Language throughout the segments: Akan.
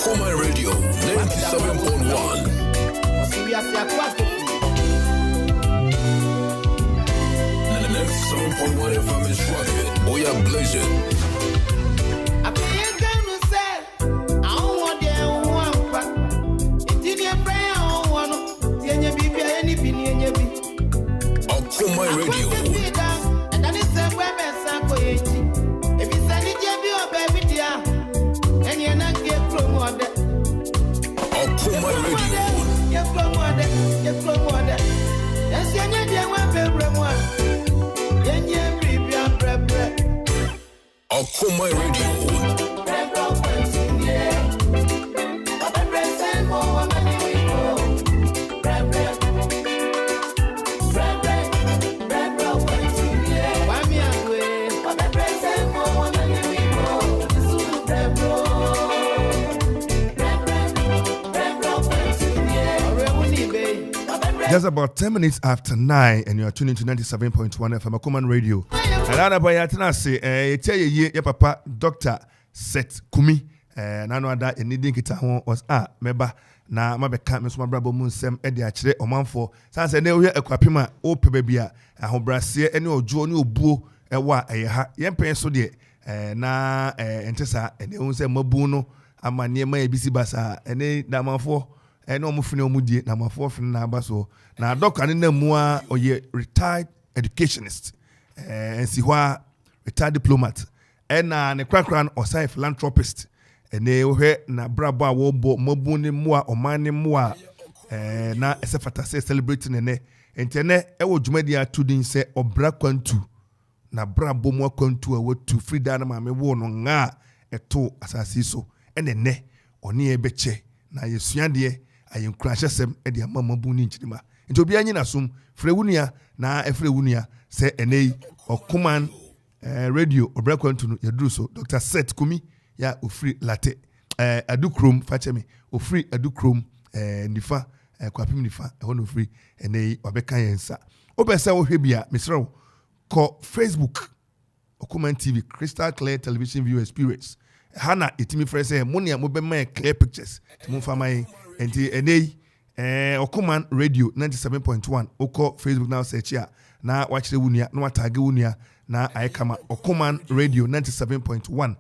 Akoma Radio 97.1. The next 7.1 FM is rugged. We are blazing. Akoma Radio. Akoma Radio. Akoma Radio. Just about 10 minutes after 9, and you are tuning to 97.1 FM Akoma Radio. And I know I say, tell you, your papa, Dr. Seth Kumi, and I know that you needing it was member. Na ma beka me so mabrabo mu nsem e de akire omanfo sanse na ohwe akwapema o pebebia ahobrase ene ojo ne obuo e wa eye ha yempen so de na entesa ene hu se mabu no amane ma ebisi basa ene damanfo ene omufine omudie na mafo fine na abaso na doka ne namua oye retired educationist ensi hwa retired diplomat ena ne kwakran osai philanthropist ene ohwe na brabo a wo bo mabu ne mua omane mua na esefata se celebrating ene entene ewo dwumadi atudin se Obra Akwantu na brabo mu Akwantu a watu frida na mame wo no nga eto asasi so ene ne oni ebeche na yesuade ayenkura hyesem e de amabu ni nchirima nti obi anyi na som frewunia na efrewunia se ene Okoman radio Obra Akwantu no yaduru so Dr. Seth Kumi ya ofri latte Adukrom fachemi ofri Adukrom nifa kwapim nifa hono ofri ene obeka yensa obesa wo hwebia misrew ko Facebook Okoman TV Crystal Clear Television View Experience hana itimi frese munia mobema clear pictures timfa mai enti ene Okoman Radio 97.1 oko Facebook now search ya na wachire wunia na watage wunia na ayekama Okoman Radio 97.1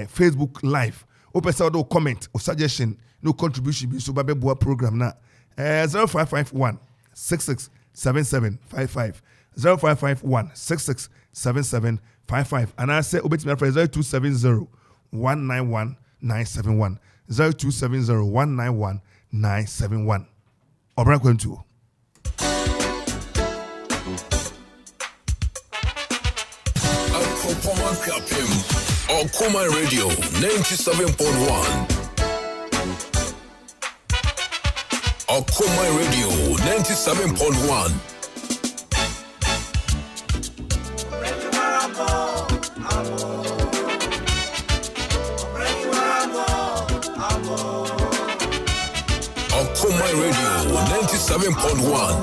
Facebook live opesa do comment or suggestion no contribution bi so babeboa program na 0551 667755 0551 667755 and I say obetimi after 0270 191 971 0270 191 971 Obra Akwantu. Akoma Radio 97.1. Akoma Radio 97.1. Akoma Radio 97.1.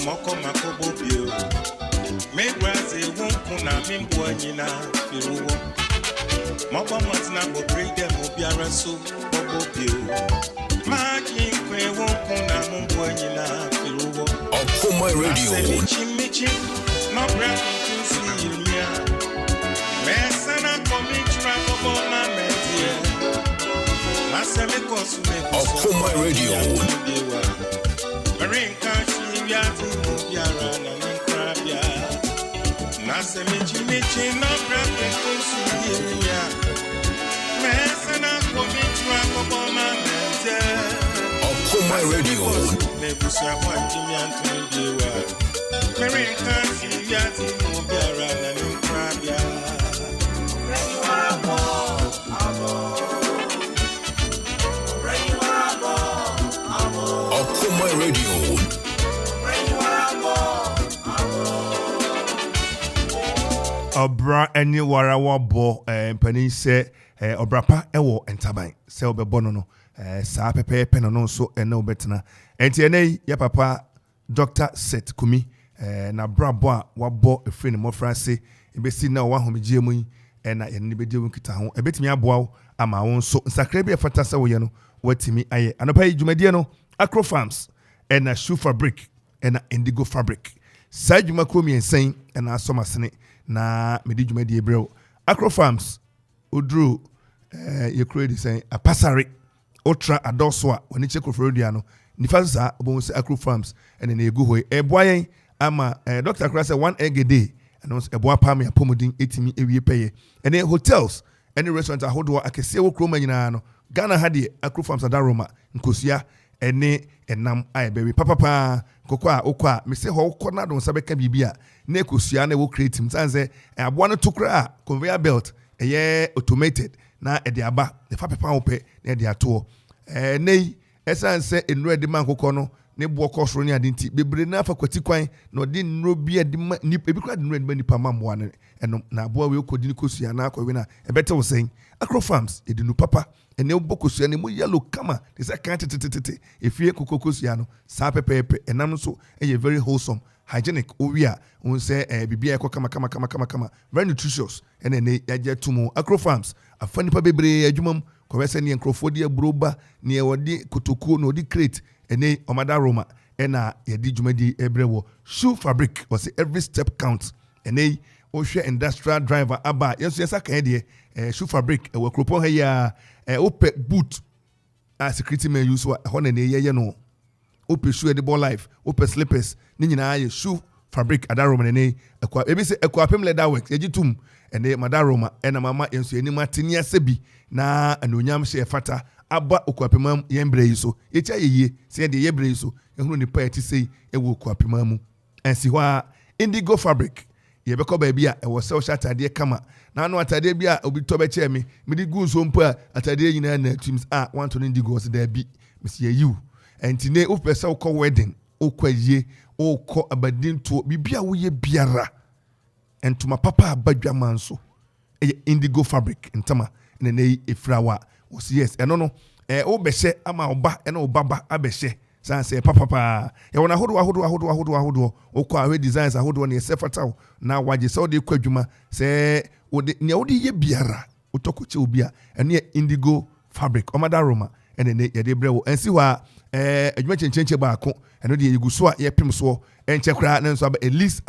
Moko makobo bio me graze won kuna mimbo anyina firuwo moko matina go break them obiara so bobo bio maki kwe won kuna mimbo anyina firuwo Akoma Radio chimichi no break to see you mesana komitra bobo na metie maseme kosume Akoma Radio Michi no bracket to Syria. Mesana komitra koboma mente. Akoma Radio. Nebusia wanti yantu ndiwa. Merinka siyati mubiara na ninkrabia. Akoma Radio. Obra eni warawa bo mpani se obra pa ewo entaban se obebo no saa pepe no so ene obetena enti ene ya papa Dr. Seth Kumi na brabo a wabo efre ne mofrase ebesi na wa homegie mu ɛna yɛne bɛdi wo nkita ho ɛbɛtumi aboa wo ama wo nso nsakra bi ɛfata sɛ woyɛ no watumi ayɛ anɔpa yi dwumadie no Acro Farms ɛna Shoe Fabric ɛna Indigo Fabric saa dwuma kuro mmiɛnsa ɛna asɔm asene na mede dwumadie brɛ wo Acro Farms oduro yɛkuro di sɛn apasare Ultra adɔso a wɔne kyɛ Koforodua no nifa so saa obɔn sɛ Acro Farms ɛna na egu hɔ ɛboa yɛn ama Dr. Kra sɛ 1 egg a day ɛno ɛboa pa me apɔmuden etimi ewie pɛyɛ ɛne hotels ɛne restaurant ahodoɔ akɛseɛ wɔ kurom nyinaa no Ghana ha deɛ Acro Farms adaroma nkosua ɛne ɛnam ayɛ bɛwi papapa kokɔ a okɔ a me sɛ hɔ okɔ na don sabɛka bibia na ekosua na wɔ creative sanse aboa no tokra a conveyor belt ɛyɛ automated na ɛde aba ne fa pepa wo pɛ na ɛde ato nei ɛsanse enuro de man kokɔ no ne bo kɔsoro ne ade nti bebre na fa kwati kwan na ɔde nnuro bi ade nipa ebi kra de nnuro de nipa mammoa ne ɛno na aboa we kɔdi ne kosua na akɔwe na ɛbɛte wo sɛn Acro Farms ɛde nu papa ɛne wo kosua ne mo yellow kama de sɛ kan tetetete efie kokokosua no saa pɛpɛpɛ ɛnam nso ɛyɛ very wholesome hygienic owia on sɛ bibia ɛkɔ kama very nutritious ɛna ne yagye tumu Acro Farms afa nipa bebre adwumam kɔbɛsɛ ne nkrofo de abroba ne wɔde kotokuo na wɔde crate ɛne omada roma ɛna yɛde dwumadi ebrewo Shoe Fabric was every step counts ɛne ohwe industrial driver aba yeso yesa kan de Shoe Fabric ɛwɔ kropon ha ya ope boot a security man use wa hɔ na ne yeye no ope shoe de ball life ope slippers ne nyinaa yɛ Shoe Fabric adaroma ne ɛkwa ebi sɛ ɛkwa pem leather works yegitum ɛne madaroma ɛna mama yenso ani matenia sebi na anonyam hye fata aba okwapemam yembre yi so yecha yeye se de yebre yi so ehunu ne pa eti sei ewo okwapemam mu ensi hɔ a Indigo Fabric yebekɔ ba bia ɛwɔ sɛ ɔhyɛ atade kama na ano atade bia obi tɔ bɛkyɛ me mede gu nso mpo a atade nyina na teams a want to Indigo so da bi mesi yiw enti ne wo pɛ sɛ wokɔ wedding wokɔ yie wokɔ abadin to bibia wo ye biara entuma papa abadwa manso Indigo Fabric ntama ne ne efrawa yes eno no wo behye ama oba ene obaba abehye sanse papa ye wona hodo okwa awe designs ahodo ne sefataw na waje se ode kwadwuma se ode ne ode ye biara utokoche obi a ene Indigo Fabric omada roma ene ne ye de brewo ensi hɔ a adwuma chenchenche baako eno de yeguso a ye pem so enche kra ne nso aba Elise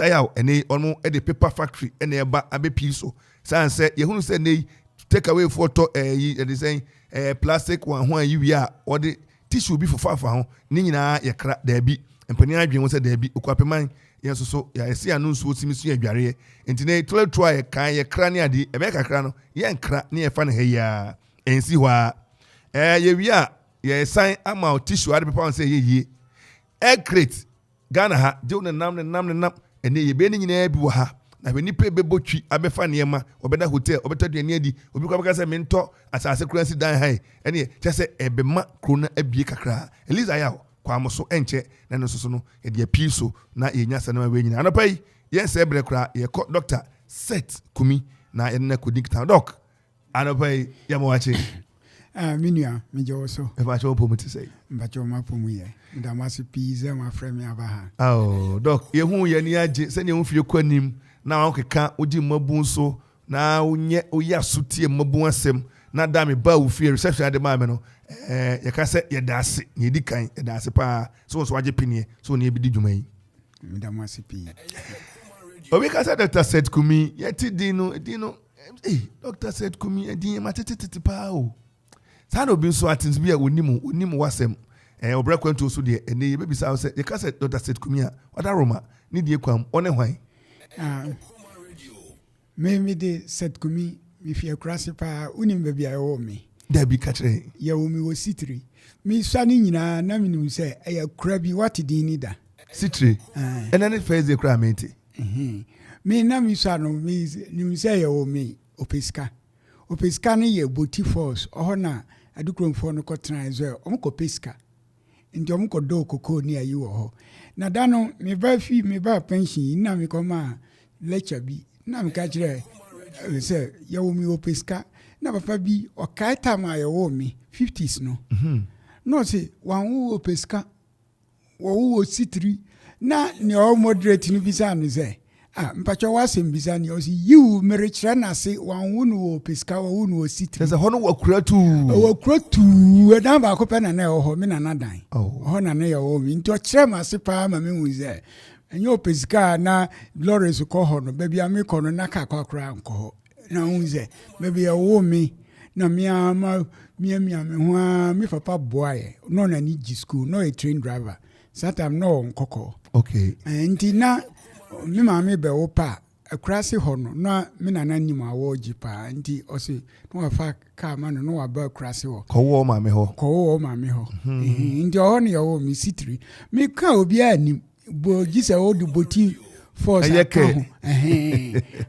Ayaw ene ono e de paper factory ene eba abepi so sanse ye hunu se nei take away photo they saying plastic one ho ayi a or the tissue bi for fafa ho ni nyina ye kra da bi empani adwen wo se da bi okwapeman ye so ya ese anu nso otimi so adware enti na try ye kan ye kra ne ade e be kakra no ye nkra ne ye fa ne heya ensi hɔ a ye wi a ye sign ama tissue ade pepa on say ye egg crate Ghana ha je wo nam ene ye be ni nyina bi wo ha na be nipa be botwi abefa niema obeda hotel obeta duane adi obi kwa beka se mento asase kuransi dan hai ene kyese ebema krona abie kakra Elisa Ayaw kwa moso enche na no soso no ye de apiso na yenya sanama we nyina anopa yi yen se bre kra ye ko Dr. Seth Kumi na yen na ko dictator doc anopa yi ya mo wache minua mejo so e ba cho pomu ti sei mba cho ma pomu ye ndamase pizza ma frame aba ha doc ye hu ye ni age se ne hu fie kwanim na okeka oji mabu nso na onye oya sutie mabu asem na da me ba wo fie reception ade ma me no ye ka se ye daase ye di kan ye daase pa so waje pinie so ne ebidi dwuma yi ndamase pi obi ka se Dr. Seth Kumi ye ti dino Dr. Seth Kumi edin matete pa o sa no bi nso atins bi a onim wasem Obra Akwantu so de ene ye bebi sa se ye ka se Dr. Seth Kumi a oda Roma ni die kwam one hwan me de Seth Kumi mi fi akrase pa unim baabi a wo me da bi ka kire ye wo mi wo sitri mi sane nyina na minim se eya kura bi what din ni da sitri ena ne first day kura menti me na mi sano mi nim se ye wo me opeska ne ye boti force oho na Adukrom fo no kotran ezo omko peska nti omko do kokko ni ayi wo ho na dano me ba pension na me koma lecture bi na me ka kire se ye wo mi opeska na papa bi o kai time ye wo mi 50s no no se wan wo opeska wo sitri na ne o moderate ni bi sa no se mpacho wasem bizani osi you merichra na se wan wonu pesika wonu city there's a hono wakura tu na ba ko pe na na ho me na nadan ho na na ye ho mi nto kire ma se pa ma me wuze enyo pesika na Lawrence ko ho no baby am ko no na ka kwakura nko ho na wuze baby ye wo mi na mi ama mi ho mi papa boy no na ni gi school no a train driver satam no nkoko okay nti na mi maame be wo pa akurase ho no na mi nana nim awo jipa nti o se no afa ka ma no wa ba akurase ho ko wo maame ho nti o ne yo mi sitiri mi ka obi anim bo gise o du boti force aka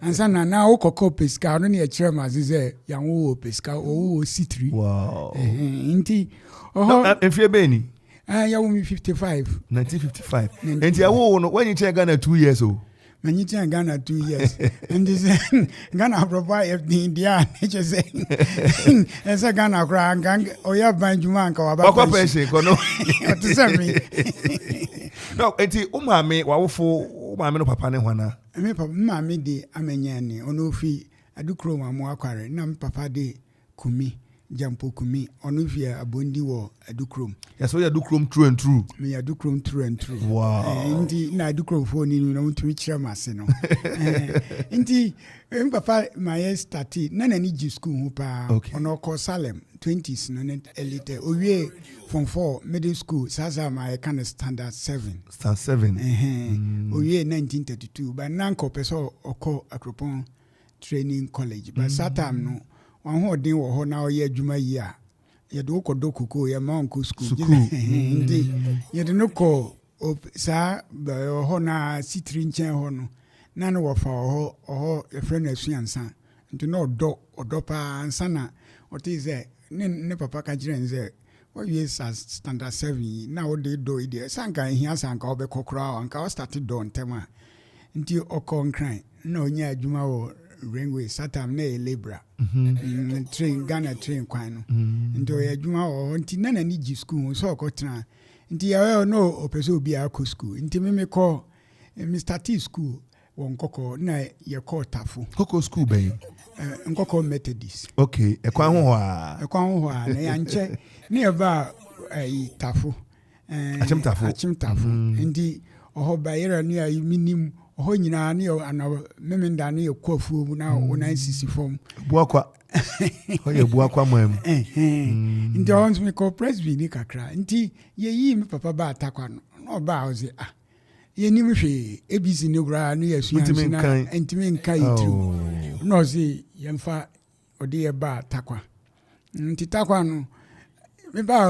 ansa na wo kokko pesika no ne ya kire ma ze ya wo pesika o sitiri wow nti o efie be ni ya wo mi 55 1955 and ya wo no when you check Ghana 2 years old when you check Ghana 2 years and this Ghana provide the India just saying as a Ghana kra gang oya banjuma nka wa ba pension ko no to say me no enti umame wa wofo umame no papa ne hwana me papa mama de amenya ni ono fi Adukrom amu akware na papa de Kumi Jampo Kumi ono fi abondi wo Adukrom yes we Adukrom true and true me Adukrom true and true wow ndi na Adukrom fo ni no mutumi kire mase no ndi papa my start na ni gi school hu pa ono ko Salem 20s no elite owie from 4 middle school sasa my kind of standard 7 owie 1932 but nanko peso oko Akropon training college but satam no wan ho den wo ho na oye adwuma yi a ye do ko dokuko ye ma onko school ndi ye de no ko sa ho na sitri nchen ho no na no wo fa ho ye friend asuansa nti no odo pa ansa na what is it ne papa ka jire nze what you standard 7 na wo de do ide sanka hia sanka obekokra anka o start do ntema nti okonkran na onya adwuma wo railway satam na libra train Ghana train kwano nti ya adwuma wo nti na ni gi school so okotena nti ya no opeso obi akọ school nti me call Mr. T school won koko na ye call Tafu koko school be nkoko Methodist okay ekwan ho a na ya nche ne ba Tafu achim Tafu nti oho ba yera ni ayi minim oho nyina ne ana memenda ne ekoafuo mu na wona sisi form buakwa oye buakwa mam nti on me ko presby ni kakra nti ye yi me papa ba atakwa no ba oze ye ni me hwe ABC ne gura no ye suan na ntimi nka yitu no ze ye mfa ode ye ba atakwa nti takwa no me ba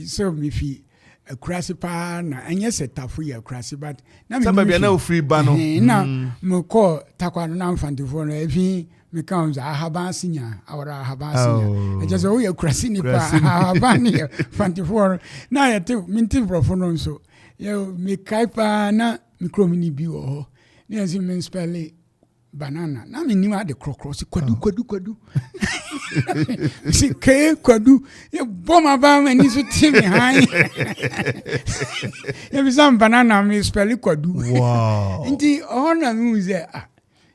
so me fi akurasi pa na anya setafu ya akurasi but na me sababu na free ba no na me ko takwa no na mfantifo no efi me kan za ahabansinya awara ahabansinya eje so ya akurasi ni pa ahabani mfantifo na ya te minti brofo no so ye me kai pa na mikromi ni bi wo ne yansi me spell banana na me nima de krokro si kwadu si ke kwadu ye boma ba ma ni so timi han ye bi sam banana me spell kwadu wow nti ona mi ze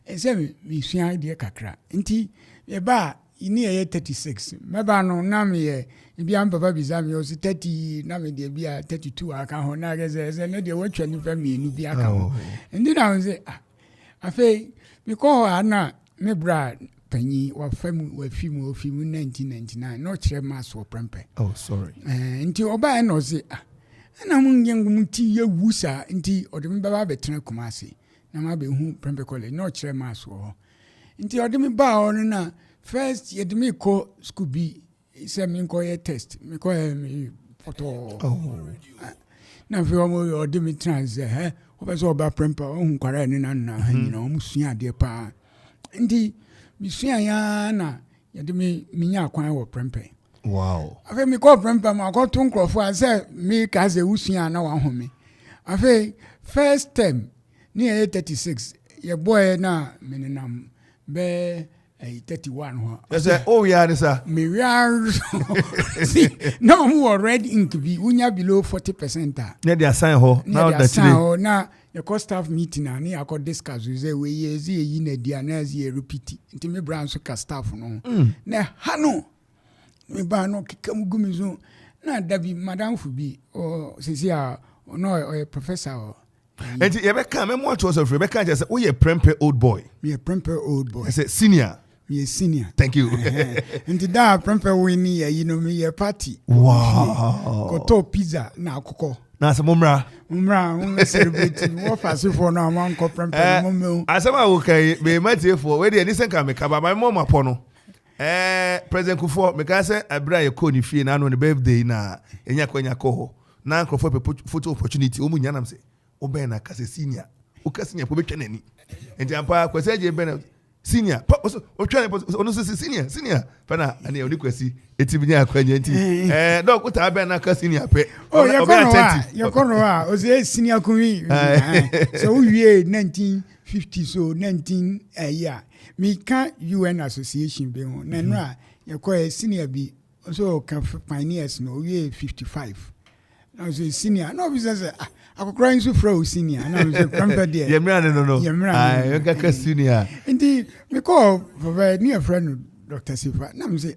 ese mi sua de kakra nti ye ba ini ye 36 me ba no na me ye bi am papa bi sam yo si 30 na me de bi 32 aka ho na ge ne de watwa ni fa mi nu bi aka ho nti na ze afi because ana me bra panyi wa fimu 1999 no kire mass wo prempe oh sorry nti oba na oze ana mun yengum ti ye wusa nti odemi baba betena kumase na ma be hu prempe college no kire mass wo nti odemi ba on na first yedemi ko school bi se mi ko ye test mi ko photo na fi omo odemi trans obeso oba prempe ohun kwara ni na nyina omusua ade pa ndi misua ya na yede minya akwan wo prempe wow afi mi ko prempe ma ko tun krofo ase mi ka ze usua na wa home afi first term ni 36 ye boy na meninam be 31 ho. I say oh yeah this Me we are see no more red ink be unya below 40%. Yeah they assign ho now that today. Now your cost staff meeting and I could discuss we say we ye yi na dia na ye repeat. Nti me brand so ka staff no. Na ha no. Me ba no kikam gumi so na dabi madam fubi or sisi a no or professor or and you ever come and watch us of Rebecca just say oh yeah prempe old boy. Me a prempe old boy. I said senior. Me a senior. Thank you. And that prempe winnie you know me a party. Wow. Go to pizza na koko. Na se mumra celebrate what fast for now man ko prempe mum. Asema wo kai be mate for we dey listen ka me ka ba my mom apo no. President Kufo me ka say abra ye ko ni fie na no ne birthday na enya ko ho. Na nkrofo photo opportunity o mu nya nam say oben na ka say senior. O ka senior po betwa nani. Enti ampa kwase je ben senior o twa ono so senior pana ani oni kwasi etibinya akwanya nti dog uta ben na ka senior pe oh you kono o say senior kumi so we 1950 so 19 year me can UN association be on na no you call senior be so can pioneers no we 55 now say senior no business akokra nso fra senior na me say pamper there ye mra no you ka senior ndi me call for near friend Dr. Sifa na me say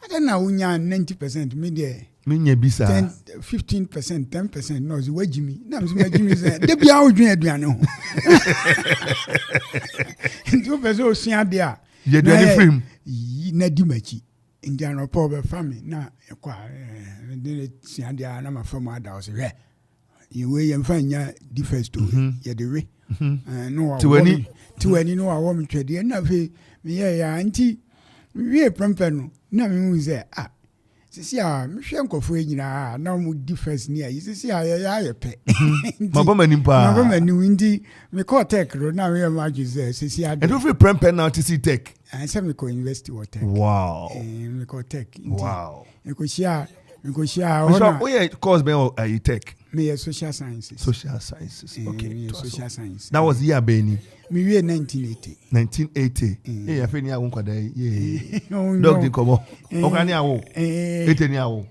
I don't know unya 90% me there me nya bisa 15% 10% no so wajimi na me say wajimi say de bia odwen aduane ho ndi o bezo osia de a ye aduane frame na di machi ndi anopo be family na ekwa de sia de na ma fam ada o say we yemfanya di first to ye de we no tiwani no awo me twede na fe me ye ya anti we prempe no na me hu say sisi a me hwe nkofo nyina na mo di first ni ayi sisi a ya pe mabama nimpa mabama ni ndi me call tech ro na me ma gize sisi a and we prempe now to see tech and say me ko university or tech wow me call tech wow me ko share so we are course be tech me social sciences okay social science that was year beni me we 1980 eh afi ni awon kwada dog din komo o kan ni awo ete ni awo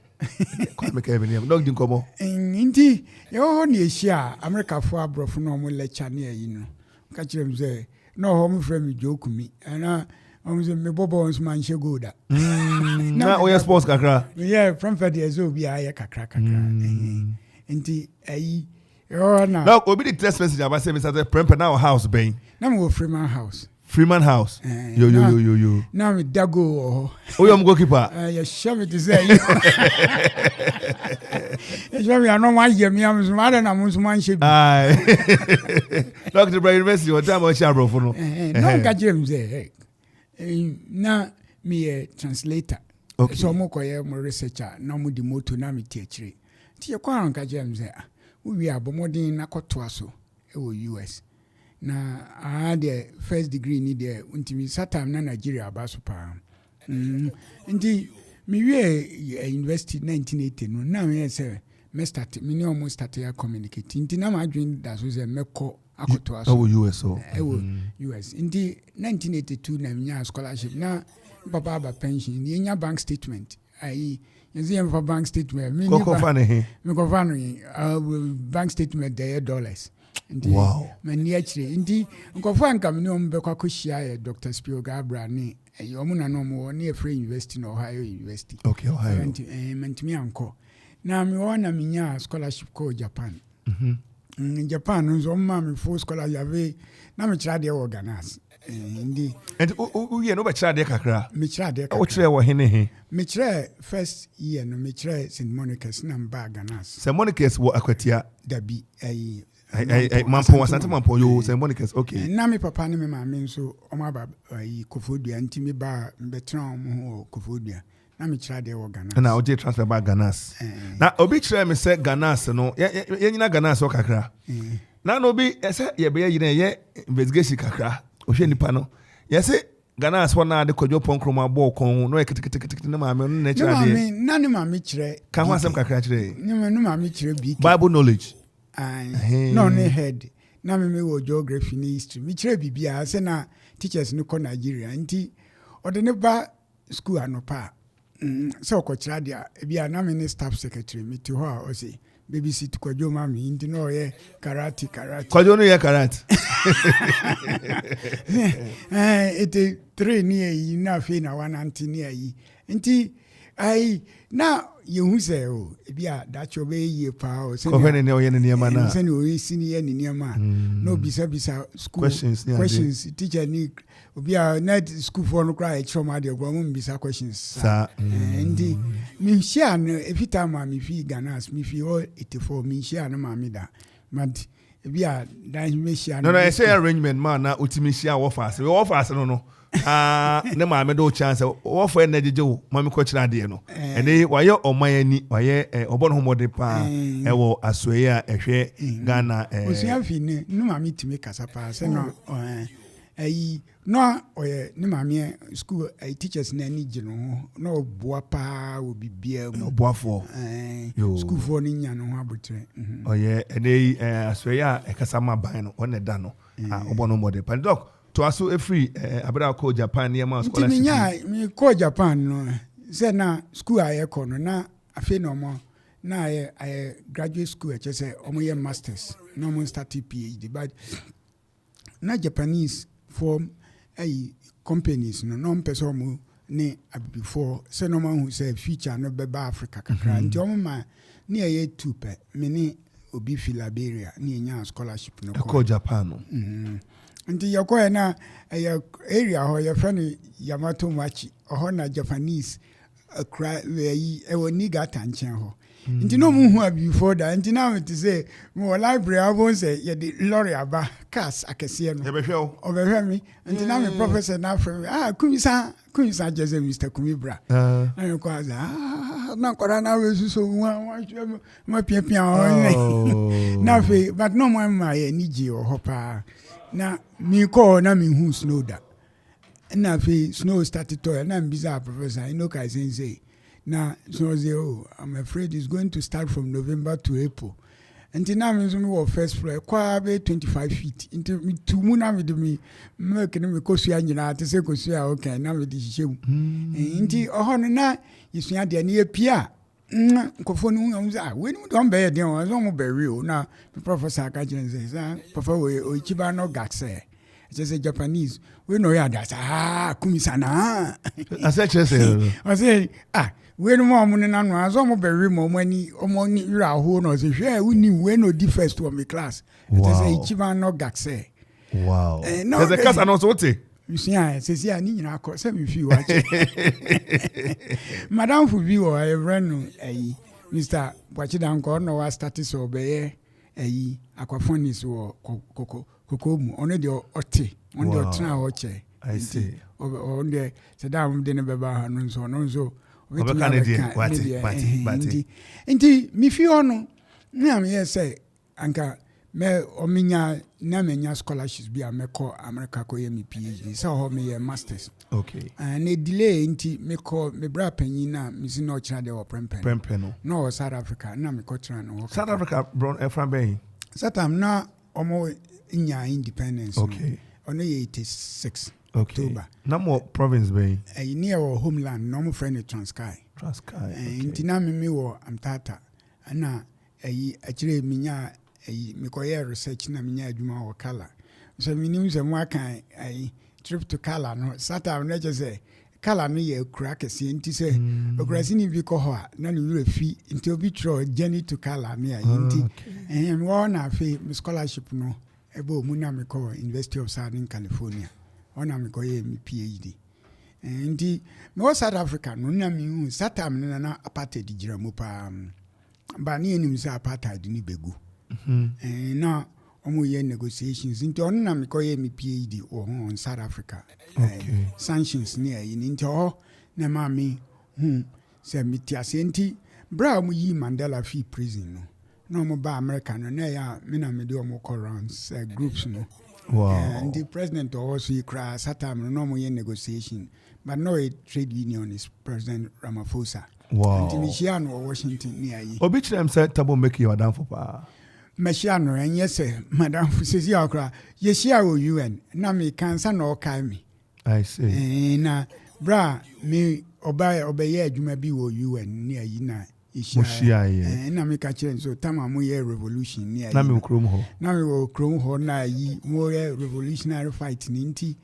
kwa me ka be ni dog din komo nti yo ni ehia America fo abrofo no mo lecture na yi no ka kire me say no ho mo frame jokumi ana me bobo ons man she goda na o sports kakra from Fed ezo bi aye kakra nti ayi yo na no obi the text message about say me say prempe now house ben na me go Freeman House yo na me dago o yo go keeper ya shame to say you show me no ma ye me am so ma na mo so man she bi Dr. Brian University what time o sha bro for no no ka James na me a translator okay so mo koye mo researcher na mo di moto na me tiachire ti ye kwa nka James we abomodin na koto aso e wo US na the first degree ni there untimi satam na Nigeria abaso pa ndi me we university 1980 no na me say me start me no mo start ya communicate ndi na ma dwen da so say meko akoto aso US US ndi 1982 na nya scholarship na baba pension ni nya bank statement ai yezi for bank statement me ko fane bank statement there dollars wow mani achire ndi nkofo ankam ne ombe kwa koshia ye Dr. Spioga Abra ni omu na no mo ne Free University no Ohio University okay Ohio mentimi anko na me wona minya scholarship ko Japan in Japan nzo mma me full scholarship na me kira de organize ndi and we no be kira de kakra me kira de kakra o kira wo hene me kira first year no me kira St. Monica's na mba Ganas St. Monica's wo akwatia dabi mampo wasante mampo yo St. Monica's okay na me papa ne me maame nso omaba Kofodua nti me ba mbetran mo Kofodua na me kira de wo Ganas na o je transfer ba Ganas na obi kira me say Ganas no ye nyina Ganas o kakra na no obi say ye be ye investigation kakra o hwe nipa no ye say Ganas wana de kwadwo ponkroma bo kon no eketekete na maame no na kira de na ne maame kire ka ho asem kakra kire ne maame kire bi Bible knowledge no ne head na me wo geography ni history me kire bibia say na teachers no ko Nigeria nti ɔde ne ba school anopa sɛ ɔkɔkyerɛ deɛ ebia na me ne staff secretary me te hɔ a ɔse babysit Kwadwo ma me nti na ɔyɛ karate Kwadwo no yɛ karate ete 3 ne ayi na afei na 190 ne ayi nti ai na yehu sɛ o ebia dacho be yie pa o sɛ ne ɔyɛ ne nneɛma na sɛ ne ɔyɛ sini yɛ ne nneɛma na obisa school questions teacher ni obia net school for no cry choma de gbo mo mbisa questions sa ndi mi share no efita ma mi fi Ghana mi fi 84 mi share no ma mi da but ebia dan mi share no I say arrangement man na utimi share wo fast no ne ma me do chance wo for na jeje wo ma me ko kira de no ene waye oman ani waye obo no homode pa wo asoye a ehwe Ghana osia fi ne no ma me timi kasa pa se no ayi no oye ne ma me school teachers na ni gye no no boa pa wo bibia mu boafo school for ni nya no ho abotre oye ene asoye a ekasa ma ban no one da no obo no homode pa doc to aso every abra ko Japan near ma scholarship me ko Japan no say na school aye ko no na afi no mo na aye graduate school e say omo ye masters no mo start PhD but na Japanese form companies no person mo ne before say no man who say future no beba Africa kakra nti omo ma ne aye tupe me ne obi fi Liberia ne nya scholarship no ko Japan no nti yakoya na area ho ya friend Yamato Machi oho na Japanese akra yi ewo niga tanchen ho nti no mu hu abi before that nti na me to say mo library abon say ye the lorry aba cars akese no ebehwe obehwe mi nti na me professor na from kumisa jeze Mr. Kumi bra na ko aza na kora na we so ma pia na fe but no mo ma ye ni ji ho pa na mi call na mi hu snow da na fe snow started to na mbisa professor Inoka say na so say oh I'm afraid it's going to start from November to April until now me so first floor kwa be 25 feet into me to mu na me do me make no me kosua nyina te se kosua okay na me di hihye nti oho no na yesua de na ye pia nkofo no hu za we no don be de on so mo be real na professor ka jen say papa we o chiba no gatse just Japanese we know ya that kumisana I say we no mo na no aso mo be real mo ni ra ho no say hwe we ni we no di first to my class just say chiba no gatse wow there's a class announce what you see say ani nyina akọ say me fi watch madam fu bi o run Mr. Bwachidanko no wa status obeye aquaponics wo kokomu ono de ote on de otena oche I see on de sedam de ne beba ha no nso nti mi fi ono na me say anka me ominya na menya scholarships bi a me call America ko ye me PhD so ho me ye masters okay and a delay nti me call me bra panyin na me si no kira de wo prempen no South Africa na me ko kira no South Africa brown from bay satam na omo nya independence okay ono ye 86 okay October na mo province bay near our homeland no mo friend Transkei nti na me wo amtata na akire minya me koye research na minya adwuma wo kala so minim se mo akan trip to kala no satam na je say kala no ye kura kese nti se okurasi ni bi ko ho a na no fi nti obi tro journey to kala me nti me wo na fe me scholarship no ebo mu na me ko University of Southern California ona me koye me PhD nti me wo South Africa no na me hu satam na apartheid gira mu pa ba ni enim se apartheid ni begu na omo ye negotiations nti on na me koye me PhD on South Africa sanctions ni ayi nti na ma me se mitiase nti bra mo yi Mandela fi prison no mo ba America no na ya me na me de omo rounds groups no and the president also he cry satam no mo ye negotiation but no a trade union is President Ramaphosa nti me share no Washington ni ayi obi chirem say tabo make you down for pa Machano and yes, Madam Fusisia, yes, here UN. Na me cancer no kai me. I say. Na bra me obeye adwuma bi wo UN ne ayi na Mushia ye. Na me ka kire so tama mo ye revolution ne ayi. Na me okrom ho. Na me wo krom ho na ayi mo ye revolutionary fight ni nti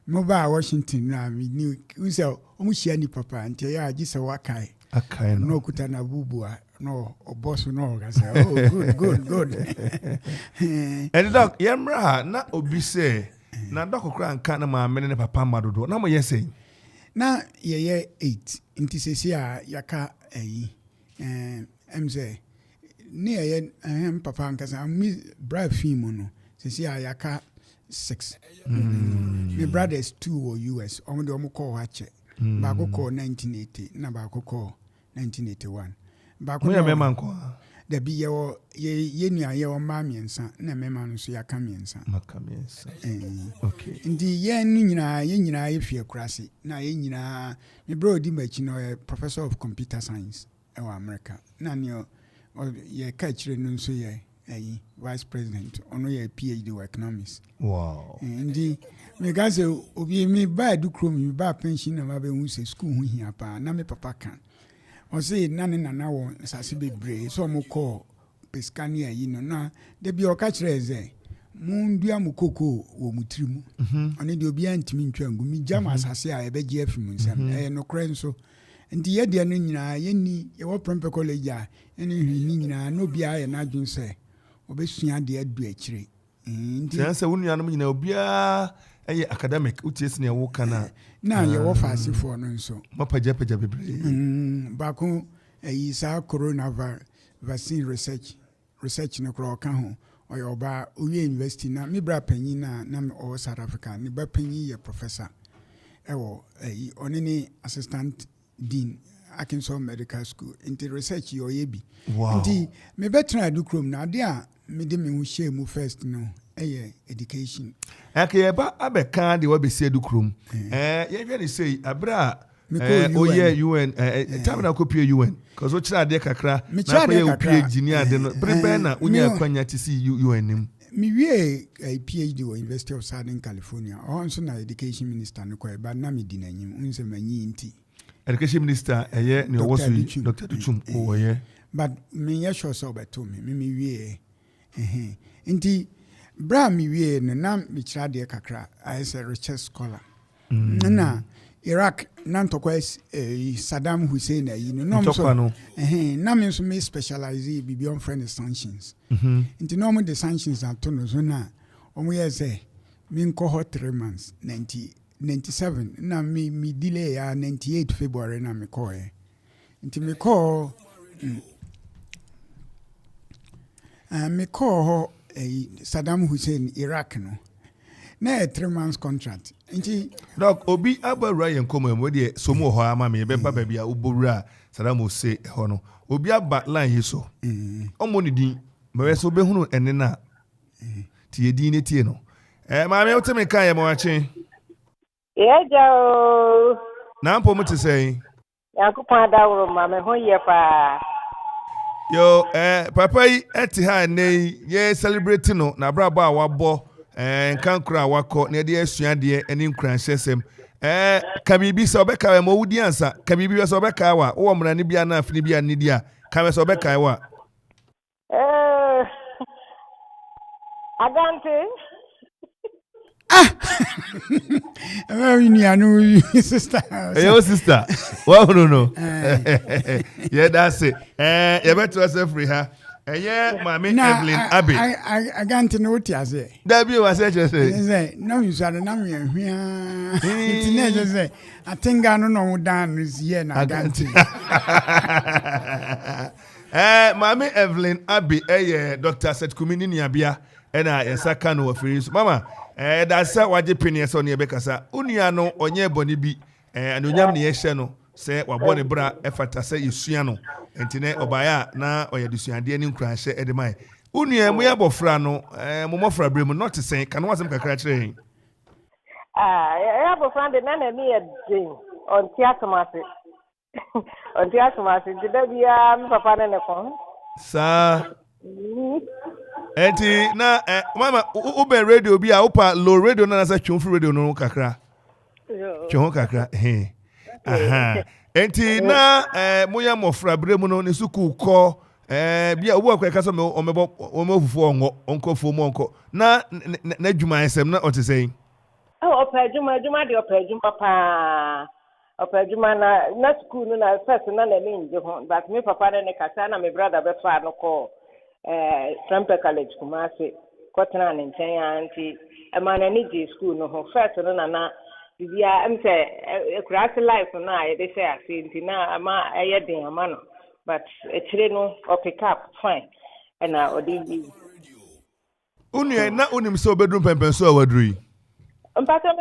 mo ba Washington na me ni use omo hia ni papa nti ya agi se wakai. Akai no kuta na bubua no oboso no ga say oh good. And doc yemra na obi say na doc okra nka na ma me ne papa madodo na mo ye say na ye 8 nti sesi a yaka ayi say ni ye papa nka say mi bra film no sesi a yaka 6 my brothers 2 or US omo de omo call hache ba ko 1980 na ba ko 1981 ba ko mo ya me man ko da bi ye nua ye o ma miensa na me ma no so ya ka miensa maka miensa okay ndi ye ni nyina ye fie kurase na ye nyina me bro di machi no professor of computer science e wa America na ne ye ka chire no so ye vice president ono ye PhD of economics. Wow. Ndi me ga say obi mi ba Adukrom mi ba pension na ba be hu say school hu hia pa na me papa kan o say na ne nana wo sase bebre so mo call pescani ayi no na de bi o ka kire ze mundua mu koko wo mutrimu oni de obi antimi ntwa ngu mi jam asase a ebe gi afimu nsam no kren so ndi ye de no nyina ye ni ye wo prempe college a ene hwi ni nyina no bia ye na adwun se obesua de adu akire ndi se wonu anom nyina obia eye academic uties ne wo kana na ye wo fase fo no nso mapaja bebre ba ko sa coronavirus vaccine research no kro ka ho oyo ba owie university na mi bra panyin na me o South Africa ni ba panyin ye professor ewo onini assistant dean Arkansas Medical School into research yo ye bi nti me betra Adukrom na ade a me de me hu share mu first no education ake ba abeka de wa be se Adukrom ye hwe ni say abra oye UN time na kopie UN cause o kira de kakra na ko ye PhD ni ade no brebe na unya kwanya ti si UN nim mi wie PhD o University of Southern California also na education minister no ko ba na me di nanyim unse manyi nti education minister ne owosu Dr. Adukrom oye but me ye sure so beto me wie nti bra mi wie no na me kira de kakra I say research scholar na Iraq nantokwa Saddam Hussein ayi no so na me so me specialize bibi on friend sanctions nti no mo the sanctions ato no so na omo ye say me nko hot 3 months 97 na me delay ya 98 February na me call nti me call Saddam Hussein Iraq no na 3 months contract nti doc obi abawura yen komo de somo ho ama me beba ba bia ubowura Saddam Hussein ho no obi aba line hi so omo ne din me so be hunu ene na ti yedin ne tie no ma me wote me kan ye mo ache Yejo na mpo mo te sei Yakupon dawro ma me ho ye pa yo papa yi eti ha nei ye celebrate no na brabo a wabo kankura wako na de asuade eni nkranhyesem kabibi so beka we mo wudi ansa kabibi so beka wa wo mra ne bia na afini bia ne dia ka we so beka wa Agante very new sister your sister well no yeah that's it you better yourself free ha Mami Evelyn Abi. I can't know what you say. That be was say. No, you said no me. It's say. I think I don't know down is here now. Mami Evelyn Abi, Dr. Seth Kumi ni abia na yesaka no afiri. Mama, that's what the pennies on your bekasa. Unia no onye boni bi. Anonyam ne yehye no. Se wabone bra efata se yesua no entine obaya na oyedusuade ni nkranhye edemai unua mu yabofra no momofra brem not say kan wasem kakra kire yabofra de na mi edin on tiatomase on tiatomase de bia mi papa ne kon sa enti na mama ube radio bia upa low radio na sa twomfru radio no kakra twon kakra aha enti na moya mofra bremu no ne suku ko bia obo akweka so me omefufu onko fomu onko na adwuma ensem na otesei opajuma de opajuma pa opajuma na school no na first na nje ho but me papa ne kasa na me brother be fa no ko Trumpet College Kumasi kotena ne nchen anti amana ni di school no ho first no na bia am say class life no I dey say asinti na ama ayedin ama no but ekire no pick up fine and odi unu na unim so bedroom pempen so awadru mpata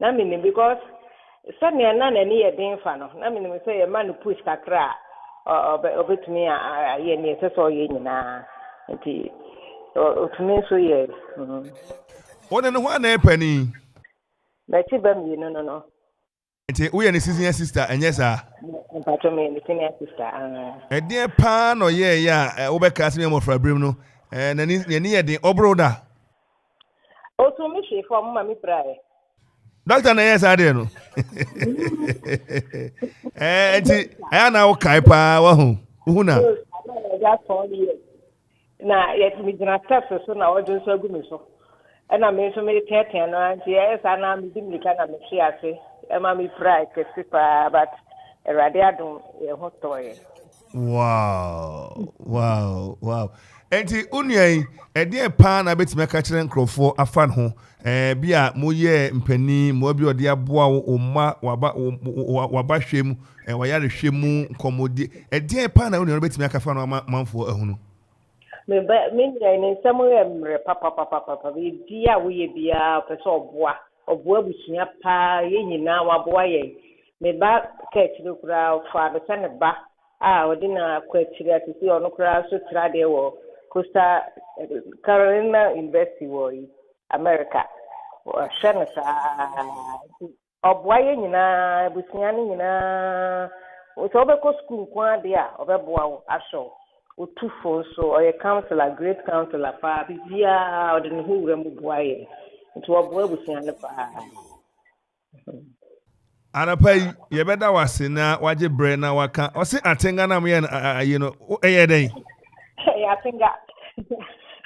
na mini because suddenly na ni yedin fa no na mini say e man push kakra obetumi ye ni so ye nyina nti otumi so ye one no ho na epani na chi ba mi no nti we ne senior sister enyesa mpato me ni senior sister edin pa no ye ya wo be ka se me mo fra brim no na ni yedin obroda otumi she for mama mi prae doctor na yes ade no nti aya na wo kai pa wa hu na na yet mi jina test so na ojo so gu mi so na me so me tete no anti yes na mi dim lika na me hwe ase e ma mi prae ke sipa but erade adun e ho toye wow enti unuai ede pa na betima ka kire nkrofo afan ho bia moye mpani mo bi ode aboa wo ma waba hwem wayare hwemu komodi ede pa na unuai betima ka fa no manfo ahunu me ni samu emre papa bi dia wo ye bia pese oboa busunya pa ye nyina waboa ye me ba ka kire kura fa be sene ba odina kwetiri atisi ono kura so trade wo Costa Carolina University wo America shanasa obwaye nyina busunya ni nyina so be ko school kwa dia obeboa wo asho otufo so oye counselor great counselor pa bia odin hu wura mu boaye nti obwa busunya ne pa anapai yebeda wase na waje bre na waka ose atenga na me you know eyeden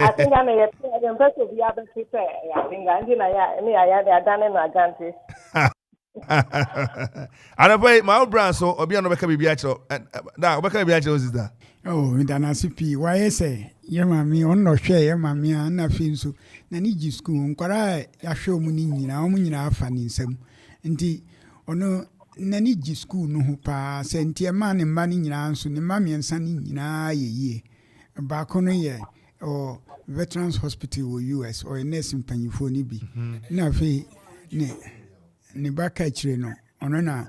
I think I may have to be able to say, I think I done no agante. Anapai my brand so obi no beka bibia chiro da obeka bibia chiro sister oh ndanasi pi why say ye mami on no hwe ye mami na fi nso na ni gi school nkwara ya hwe omu ni nyina omu nyina afa ni nsam nti ono na ni gi school no ho pa se nti e ma ni mma ni nyina nso ni mma miensa ni nyina ye ba kono ye o Veterans Hospital or US or nurse mpanyifo ni bi na fi ne baka chire no ono na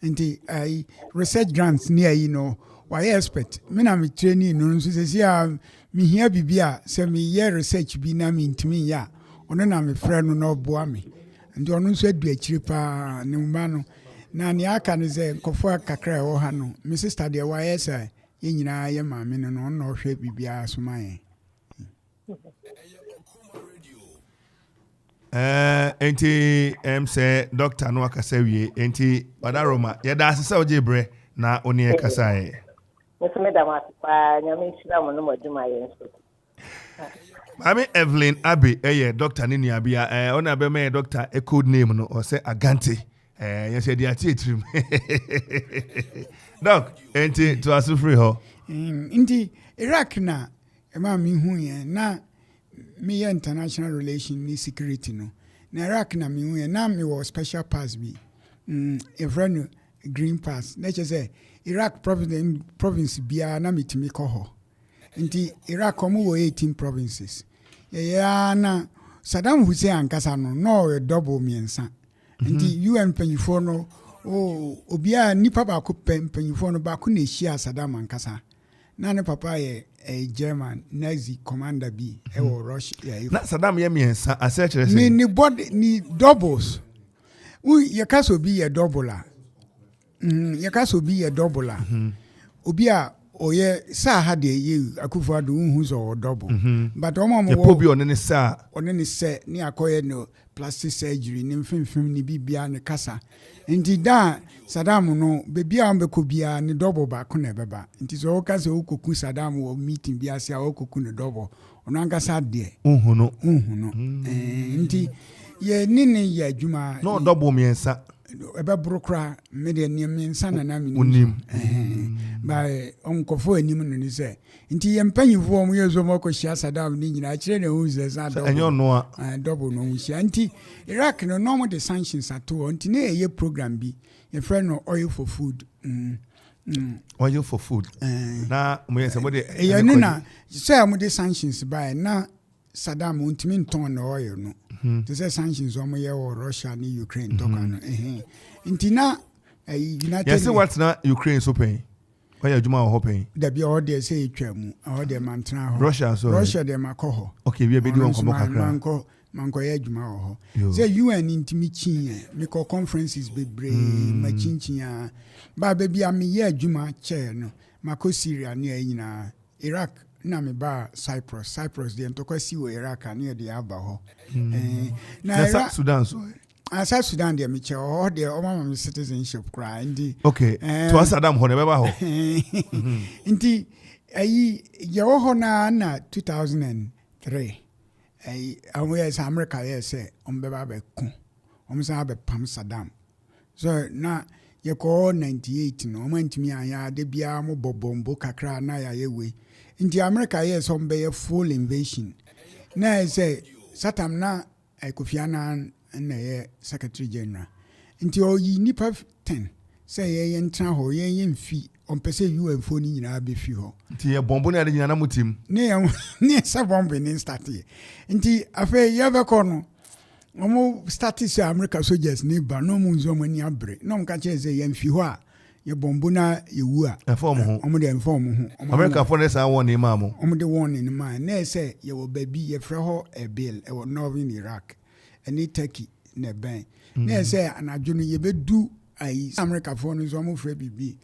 nti ai research grants ni ayi no why expert me na me training no nso se sia me hia bibia se me ye research bi na me ntimi ya ono na me frɛ no no boa me nti ono nso adu achire pa ne mba no na ne aka ne ze nkofo akakra e wo ha no me sister de why say ye nyina ye maame no no no hwɛ bibia soma ye enti say doctor no akasa wie enti odaroma ye da asesa oje bre na oni e kasa ye me da ma pa nyame hira mo no moduma ye nso Mami Evelyn Abbey doctor ni nuabia ona be me doctor e code name no o say Agante yes e dia tietrim doc enti to asu free ho inti Iraq na e ma mi hu ye na me ye international relation ni security no na Iraq na mi hu ye na me wo special pass bi e friend green pass na che say Iraq province bia na mitimi ko ho nti Iraq omo wo 18 provinces ya na Saddam Hussein ankasa no double miensa nti UN panyifo no obia nipa ba ko panyifo no ba ko na hia Saddam ankasa na ne papa ye German Nazi commander bi wo Russia na Saddam ye miensa asechere say ni body ni doubles ye kaso bi ye double la ye kaso bi ye double la obia oye sa ha de ye Akufo-Addo unhu so double but omo ye po bi on ne sa one ne se ni akoye no plastic surgery ni mfimfim ni bibia ne kasa nti da Saddam no bebia ambeko bia ne double ba ko na beba nti so o kasa o koku Saddam wo meeting bia se o koku ne double ono angasa de unhu no nti ye nini ye adwuma no double miensa ebe brokra media miensa na na minim ba onkofo anim no ni se nti ye mpanyifo om yezo mako hia Saddam ni nyina kire na hu ze sa double enyo no double no hia nti Iraq no normal the sanctions ato nti na ye program bi ye friend no oil for food oil for food na mo yesa mo de ye na say mo de sanctions by na Saddam untimi nton na oil no to say sanctions o mo ye wo Russia ni Ukraine to kan nti na United yes what na Ukraine so pay why adwuma ho pay da bia o de say etwamu o de mantra ho Russia de makoho okay we be di won komo kakra manko ye adwuma ho say UN ntimi chin me ko conferences bebre ma chinchin ba bia me ye adwuma che no mako Syria ne anyina Iraq na me ba Cyprus de ntokasi wo Iraq na de aba ho na Sudan so South Sudan de me che ho de o ma citizenship cry ndi okay to Saddam ho ne beba ho ndi ye ho na 2003 yes America yes beba be ku sa be pam Saddam so na ye ko 98 no mantimi anya de bia mo bobombo kakra na ya yewe nti America yes be a full invasion na say Satam na Kofi Annan na ye Secretary General nti o yi nipa 10 say ye ntra ho ye mfi ompese UN fo ni nyina be fi ho nti ye bombo na de nyina na mutim ne sa bombo ni start nti afa ye be ko no omo status America soldiers ni ba no mu nzo mani abre no mka che ze ye mfi ho a ye bombo na ye wu a inform ho omo de inform ho America for this one ni ma mo omo de one ni ma na say ye wo ba bi ye frɛ ho a bill e wo northern Iraq ani Turkey na ben na say anadwo no ye bedu ai America for no zo mo frɛ bibi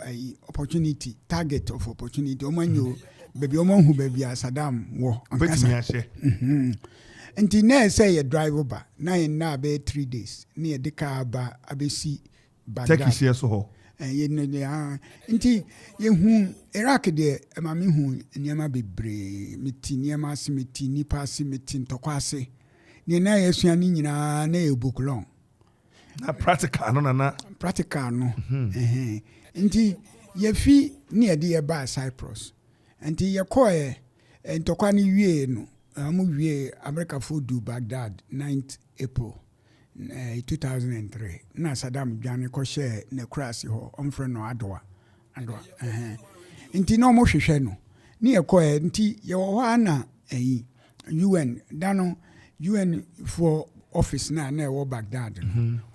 ai opportunity target of opportunity omo anyo baby omo hu baby Saddam wo ankasa nti na say ye drive over na ye na be 3 days na ye de ka ba abesi Baghdad Turkey so ho ye no nti ye hu Iraq de ma me hu niama bebre meti niama asimeti nipa asimeti ntokwase ne na ye sua ni nyina na ye buklon na practical no nti ye fi ne ye de ye ba Cyprus nti ye koe ntokwa ni wie no amu wie America for do Baghdad 9th April 2003 na Saddam dwane ko share ne krasi ho omfre no adoa nti no mo hwehwe no ne ye koe nti ye wo ho ana UN dano UN for office na wo Baghdad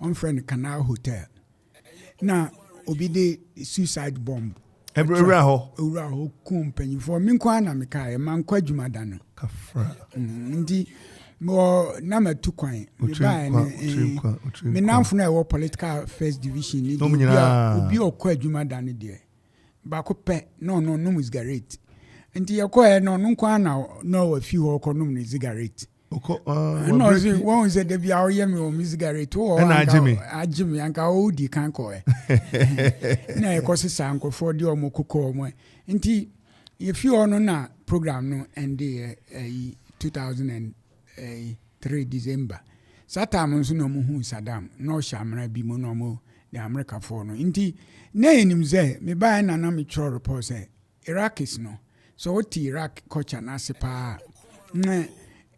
omfre no Canal Hotel na obi de suicide bomb ewura ho kumpanyi for min kwa na mekae man kwa dwuma da no kafra ndi mo na matu kwan me namfo na wo political first division ni obi okwa dwuma da no de ba ko pe no cigarette ndi yakwa no nkwa na no wa fi ho ko no cigarette no see one said they be our yemi o cigarette o ajimi anka o di kan ko na e ko sisa anko for di o mo kokko mo nti ye fi ono na program no and 2003 December Satam nso no mo hu Saddam no shamra bi mo no mo the America for no nti na enim ze me ba na me tro report say Iraqis no so what Iraq culture na sepa na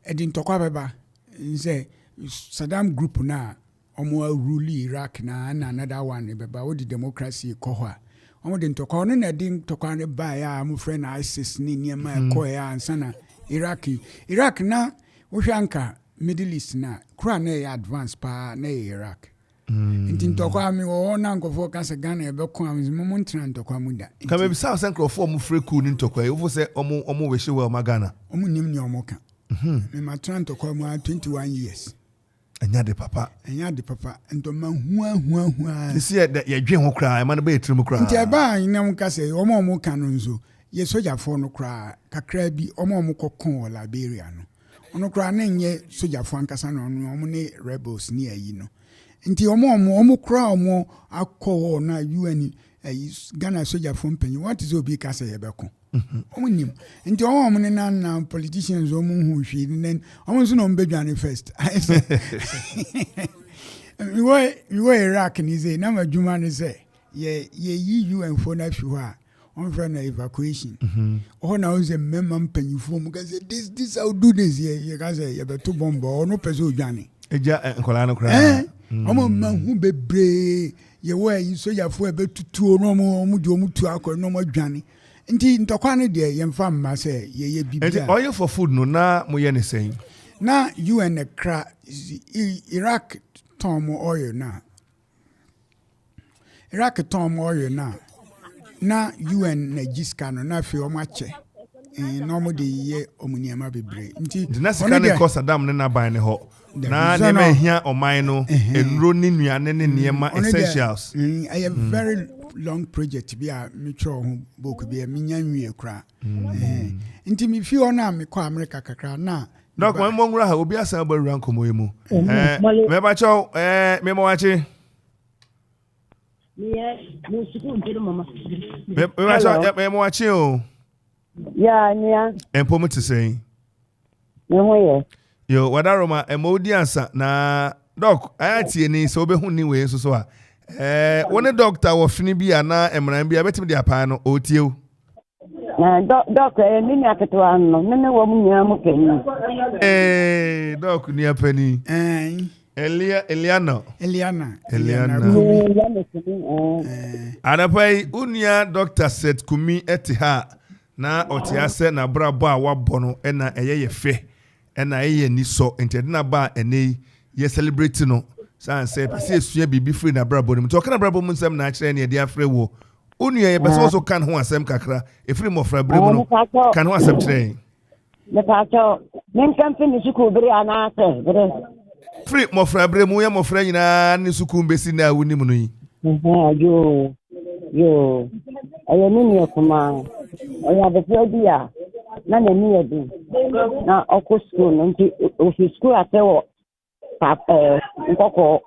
edin tokwa beba nse Saddam group na omo rule Iraq na another one beba wo the democracy ko ho a omo de tokwa no na edin tokwa ne ba ya am friend ISIS ni niema ko ya ansana Iraq na wo hwanka Middle East na kura na ya advance pa na Iraq nti tokwa mi wo na nkofo ka se Ghana e be ko am mo ntran tokwa mu da ka me bi sa nkofo mo freku ni tokwa e wo se omo we hwe wa Ghana omo nim ni omo ka me matran tokwa mu 21 years Enya de papa. Ento man hua. You see that you dream who cry, man be trim cry. Nti aba ina mu ka say omo mu ka no nso. Ye sojafo no kra kakra bi omo mu kokon wɔ Liberia no. Ono kra na nye sojafo ankasa no omo ne rebels ni ayi no. Nti omo kra omo akɔ na UN Ghana sojafo mpanyi what is obi ka say yebeko. Omo nim. Nti omo ne na politicians omo hu hwi nen omo nso no mbedwane first. We were Iraq ni say na madwuma ni say ye UN for na fi ho a on friend evacuation. Oh now is a member mpanyifo mu say this how do this ye ka say ye beto bomb or no person odwane. Eja nkola no kra. Omo man hu bebre ye we so ya fo ebetutu no mo di omutu akọ no mo dwane. Nti ntokwa ne de ye mfa mma say ye bibia. And oil for food no na mo ye ne saying. Na UN kra Iraq tom oil na. Iraq tom oil na UN na jiska no na fe o mache no mo de ye omuniama bebre nti na sika ne ko Saddam ne na ban ne ho na ne ma hia oman no enro ni nuane ne niema essentials I have very long project bi a me tro ho book bi a me nya nwie kra nti me fi ona me ko America kakra na Doc mo ngura ha obi asan ba ruan komo yemu me ba chow me mo wache Yes, no school to mama. Me mo wache o. Yeah. Empo mo te say. No way. Yo wadaroma emodi ansa na doc ayati ni so be hu ni we so a. One doctor wo fini bi ana emran bi abetim de apan no otie. Na doc ni ni aketo anno. Ne wo mu nya mu kenni. Doc ni apani. Eliana. Anapai unia Dr. Seth Kumi etiha na otiase na brabo a wabono ena eye fe ena eye ni so entedina ba ene ye celebrate no san say pese esua bibi free na brabo no to kana brabo mu nsem na akire ne de afre wo unia ye bese so kan ho asem kakra efiri mo fra brabo no kan ho asem kire me pa cho men kan finish ku biri ana ase biri free mofra bremu ya mofra nyina ni suku mbesi na awuni mu no yi yo ayo ni kuma oya be dia na ni edu na oko school no nti ofi school atewo nkoko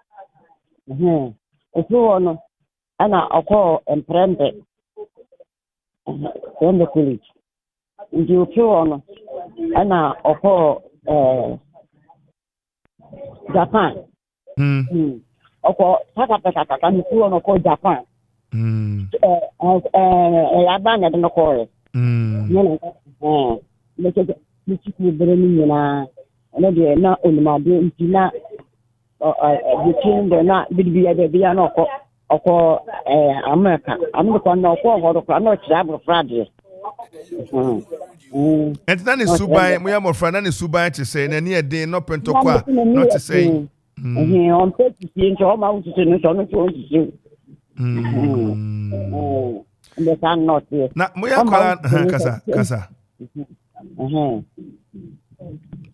ofi wono ana oko emprende ende college nti ofi wono ana oko Japan. Oko saka ni kuo no ko Japan. Abana de no ko. Ni chiku bere ni na de na onimade ntina between the na bidibia de bia no ko oko America. America no ko ho ko no travel Friday. And then is Subai, we are more friend than Subai to say, and any day no pentokwa, not to say. On purpose, you know, I'm out to say, and they cannot hear. Now, we are calling Casa.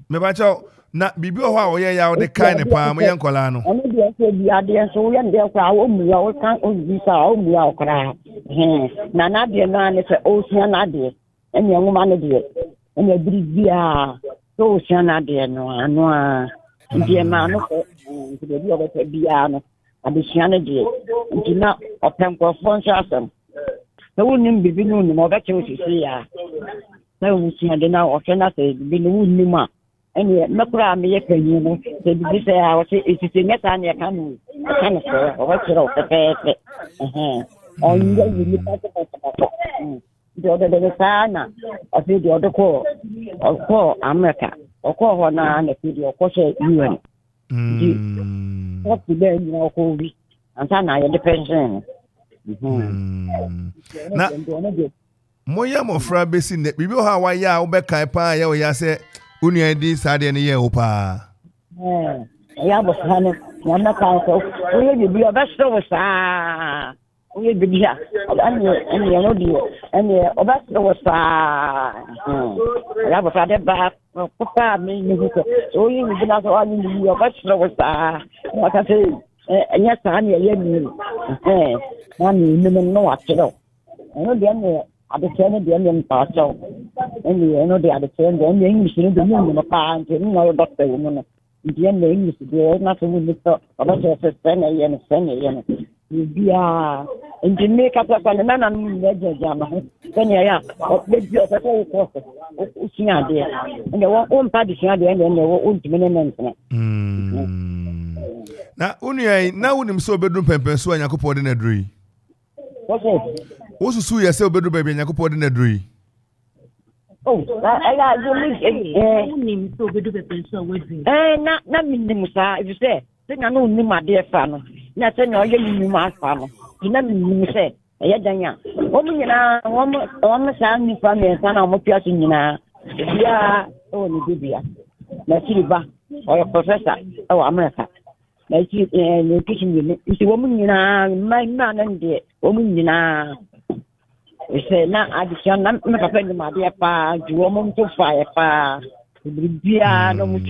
Me bacho na bibi o hwa oye ya o de kai ne pa mo yen kola no oni de se bi ade so ye de kwa o mu ya o kan o bi sa o mu ya o kra na de na ne se o sia na de eni enwu ma ne de eni biri bia so o sia na de no anu a ndi ma no ko de bi o be bia no ade sia ne de ndi na o pen ko fon asem na wonim bibi no ni mo be che o sisi ya na o sia de na o na se bi no wonim a eni makura me ye panyi no se bi se a o se etiti nyata na ka no so o ba kira o pepe on ye ni pa se pa de de sana o se de ko America o ko ho na fi o ko se UN what the ni o ko bi anta na ye dependent na moya mo fra besi ne bibi o ha wa ya o be kai pa ya o ya se unu edi sade ne ye o pa ya bo sana na ka ko o ye bi o ba so sa we be here and you know and Obas was Rabo Father back Papa me so you be not on you Obas was what I say and yes I am money no what you know then at the turn of the Indian parcel and you know the other turn the English in the moon of a no doctor woman the English there nothing with Mr. Obas and yeah, and you make up a man and then yeah, let's go for all courses. And the one party and the own minimum. Now, only now when him so bedroom pepper so and Yakopo in a dree. What's it? Also, sue yourself bedroom baby and Yakopo in a dree. Oh, I got you name so bedroom pepper so with me. Not me, sir, if you say, then I know my dear family. Nothing or you my family. You never say, Yadanya. Woman, one son, me family, and son of Piatina. Yeah, oh, Libya. Nasiba, or a professor, oh, America. Like you in the kitchen unit. It's a woman, my man and the woman, we say, now I just not a friend of my dear pa, the woman to fire pa. Libya, no much.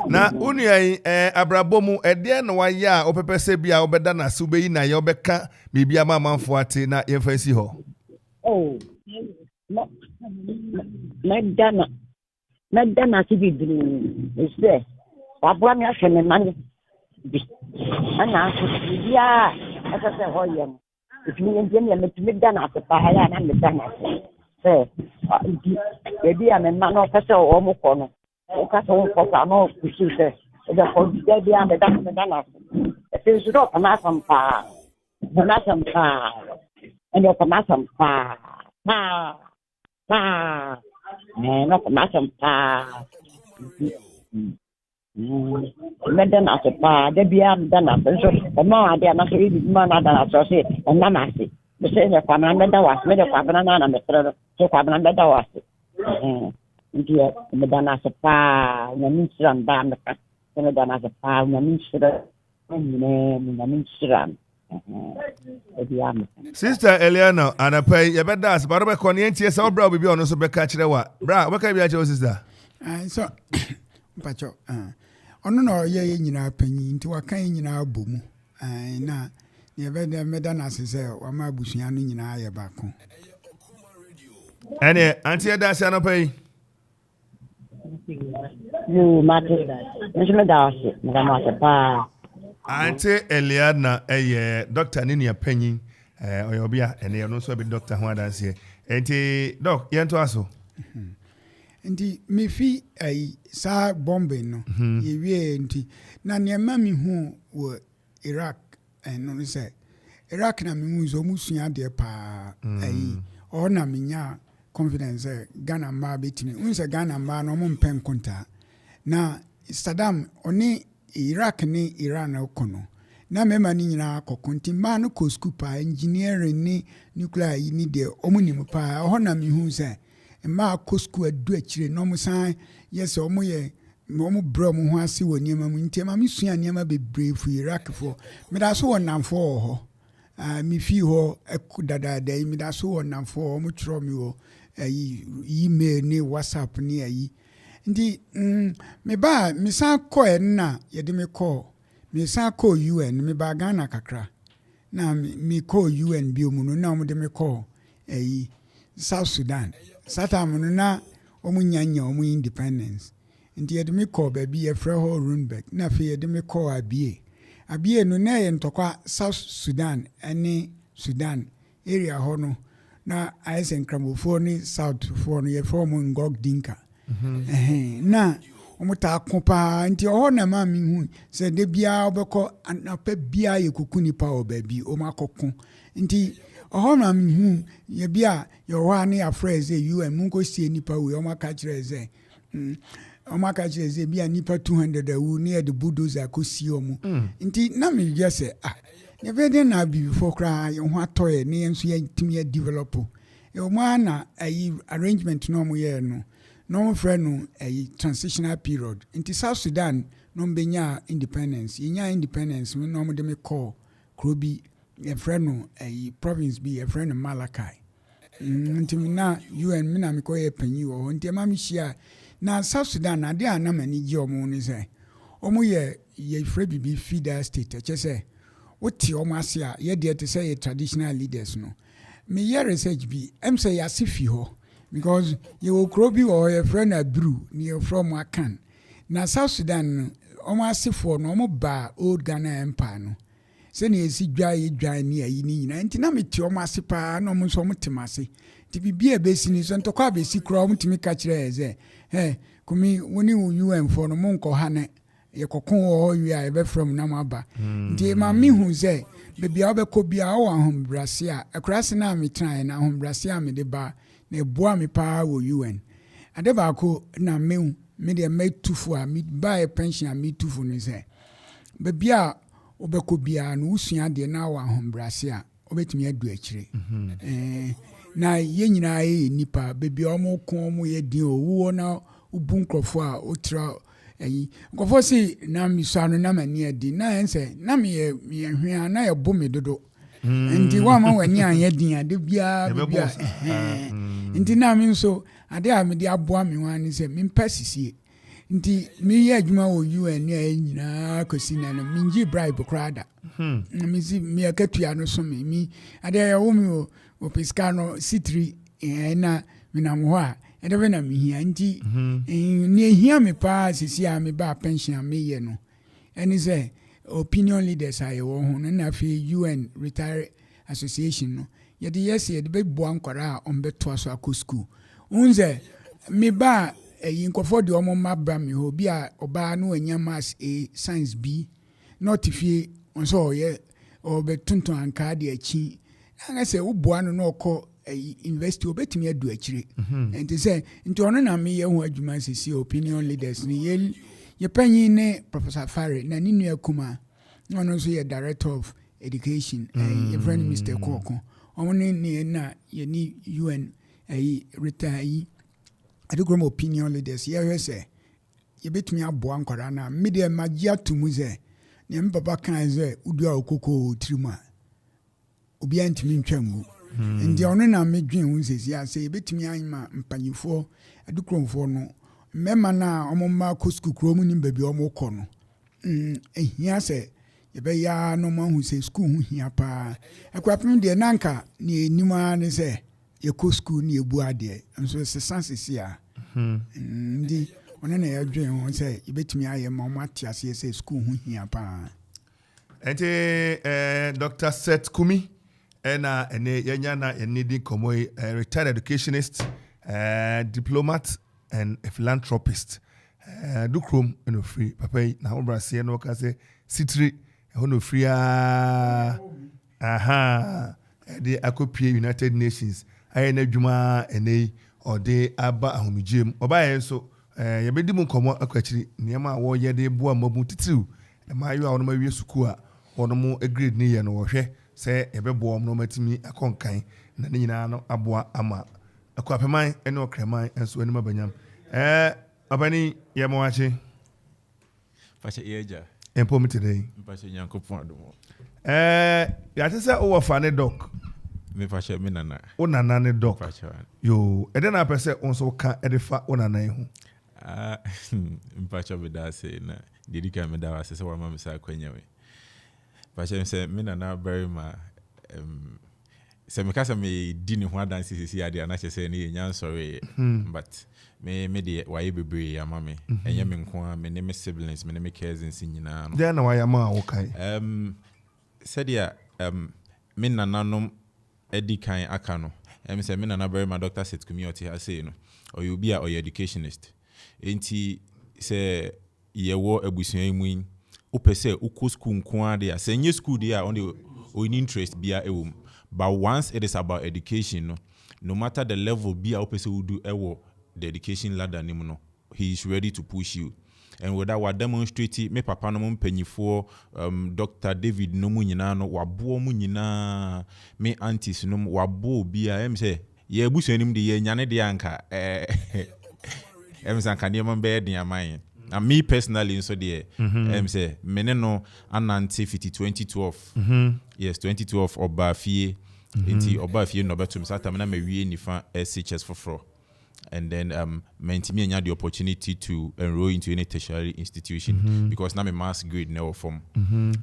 Na unia abrabomu ede na waya opepese bia obeda na sube na ya obeka bibia mamanfo ate na yefasi ho. Oh. Medana sibidru. Ise. Abua mi afene mani. Ana ya asa se hoyem. Ifini njem ya medana asepa ya na medana. Maybe I'm a man of a almost corner. Occasion for no pursue the baby and the Dana. If you should not come out some far, the Massam far, and your Massam far, not a Massam far. Madam as a pa, the Biam Dana, the more they are not reading man than associate, and Namasi. The same as Pamanda was made of Pamana and the third, so Pamanda was. Dear, Madame Sapa, Namisran Bamaka, Madame Sapa, Namisran, Namisran. Sister Eliana, and I pay your bed as Barber Conientius, our brother will be on also be catching a what? Bra, what can be at your sister? So, Pacho, no, ye in our penny into a kind in our boom. Now, you better Madame Says, or my Bushian in our back. And Auntie Dasana pay. You matter that. Madame Sapa. Auntie Eliana, a doctor Nina Penny, or your beer, and they are also a doctor who dance here. Auntie Doc, you to us. Nti me fi sa bombing no ye wie nti na ne mami hu wo Iraq no say Iraq na me hu zo musua de pa o na menya confidence Ghana ma betimi unse Ghana ma no mo mpen konta na Saddam oni Iraq ni Iran okono na mema ni nyina akokonti ma no ko school pa engineering ni nuclear ni de omunim pa o na me hu say ma kosku adu akire no musan yes omo ye omo bro mo ho ase woni ma mu ntia ma misua niam bebre fu Iraq fo me da so wonamfo ho mi fi ho ekudada da mi da so wonamfo omo tro mi ho email ni WhatsApp ni ayi ndi me ba mi san ko na ye de me call mi san ko UN mi ba Ghana kakra na mi call UN bi omu no na omo de me call South Sudan Satam na omunyanya omu independence nti yede me call baby e frɛ ho Runberg na fe yede me call abie no na ye ntokwa South Sudan ane Sudan area ho no na aisen kramofo ni South for no ye form ngog dinka na omuta akopa nti ho na ma mi hu se de bia obekɔ anapa bia ye kokuni pa o baby o makokko nti ohona hu ye bia your one ya phrase you and mungo see nipa we o maka kire ze bia nipa 200 wu near the bulldozer ko see omu nti na me just say ne be na bi before cry ye ho atoye ne enso ye timi develop e o ma na arrangement no mo ye no friend no transitional period nti South Sudan no benya independence yenya independence me no de me call krobi a friend a province be a friend Malakai ntimi na UN me na me koye panyi wo nti ma me hia na South Sudan na de anamani gi omo ni say omo ye free bibi feeder state e che woti omo ase a ye de te say traditional leaders no me ye research bi em say ya sifi ho because you will krobi or a friend Abru near from Akan na South Sudan omo ase for no omo ba old Ghana empire no se ne esi dwan ni ayi ni nyina nti na meti omo ase pa na omo so omo temase ti bibia be si ni so ntokwa be si kro omo timi ka kire eze kumi woni UN for no mo nko ha ne ye kokon o wi a be from na maba nti ma mi hu ze bibia obekọ bia o ahombrase a akrase na metran na ahombrase a me de ba na eboa me pa wo UN ade ba ko na me de metufu a me ba pension a metufu ni ze bibia obekọ bia no usua de na wa ahombrase a obetimi adu akire na ye nyina ye nipa bibia omo ko omo ye din owo na ubu nkrofo a otra nkrofo si na misano na mani adi na ense na me hwea na ye bo me dodo ndi wa ma wani anye din ade bia ndi na mi nso ade a me de aboa me wan se me mpasisie ndi mi ye adwuma wo UN ne nyina kosi na no minji bribe krada mi si mi akatua no so mi ade ya wo mi o pescano citri na minam ho a ede be na mi hia ndi ne hia me pa sisi a me ba pension me ye no eni say opinion leaders aye wo ho na fi UN retire association no ye de yes ye de be bo ankwara a on be to aso akọ school unze me ba yinkofo de omo mabra me ho bi a oba no anya mass a science B not fie onso ye obe tonton anka de achi na say wo boa no no okọ university obetimi adu akire enti say nti ono na me ye ho adwuma sisi opinion leaders ni ye panyin ne Professor Fare na ni nua kuma ono so ye director of education ye friend Mr. Koko omo ni na ye ni UN retire Adukrom opinion leaders ye say ye betumi aboa nkwara na media magia tumuze ne mbaba kan ze udu akoko trima obi antimi ntwangu ndi ono na medwen hu sesi ase ye betumi anma mpanyifo Adukromfo no mema na omomma kosku kromu ni baby omo kọ no ehia se ye be ya no ma hu se school hu hia pa akwapem de nanka ni enima ne se ye kosku ni ebu ade nso se sansesi a ndi ono na ya dwen hu se ye betumi aye ma omo atiase se school hu hia pa ente Dr. Seth Kumi ena ene yenya na enidi komo retired educationist diplomat and a philanthropist Adukrom no free papa na Obra se no ka se sitri no free de akopie United Nations aye na dwuma ene ode aba ahomigem oba ye so ye bedi mu komo akwachiri niam wo ye de boa mabu titiw ma yo a no ma wie suku a ono mu grade ni ye no wo hwe se ebebo no matimi akonkan na ne nyina no aboa ama akwapeman ene okraman enso ene mabanyam abani ye mo ache fache eja empo mi today fache nyankopon adomo ya tese o wa fane doc me fache me nana o nana ne doc fache yo ede na pese onso ka ede fa o nana hu fache be da say na dedika me da wase se wa ma me sa kwanyawe fache se me nana very ma se me kasa me di ne ho adanse sisi ade na chese ne nya sorry but me de waye bebre ya mama enye me nko a me ne me siblings me ne me cousins nyina no de na waye ma wo kai said ya me nananom edi kan aka no se me nana very ma Dr. Seth Kumi oti ha say no or you be a educationist enti se ye wo abusuan mu opese uko school nko a de se nye school de a on the interest bia ewom. But once it is about education, no matter the level be a person who do the education ladder, he is ready to push you. And with that, we demonstrate me papa no penny for Dr. David no munyina no wabo munyina me aunties no wabo bia em say ye busu enim de ye nyane de anka em san kan ye man be de aman And me personally, so there, say, meneno anante 2012. Yes, 2012 Obra Fie. Inti Obra Fie no betum sata mena me wie nifa SHS for. And then mentimi anya the opportunity to enroll into any tertiary institution because na me mass grade now form.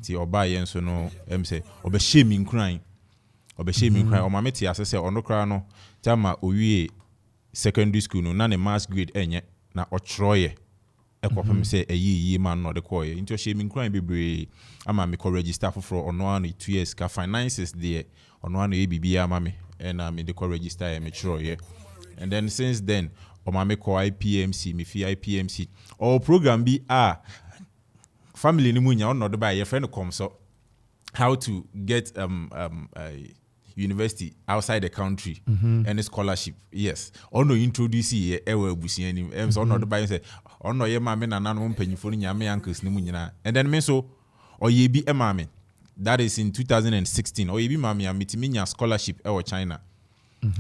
Ti Obra yen so no say obe shame in crying. Obe shame in crying. O mama ti asese ono kra no tama owie secondary school no na ne mass grade enye na ochroye. Ekopem say eyi man no de koye into shaming crime bebre ama me ko register for ono an 2 years ka finances there ono an ABB ama me and me de ko register me chroye and then since then o ma me ko IPMC me fi IPMC or program bi family ni munya ono de ba your friend come so how to get university outside the country and a scholarship. Yes. Ono introduce ye ewe busi ani. So ono de buy say ono ye ma me na nanu mpanyifo ni nyame uncles ni mu nyina. And then me so o ye bi e ma me. That is in 2016. O ye bi ma me amitimi nya scholarship ewo China.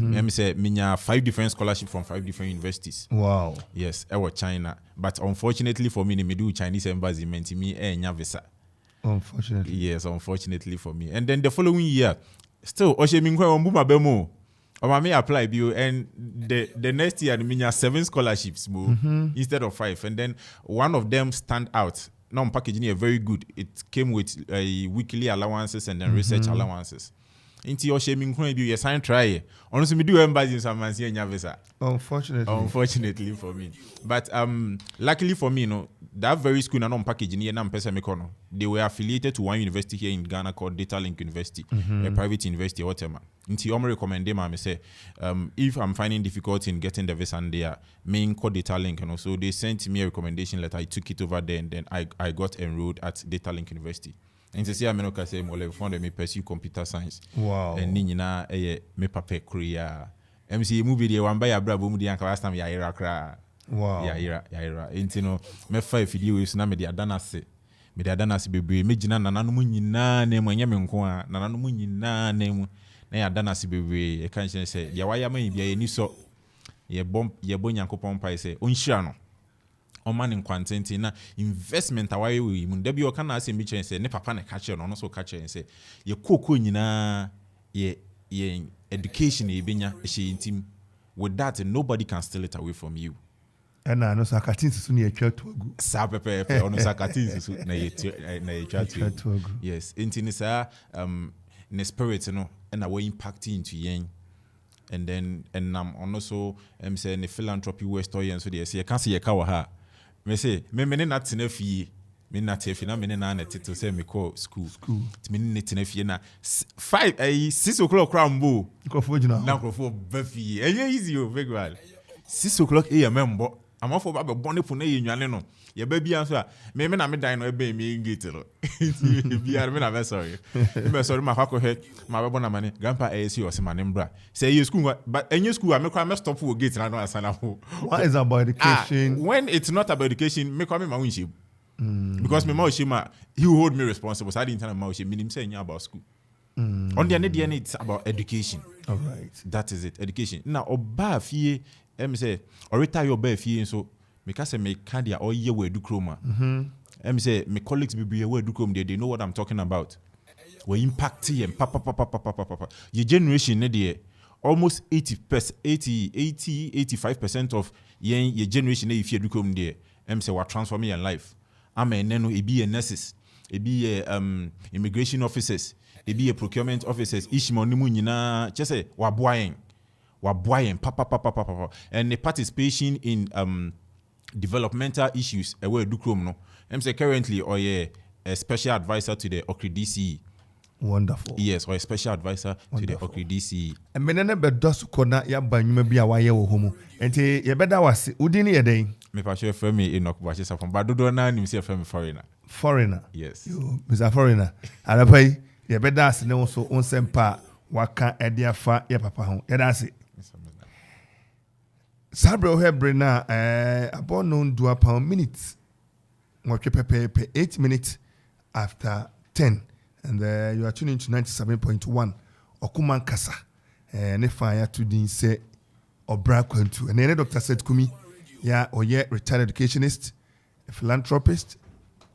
Me say me nya 5 different scholarship from 5 different universities. Wow. Yes, ewo China. But unfortunately for me, me do Chinese embassy mentimi nya visa. Unfortunately. Yes, unfortunately for me. And then the following year still, Osheminkwe Ombuma Bemo. Or may apply bio and the next year I 7 scholarships instead of 5. And then one of them stand out. Now packaging are very good. It came with weekly allowances and then research allowances. Into Osheminkwe bio, yes, I try. Honestly, me do embassy in some mansi and visa. Unfortunately for me. But luckily for me, you know, that very school na packaging here na mpesa mekono. They were affiliated to one university here in Ghana called Data Link University, a private university whatever. Nti omo recommend them me say if I'm finding difficulty in getting the visa there, main called Data Link, you know. So they sent me a recommendation letter. I took it over there and then I got enrolled at Data Link University. And to say I'm not say mo le found me pursue computer science. Wow. And ni nyina me papa korea. MC movie dey wan buy abrabo mu dey anka last time ya era kra. Wow. Ya era. Enti no me 5 video na me dey adanase. Me dey adanase bebre me gina nananom nyina na mu anya me nko a nananom nyina na mu na ya adanase bebre e kan say ya waya man bia eni so ye bon Yankopon pai say onhira no. Oman in quantity na investment away we mun debi o kana ase mi chen say ne papa na catch no so catch and say ye koko nyina ye education e benya e she intim with that nobody can steal it away from you. And I know Sakatin so near church to go. Sa pepe ono Sakatin so na ye church to go. Yes, intin sa ne spirit no and away impacting into yen. And then also say ne philanthropy west or so they say you can see ye ka wa ha. Me say me not tena fie me not fie na me na na tito say me call school me ne tena fie na 6 o'clock crambo na crofo ba fie easy o very well 6 o'clock am mbo amafo ba be bone po na ye nwane no ye ba bia so a me na me dan no ebe me gate lo bia me na be sorry ma kwa he ma be bona mane grandpa ASC o se mane mbra say you school but any school me kwa me stop for gate na no asana ho. What is about education? When it's not about education me kwa me ma winship because me ma shima he will hold me responsible so I didn't tell him ma shima me say about school on the end it's about education. All right, that is it, education. Now oba fie say or retire oba fie so because me can dia all year we Adukrom. Say my colleagues be we Adukrom they know what I'm talking about. We impacting and papa. Your generation there almost 85% of your generation if you Adukrom there. Say what transforming your life. No e be a nurses, e be immigration officers, e be a procurement officers. Ishimoni mu nyina just say waboyen papa and the participation in developmental issues where Adukrom no. Say currently or a special advisor to the Okri DCE. Wonderful. Yes, or a special advisor to the Okri DCE. And menene be dosu kona ya banyuma bi awaye wo homo. Enti ye beda wase udini ye den. Me pa sure for me Enoch Bache Safon. But dodo na nim say for me foreigner. Foreigner. Yes. Yo, Mr. Foreigner. Arapai ye beda ase ne so onsempa waka ede afa ye papa ho. Ye da ase. Sabre ohebre na about no do per minute. What you prepare 8 minutes after 10. And you are tuning to 97.1 Okuman Kasa. Ne fire to the say Obra Akwantu. And then Dr. Seth Kumi, yeah, or yeah, retired educationist. a philanthropist,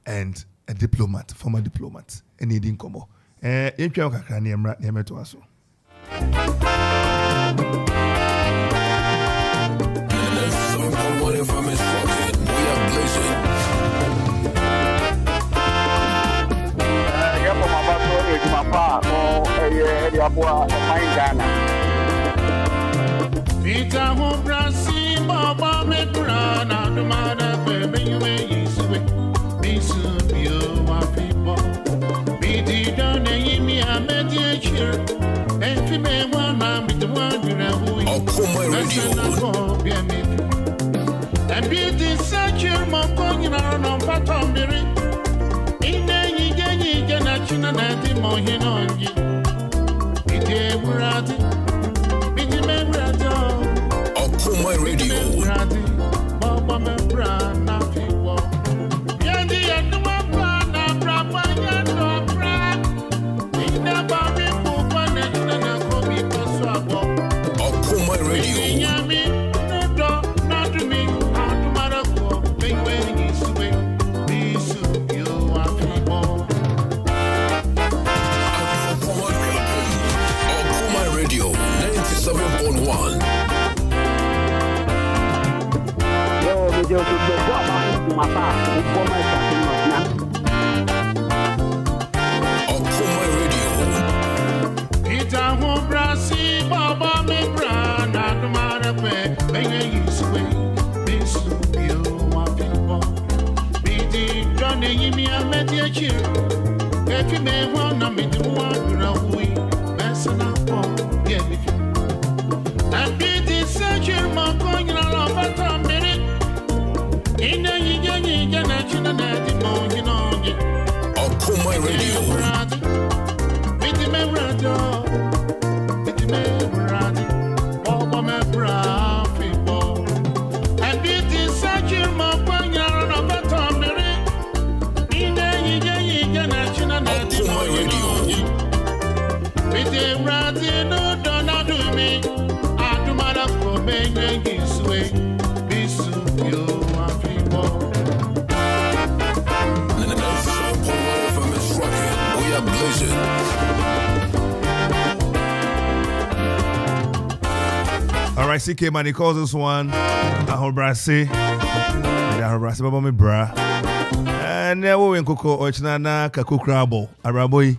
and a diplomat, former diplomat. And he didn't come up. If you are near to us. What if I'm instructed? We are blazing. Peter Hobrasi, Baba Mebrana, the mother, baby, you may use it. Be soon, you are people. Be the done, me, I met you here. And if you may want, I'm the one you know who and be the searcher, my going around on Patomberry. In any gang, cannot chin and the mohin on you. Be there, we're at it. Be the man, we're at all. My radio. Baba Membra, nothing more. Yandy and the Mapana, Brapa, Yando, Crack. In the Bobby, Popan, and a Kobe Swabo. My radio. Yami, no dog, not to me. How to Maraco, big way, east way. Be soon, you are people. My radio. 97.1. Peter Hobrasi, Baba Mebrana, the mother, baby, you sway. Be soon, you are people. Be the Johnny, me, I met your cheer. If you may want to meet the one, you know, we messing up for get with you. And be the searcher, my going along, but I'm minute. In the Yan, and the morning on you. My radio. Be the memorado. Be the memorado. Baba Membra, people. And be the searcher, my going around, but I'm minute. In the Yan, and the morning on you. Be the ratty, no, don't do me. I do my love for making his way. Be soon, you are people. We are blazing. All right, CK man, he calls this one Ahobrasi. Ahobrasi, Baba me bra. And now we Coco Ochnana Kakukrabo, Araboy,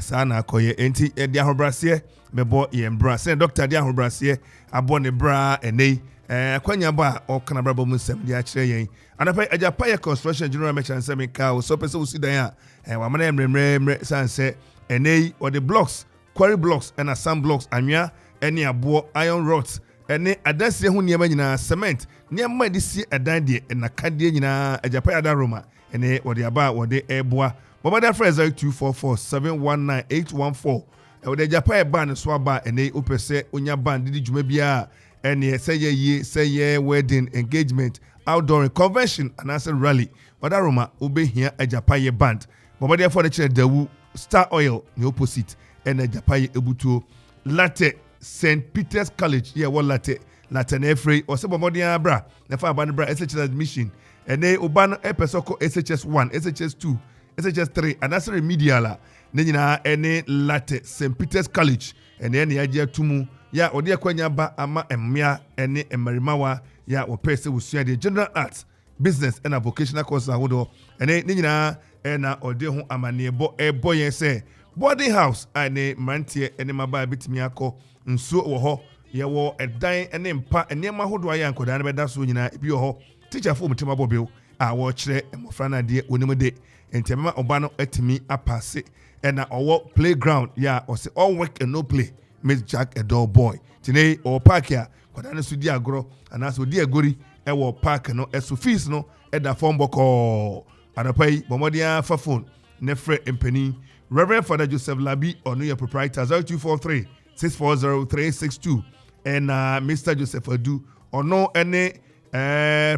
Sana Koye, Enti, and Ahobrasi, me boy, Bra. Send Dr. Ahobrasi, Abone Bra, and they. Kwanya ba o kana brabo musem dia kire yen anapa ajapaya construction general merchant semi car so person wo sidan a wa mana emremre sanse enei or the blocks quarry blocks and some blocks anwa ene abo iron rods ene adanse ho niam nyina cement niam ma de si edan de na kade nyina ajapaya da roma ene wo de aba wo de eboa bomada fresh 0244719814 wo de ajapaya ba ne so aba ene opese onya band di djuma bia and say wedding engagement outdoor convention and as a rally but aroma ube here a japaye band but therefore the chair the star oil the opposite and a japaye ebuto latte St. Peter's College yeah what latte nefree or some modia bra nefa band bra SHS admission and they ubano episoko SHS1 SHS2 SHS3 and that's remedial na any latte St. Peter's College and then the tumu ya odi akwanya ba ama emia ene emarimawa ya opese wusua de general arts business and vocational course ahodo ene nyina na odi ho amanebo ebo yen se boarding house ane mantie ene maba bitimi akọ nsuo wo ho ye wo edan ene mpa ene mahodo ya nkoda na beda so nyina bi wo ho teacher fo mutima bobel a wo kire emofra na de onimde entemema oba no atimi apase ena owo playground ya o se all work and no play Miss Jack a dog boy. Today or park here, Quadana Sudi agro, and as with dear Guri, a war park no as fees no at the phone book or at a pay, Bomodia for phone, Nefre and Penny, Reverend Father Joseph Labi or New York proprietor 0243 640 362 and Mr. Joseph Adu or no any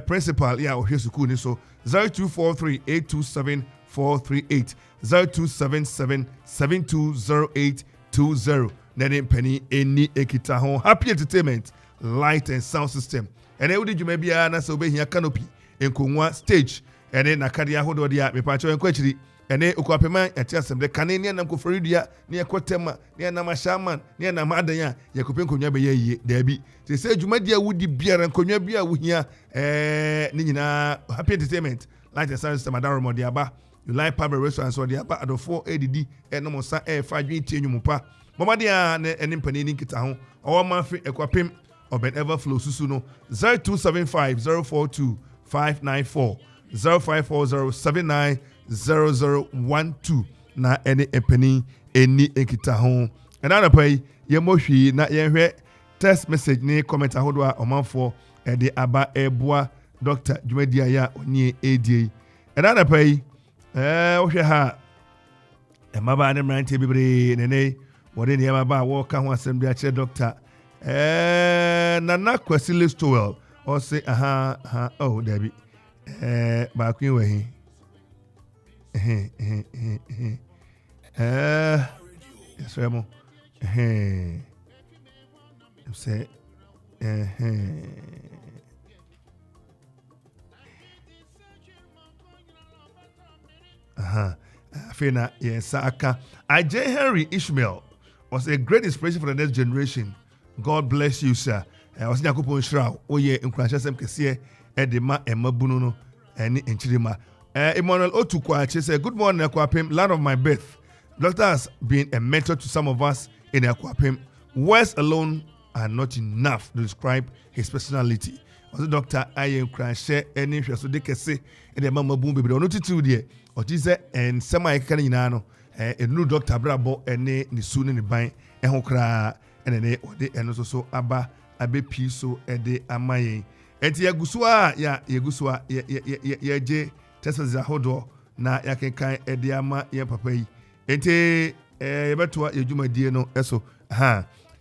principal, yeah, or here's Sukuni so 0243 827 438 0277 720820. Nene penny any ekita home happy entertainment light and sound system and then did you maybe na so be here canopy in Kunwa stage ene na kade ahodo dia me pa cho enkwachiri ene okwapema ete asem de kane ne nam koforidua ne ekotema ne nam ashaman ne nam adan a yakope nkonwa be yeye da bi se adwumadia wudi biara nkonwa bia wohia ne nyina happy entertainment like the sound system Adukrom de aba you like pub restaurant so de aba adofo edidi enom sa fa dwen tie nwupa momade a ne ene mpani ni kita ho owo manfe ekwapem oben everflow susu no 0275 042 594 0540790012 na ene epani eni ekita ho ena pai yemohwi na yenhwe text message ni comment ahodo a omanfo ede aba eboa Dr. Dwumadia ya oni edi ena pai wohwe ha emaba ne mrante bibre nene wode ne emaba wo ka ho asem de a che doctor Nana Kwesi Listowell or say oh Debbie back we were yes Remo say Fena yes Aka J. Henry Ishmael was a great inspiration for the next generation. God bless you, sir. I was Yakupon Shroud. Oh, yeah, in Crashasem Kessie, Edema, and Mabuno, and in Chirima. Emmanuel Otukwa said, good morning, Aquapim, land of my birth. Doctor has been a mentor to some of us in Aquapim. Words alone are not enough to describe his personality. Also, Doctor, I am Crashe, and if you so they can say, and the Mama Boom, but not to dear, or this and semi caninano, a new Doctor Brabo, and ne soon in the bank, and Hokra. Ene ode eno so aba abepi so ede amaye enti yagusua ya yagusua ye je tesa hodo na yakenkan ede ama ye papa yi enti yebeto yedwumadie no eso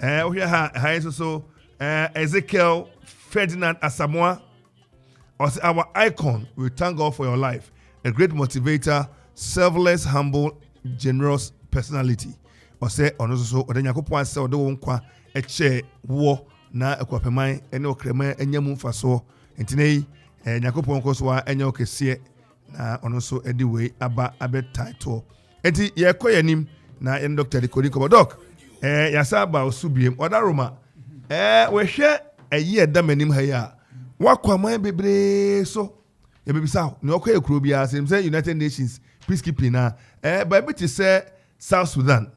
ohwe ha so Ezekiel Ferdinand Asamoah was our icon. We thank God for your life, a great motivator, selfless, humble, generous personality. Ose ono so odanyakopo ase ode wonkwa eche wo na ekwapeman ene okrema enyamu mfaso entine nyakopo nkoso wa enya okese na ono so edi we aba abe title enti ye koyanim na en Dr. Dikodiko doc yasa ba osubiem odaroma we hwe eyi edamanim ha ya wakwaman bebre so ye bebisa ne okoye kuro bia say United Nations peacekeeping na ba bit say South Sudan.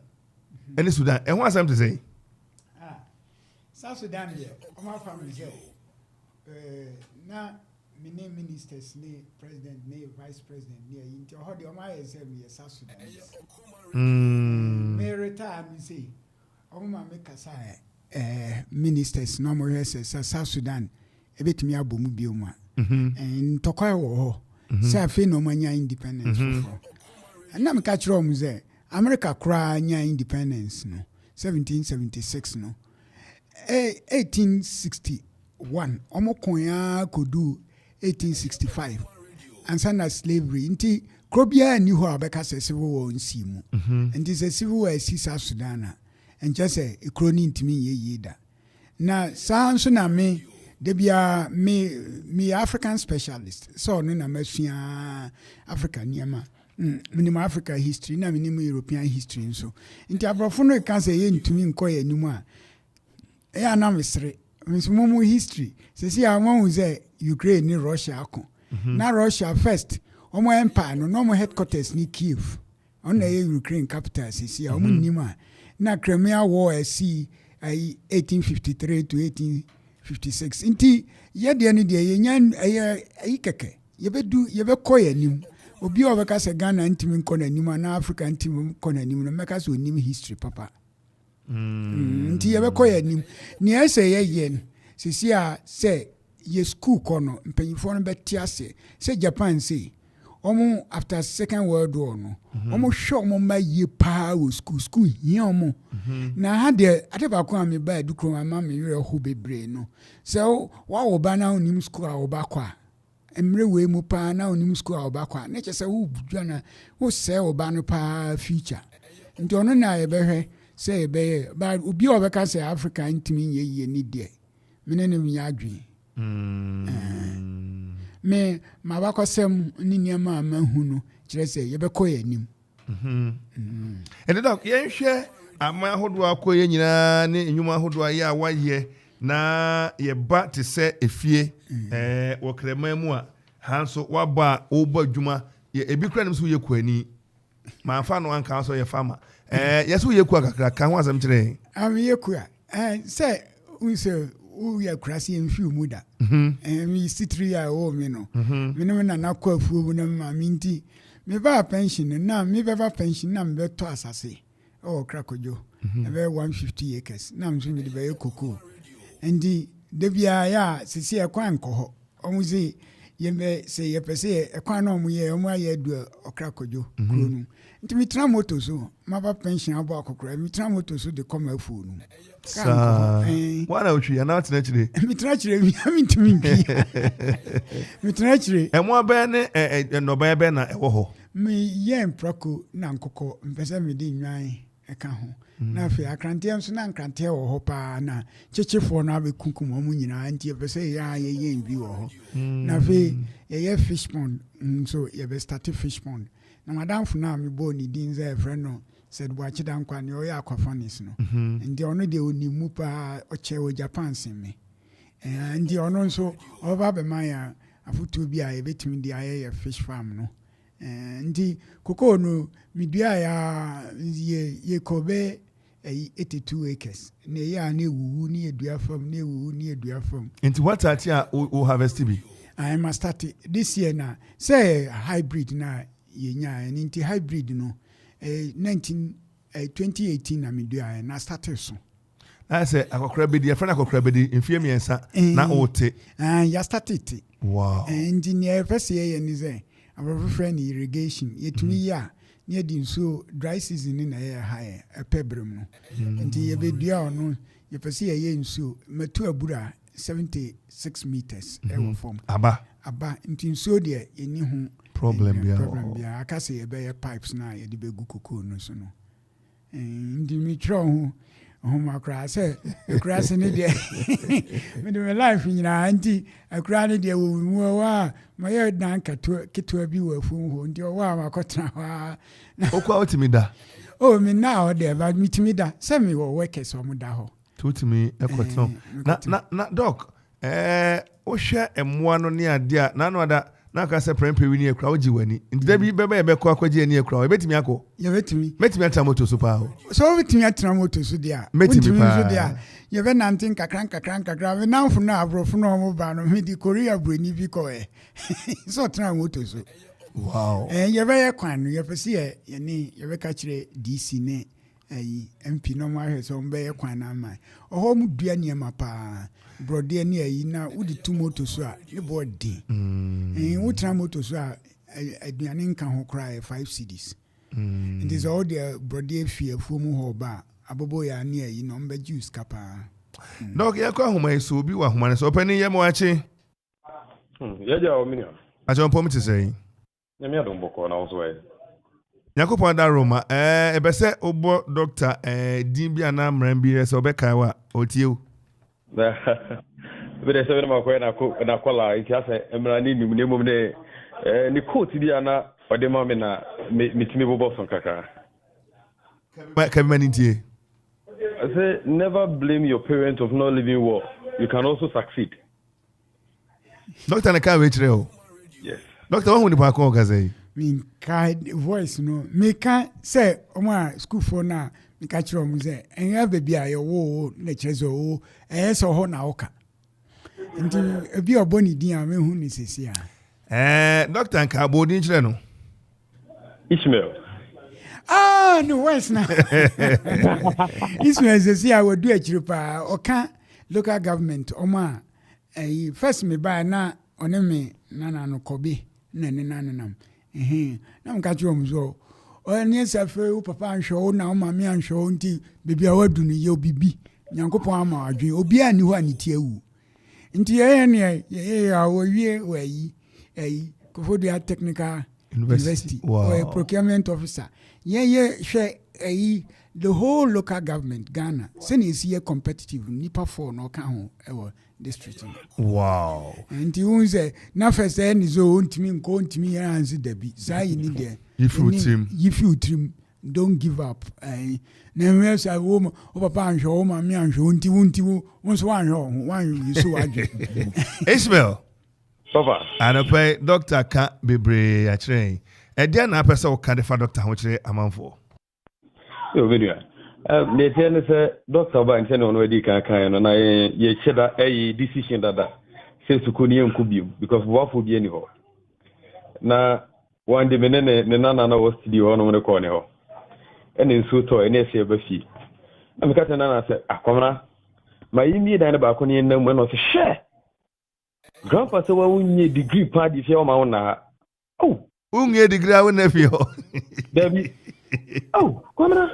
Any Sudan, and what's something to say? South Sudan, my family say, now, many ministers, president, vice president, into how the Omar is South Sudan. May retire, me say, Oma make a ministers, no more South Sudan, a bit me abu mubiuma, and Tokayo, say, no mania independence. And I'm catch wrong, say. America cry nya independence no 1776 no 1861 omokonya kodu 1865 ansana slavery nti krobia ni ho abeka se civil war nsi mu nti se civil war si South Sudan and just say ekroni ntimi ye da na sanso na me de bia me African specialist so no na masua Africa niema minimum Africa history na minimum European history so nti abrofo no kan say ye ntumi nkoye animu a na mesre minimum history say see amon say Ukraine ni Russia akon na Russia first omo empire no mo headquarters ni Kiev on na Ukraine capital say omo nima na Crimea war see 1853 to 1856 nti ye de ni de ye nyan ayi keke ye be koye anim obi obeka se Ghana ntimi nko na nim na Africa ntimi nko na nim no meka se onim history papa nti ye be koye anim ni ese ye yen sisi a se ye school kono mpanyifo no betiase se Japan say omo after second world war no omo hwe omo ma ye pa wo school hia omo na ha de ateba ko am ba Adukrom ama me yere ho bebre no so wa wo ba na onim school a wo ba kwa emre we mu pa na onim school a wo ba kwa na chese wo budwana wo se wo ba no pa future nti ono na ye behwe se ye be ba obi obeka se Africa ntimi ye ni de mene ne mi adwen me ma bakosem ni niema mahu no kire se ye bekọ ye nim And doc yen hwe ama hodo akoye nyina ne enwuma hodo aye a waye na ye ba te se efie wo krema mu a hanso waba obo adwuma ebi kura nim so ye kwani ma fa no anka so ye fama yeso ye kwa kakra ka ho asem kire am ye kwa say unse u ya krasi enfiu mu da mi sitri ya o mi no mi no na kwa afuo mu na ma mi nti me ba pension na me ba pension na me to asase o krakojo ebe 150 acres na mso mi de be koko ndi de bia ya sisi e kwa nko omuzi ye me se ye pese e kwa na omu ye omu aye du okrakojo kronu nti mi tra moto so ma ba pension abo akokora mi tra moto so de come afu nu sa wana utwi ana tena chire mi tra chire mi ntimi nki mi tra chire e mo abe ne no ba ebe na ewo ho mi ye mprako na nkoko mpese mi di nwan eka ho na fe akrantia nso na nkrantia wo ho pa na chechefo na be kunkum omu nyina nti epese ya ye nbi wo ho na fe ye fish pond so ye be start fish pond na madam fu na mi bo ni din ze friend no said watch dan kwa ni o ya aquafanis no ndi ono de onimu pa oche wo Japan sin me ndi ono nso oba be man ya afutu bi a ye betimi di aye fish farm no ndi koko no midua ya ye kobe 82 acres ne ya na ewuwu ni edua farm na ewuwu ni edua farm into what ati a o harvest bi I must start this year na say hybrid na ye nya nti hybrid no 2018 na midua na start so I say akokra bedi friend akokra bedi mfie miensa na ote ya start it wow engineer first year ni say our friend irrigation yetumi ya near the so dry season in a high a pebrum no nti ye bedua ono ye pese ye nsuo matu abura 76 meters e form aba nti nsuo de eni ho problem bia akase ye be pipes na ye de begu kokoo no so no ndi mi tro ho makra se ekra se ne de me de life nyina nti ekra ne de wo mu wa ma ye dan keto bi wa fu ho ndi wa makotra wa okwa otimida o mi na o de ba mi timida se mi wo workers o mu da ho tutimi ekoto na doc o hwe emmoa no ne ade a na no ada na ka se prempe wi ni ekra oji wani ndida bi bebe ebe ko akwaje ni ekra o betimi akọ ye betimi atra moto so pa o so betimi atra moto so dia betimi so dia ye be nantin kakran we nanfo na abrofo no mo ba no me di korea broni bi ko so atra moto so wow ye be ye kwan no ye pese ye ni ye be ka kire DC ne MP no ma hwe so mbe ye kwan na man oho mu dua ne ma pa brode ne ayi na udi tu moto so a ne body wo tra moto so a aduane nka ho kra 5 cedis it is all the brode fie fumu ho ba abobo ya ne ayi no mbe juice kapa dog ye kwa homa eso bi wa homa ne so pani ye mo achi ye ja o minia ajo pom ti sei ye mi adon boko na oso e Yakupon da Roma ebese obo doctor din bia na mran bi se obeka wa otieu be de se be ma ko na kola iti ase mran ni nim nemum ne ni coat bia na ode ma me na mitimi bobo son kaka ka bi manintie I say never blame your parents of not living well. You can also succeed. Doctor na ka we kire o Yes. Doctor wa hu ni pa ko gazai min ka voice no me ka say omo school for na me ka kire omo say enya baby a ye wo na kirezo o so ho na oka nti ebi oboni din a me hu ni sesi a doctor nka bodin kire no Ishmael. No voice na Ishmael sesi a wodu akire pa oka local government omo a first me ba na one me na no kobe na ne nanam na mkachi omzo o ni safe o papa anhwo na o mama anhwo nti bibia wadu ni ye obibi nyankopon ama adwen obi ani ho aniti awu nti ye ne ye ya wo wie wayi kofodia technical University Wow. or a procurement officer. Yeah, share the whole local government, Ghana, send is here competitive, nipa for no can our district. Wow. And you say, na first end is own to me, go to me and answer Debbie. Say, you need there. If you trim. Don't give up. Never say, woman, over pan show, mammy, and show, once one you so again. Ismail. Papa. And I pay Doctor Ka Bebre a train. A dear na person will can't for Doctor which a man for. Yo, video. The ten say Doctor Ban ten on already can and I ye cheddar a decision that says to Kuni could be because what would be anyhow. Now, one day, Nana was to the one on the corner. And in Suto, and yes, Buffy. I'm cutting Nana said, Akwana. My immediate about Kuni and them when I say, share. Grandpa said, well, we need degree party if you're my own. Oh, who need degree? I will never. Debbie. Oh, come on.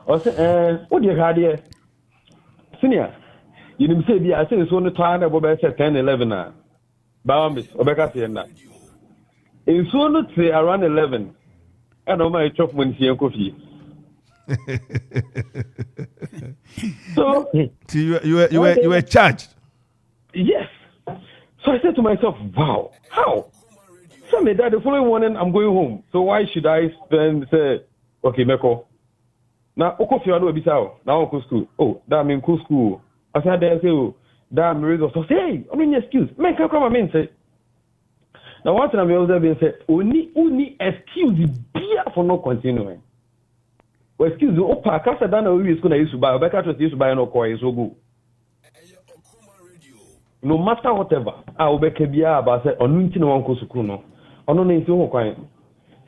I said, what do you have here? Senior, you didn't say, I said it's only time about 10, 11 now. Bahamas, Obeka said that. It's only say around 11. I don't mind chop when see a coffee. So you were charged. Yes. So I said to myself, wow, how? So me that the following morning I'm going home. So why should I spend say okay, Meko? Now Okofi I know bisao. Now Oko school. Oh, that mean cool school. I said there say oh, that result. So say, I mean excuse. Man can come I mean say. Now one thing I'm always being said, only excuse beer for not continuing. Well, excuse me, Opa, Casa Dana is going to use to buy, Becca to use to buy no coin, so go. No matter whatever, I will make a beer about on Uncle Sukuno, on only two coin.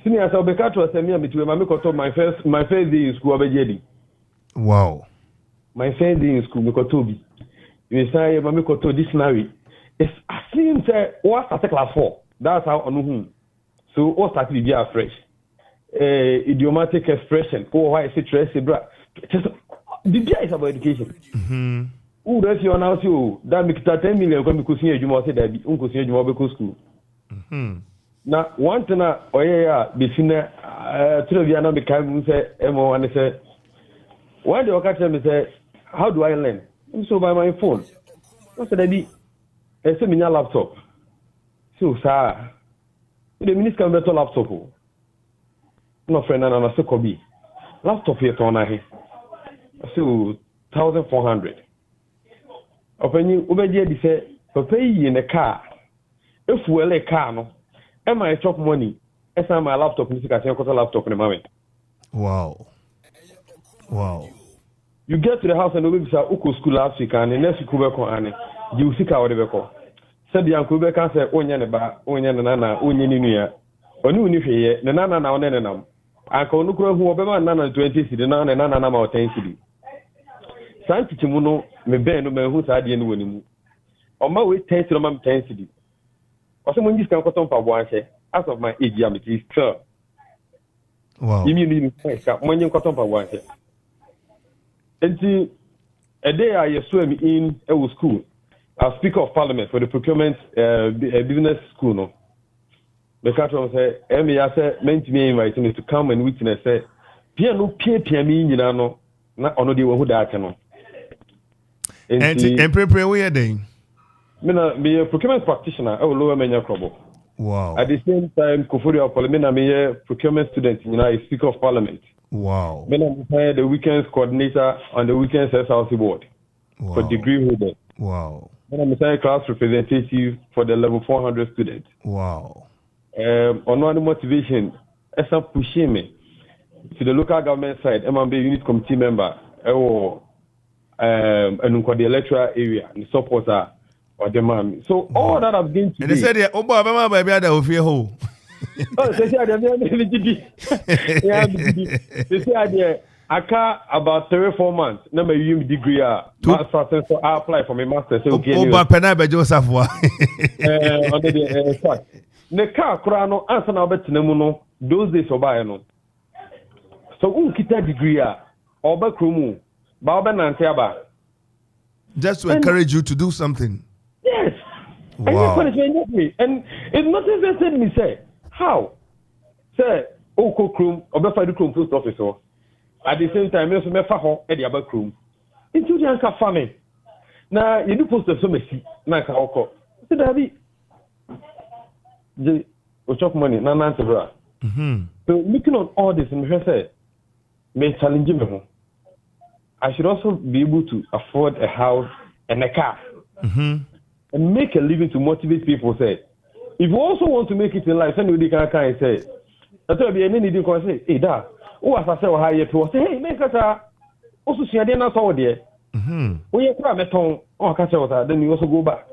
Senior, I will be cut to a semi between my first day in school of a jedi. Wow. My first day in school, Mikotobi. You say, Mamiko to dictionary. It's as soon as what's at class 4. That's how I know whom. So, what's that be fresh? Idiomatic expression. Oh, why is it stressy, bro? The idea is about education. Who does you announce you that make 10 million come because you must say that Uncle Senior Mobile School. Now, one thing, oh, yeah, between two of you, I became say, Emo, and say, why do you catch them and say, how do I learn? So, by my phone. What's that? I send me a laptop. So, sir, the minister can better laptop. No friend, and I'm a Kobe. Laptop here, Tona. So, 1,400. Open you, Ubedia, say, pay in a car. If we a car, no, am I chop money? As I'm my laptop, music, I got a laptop in a moment. Wow. You get to the house and the baby say, Uko school last week, and the next week, you see how they call. Said the uncle Becca said, Onyanaba, Onyanana, Onyanuya, Onu, the Nana now, Nenam. Uncle Nukro, who obey Nana 20 city, Nana, and Nana about 10 city. Santi Chimuno, me ben, no who's at the end winning. On my way, 10 to 10 city. Or someone just can cut on for one share. As of my age, it is sir. Wow. You mean when you cut on for one share. And a day I swim in a school. As Speaker of Parliament for the procurement business school, no. The catcher say, "Emi, I said, meant to me inviting me to come and witness. Say, piano, me, you know, not on the one who died, no." And prepare we are doing. Me a procurement practitioner. I will lower many trouble. Wow. At the same time, Kofi Ansong me a procurement student. You know, Speaker of Parliament. Wow. Me I'm the weekends coordinator on the weekends SLC board for degree holder. Wow. I'm a class representative for the level 400 students. Wow. On one motivation, as I'm pushing me to the local government side, I'm unit committee member, and the electoral area and supporter or the man. So all that I've been to. And they said, "Oh, Baba, baby, I don't feel whole." Oh, they said, they said, I can't about 3 or 4 months. Number you degree master, so I apply for my master. So okay. Oh, but Penabe Joseph. Under the fact, the car crano answer now bet no those days or buy no. So kita degree or back room, Baba Nantiaba. Just to encourage you to do something. Yes. Wow. And it's not even said me say how. Say, oh, Chrome, or Adukrom post office. At the same time, also Mefa Ho, Eddie Abacrum. Into the Anka family. Now, you do post of so many, Naka Oko. So, David, the chop money, no answer. So, looking on all this, and say, may challenge me. I should also be able to afford a house and a car. And make a living to motivate people. Say, if you also want to make it in life, send you the can say, that's why any need to say, hey, da, oh, as I say, how you to say, hey, make us also see a dinner saw there. When you come at home, or catch out, then you also go back.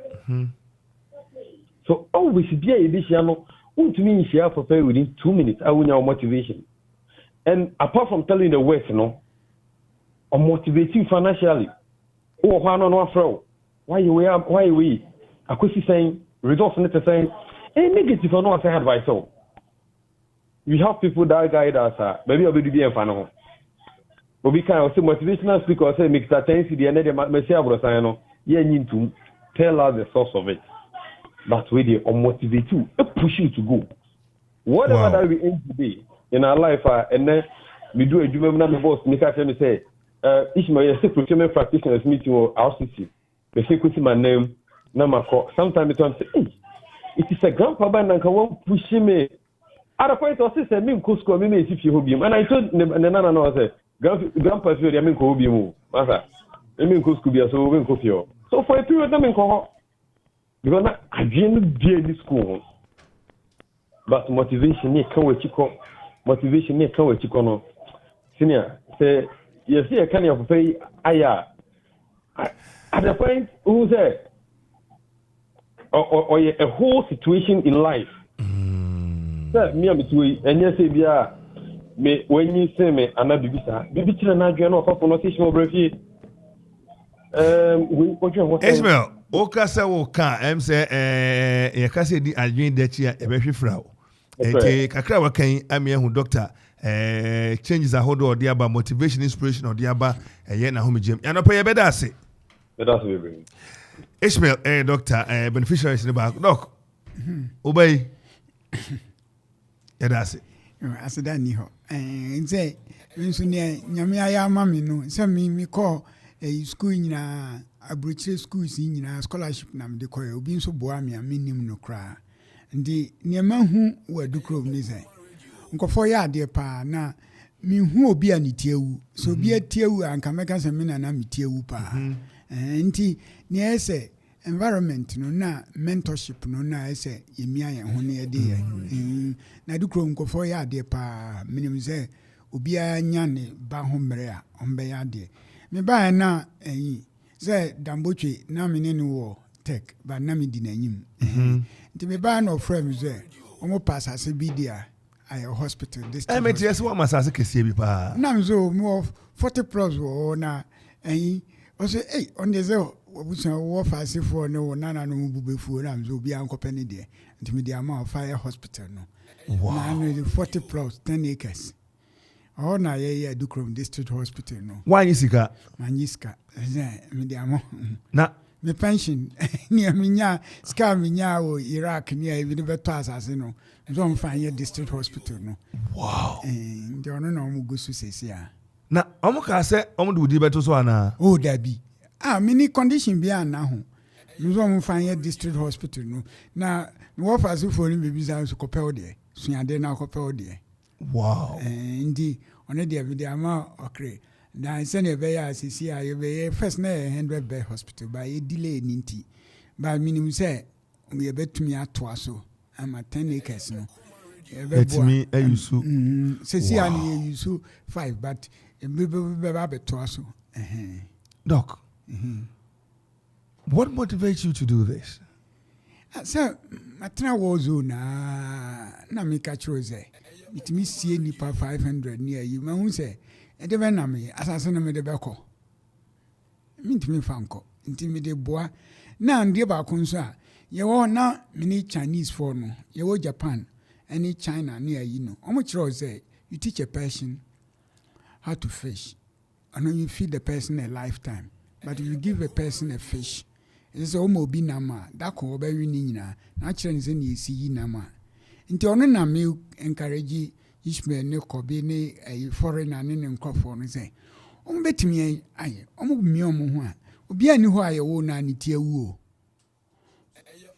So always be a this channel. Want to mean share for pay within 2 minutes. I will know motivation. And apart from telling the West, or motivating financially, oh, no throw. Why we? I could see saying results not saying any negative or not say advice. So we have people that guide us. Maybe I'll be a fan. But we can also motivational speaker say make that tense the end of the Messiah Brosano. You need to tell us the source of it. That way they motivate you, push you to go. Whatever that we aim to be in our life, and then we do a juvenile boss. Make us say, Ishmael, a procurement practitioners meeting or RCC. They say, my name, Namako. Sometimes they say, hey, it is a grandpa band and can push me. At a point, I said, me Cusco, me if you hobium. And I told Nana, I said, grandpa's very, I mean, hobium. Masa, I mean, Cusco be a so win coffee. So for a period, I mean, because I didn't be in school. But motivation, you can't wait. Motivation, you can't wait. Senior, say, you see, I can't pay. At the point, who said, or a whole situation in life. Me, I'm between, and yes, me when you say me, I'm not baby children, I don't know for conversation over here. Ishmael, Okasa Oka, say, Yakasi di Adwin Dechia, a very frau. Kakra Wakan, I'm here who doctor. Changes a hold or the about motivation, inspiration, or the about a yena home gym. And I pay a better say. Ishmael, doctor, beneficiaries in the back. Doc, obey. Yeah, that's it. I said, I knew. And say, Yamia Mammy, no, some me call a school in a British school in a scholarship nam de coil, being so boami, a minimum no cry. And the near man who were Adukrom Nizay. Uncle for ya, dear pa, na. Me who be an itieu, so be a tiu and can make us a min and amitiu pa. And near say environment no na mentorship no na say yemia ya ho na de na Adukrom ko for ya de pa minimum say obi anya ne ba ho mere a ombe ya de me ba na say dambotwe na me ne wo tech ba na me di nanyim nti me ba no friend say omo pass as bi dia a hospital this time. MTS what masase kese bi pa. Na so mo 40 plus wo na also hey on the zo obusan wo fase for no nana no bubefu na so bi ankopani de nti me dia ma fire hospital no. Wow. Na 40 plus 10 acres. Oh na ye Adukrom district hospital no. Why sika? Manyiska. Me dia mo. Na me pension niaminya ska minya wo Iraq ni e bi beto asase no. So I'm fine district hospital no. Wow. And you know mo go so sesia. Na omo ka se omo do di beto so ana. Oh dabi. Mini condition bi ana ho. So I'm fine district hospital no. Na wo fase for ni baby za so kopel de. Suade na kopel de. Wow. And the on the video ama okre. Na send e be ya sesia ye be first na 100 bed hospital by a delay ninti. By minimum say we betumi ato so. I'm at 10 acres no. Let me use see ani use 5 but be to us. Doc. What motivates you to do this? So matna wozo na me catch rose. It me see nipa 500 near you man say e de na me asase no me de beko. Me ntimi fanko. Ntimi de boa na ndie ba kunso a ye wo na mini Chinese for no ye wo Japan any China near you know how much say you teach a person how to fish and then you feed the person a lifetime but if you give a person a fish it's almost be nama that ko be wi ni nyina na kire nse na esi yi nama nti ono na me encourage Ishmael ne Kobe ne foreigner ne nkofo no say betimi aye mi ho a obi ani ho aye wo na ne tie wu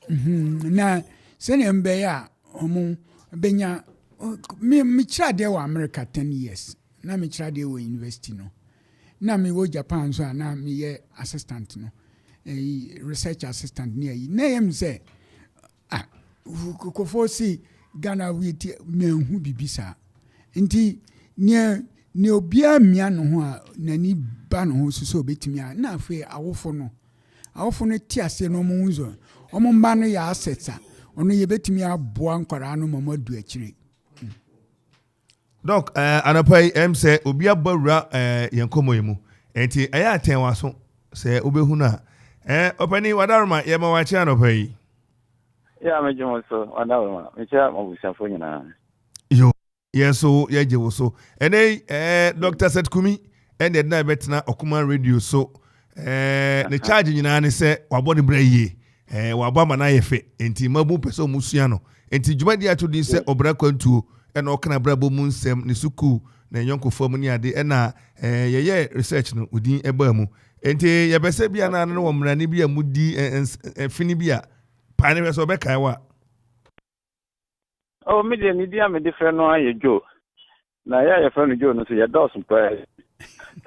na sene mbe ya benya me chade wa America 10 years na me chade wa university no na me wo Japan so na me ye assistant no research assistant ne yi na yem say ko si Ghana witi me hu bibisa nti ne obia mia no ho a nani ba no ho so betimi a na afi awofo no ti ase no mo nzo omo mba no ya assetsa ono ye betimi aboa nkwara no mamadu akire donc anapai say obia bawura yenkomo yimu enti aya aten waso se obehu na opani wadaruma ye ma wachi anapai ya mejumo so wadaruma mecha mabusafo nyina yo yeso yeje wo so ene Dr. Seth Kumi ene na betna okuma radio so ne charge nyina ne se wabɔ ne bra yie wabɔ ma na yefe enti mabu pese musua no enti dwumadi ato din se Obra Akwantu ena okana bra bo mu nsem ne suku na nyonko fam ni ade ena yeye research no udin eba mu enti yebese bia na no womrane bia mudi fini bia pane we so be kai wa media ni dia me different no aye jo na ya friend jo no so ya dos mpa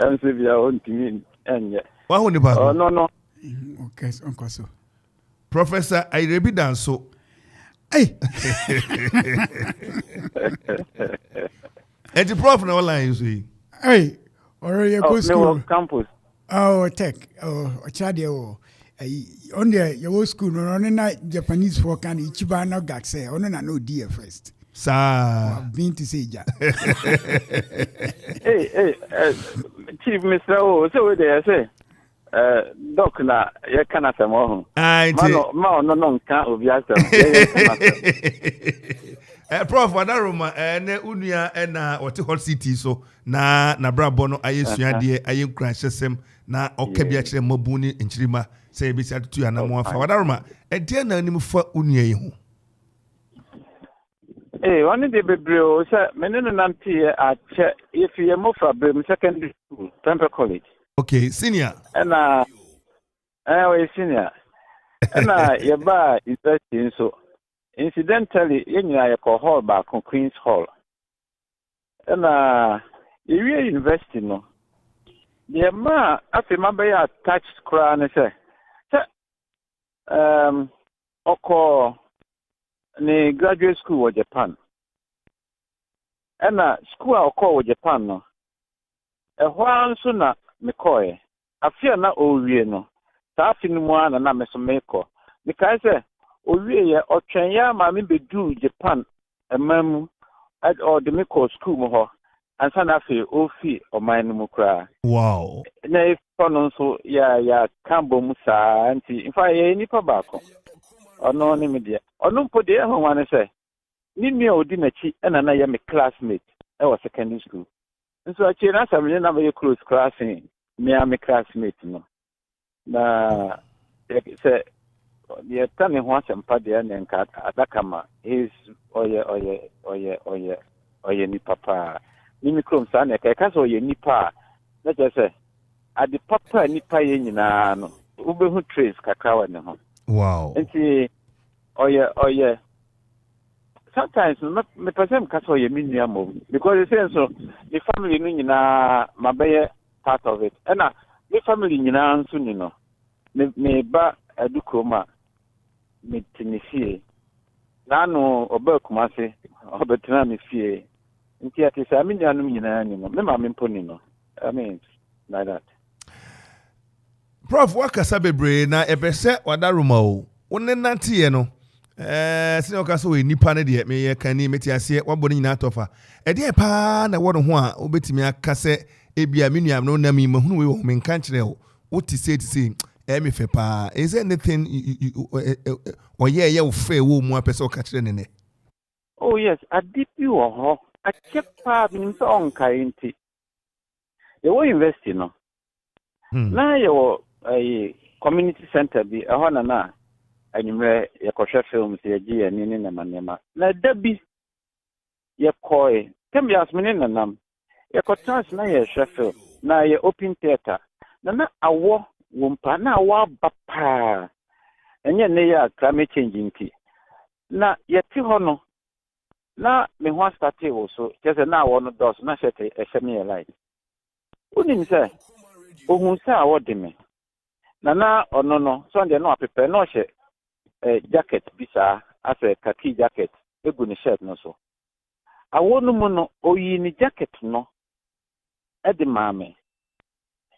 ense bia on timi enye wa ho ni ba no okay onkoso Professor Airebi Danso hey and the prof na online you see hey already go school campus tech chade on there your school no na Japanese for can ichiba na gakse ono na no die first sa I've been to say ja hey chief Mr. so we there say doc na ye kana samo ho ma no nka obi asem prof wadaruma ne unua na wote hot city so na brabo no ayesuade ayenkransesem na okabia kire mabuni nchirima say be say to anamo afa wadaruma ede na anim fa unua yi ho one de bebre o say menene nanti a che if you move from secondary school Temple College. Okay, senior. And we senior. And you buy investing so incidentally in your hall back on Queen's Hall. And you are investing no. The ma after my buy touch crown say oko ni graduate school of Japan. And school oko Japan no. One sooner mekoe afia na owie no taafi no mu ana na meso meko because owie ye otwen ya ma me bedu Japan emamu or the meko school mo ho ansa na afi ofi oman no mu kra wow na if no so ya kambo mu sa anti in fact ye nipa baako ono ni media ono mpo de ho wane se ni nua odi na chi na ya me classmate e was secondary school. So I change as I'm not very close classing. Me and my classmate, no. Na say the attorney wants some party and Adakama is oye ni papa. Nimi krom sana kaya so oye nipa. Na just say at the papa nipa ye na no. Ube hu trace kakawa ne ho. Wow. Nti oye. Sometimes me person kaso ye minimum because it says so the family no nyina mabe part of it and the family nyina nso ni no me ba Adukrom me tinifie na no oba kumase obetena me fie nti ati sa me nyanu nyina ni no me ma me mponi no I mean like that. Prof wakasa bebre na ebese wadaruma o wonne nantie no sine okaso we nipa ne de me ye kan ni meti ase wabɔ ne nyina tofa de pa na wɔdo ho a obetimi aka se ebia menua no na mi mahunu we wo men kan kire wo ti say me fe pa is there anything ye wo fe wo mu apese o ka kire ne ne oh yes adipi wo ho a chepa bi nso on kai nti ye wo invest no na ye wo community center bi ho na anymore yɛkɔhwɛ films yɛgye yɛni ne nneɛma na da bi yɛkɔe tembias me ne nanam yɛkɔtrans na yɛhwɛ film na yɛ open theater na awɔ wɔ mpa na awɔ aba paa ɛnyɛ ne yɛ climate change nti na yɛte hɔ no na me ho astate wo so kyerɛ sɛ na awɔ no dɔs na ɛhyɛ me yɛ light wonim sɛ ohun sɛ awɔ de me na ɔno no so deɛ na wapepɛ na ɔhyɛ jacket bi saa asɛ khaki jacket egu ne shirt no so awɔ no mu no oyi ne jacket no ɛde maame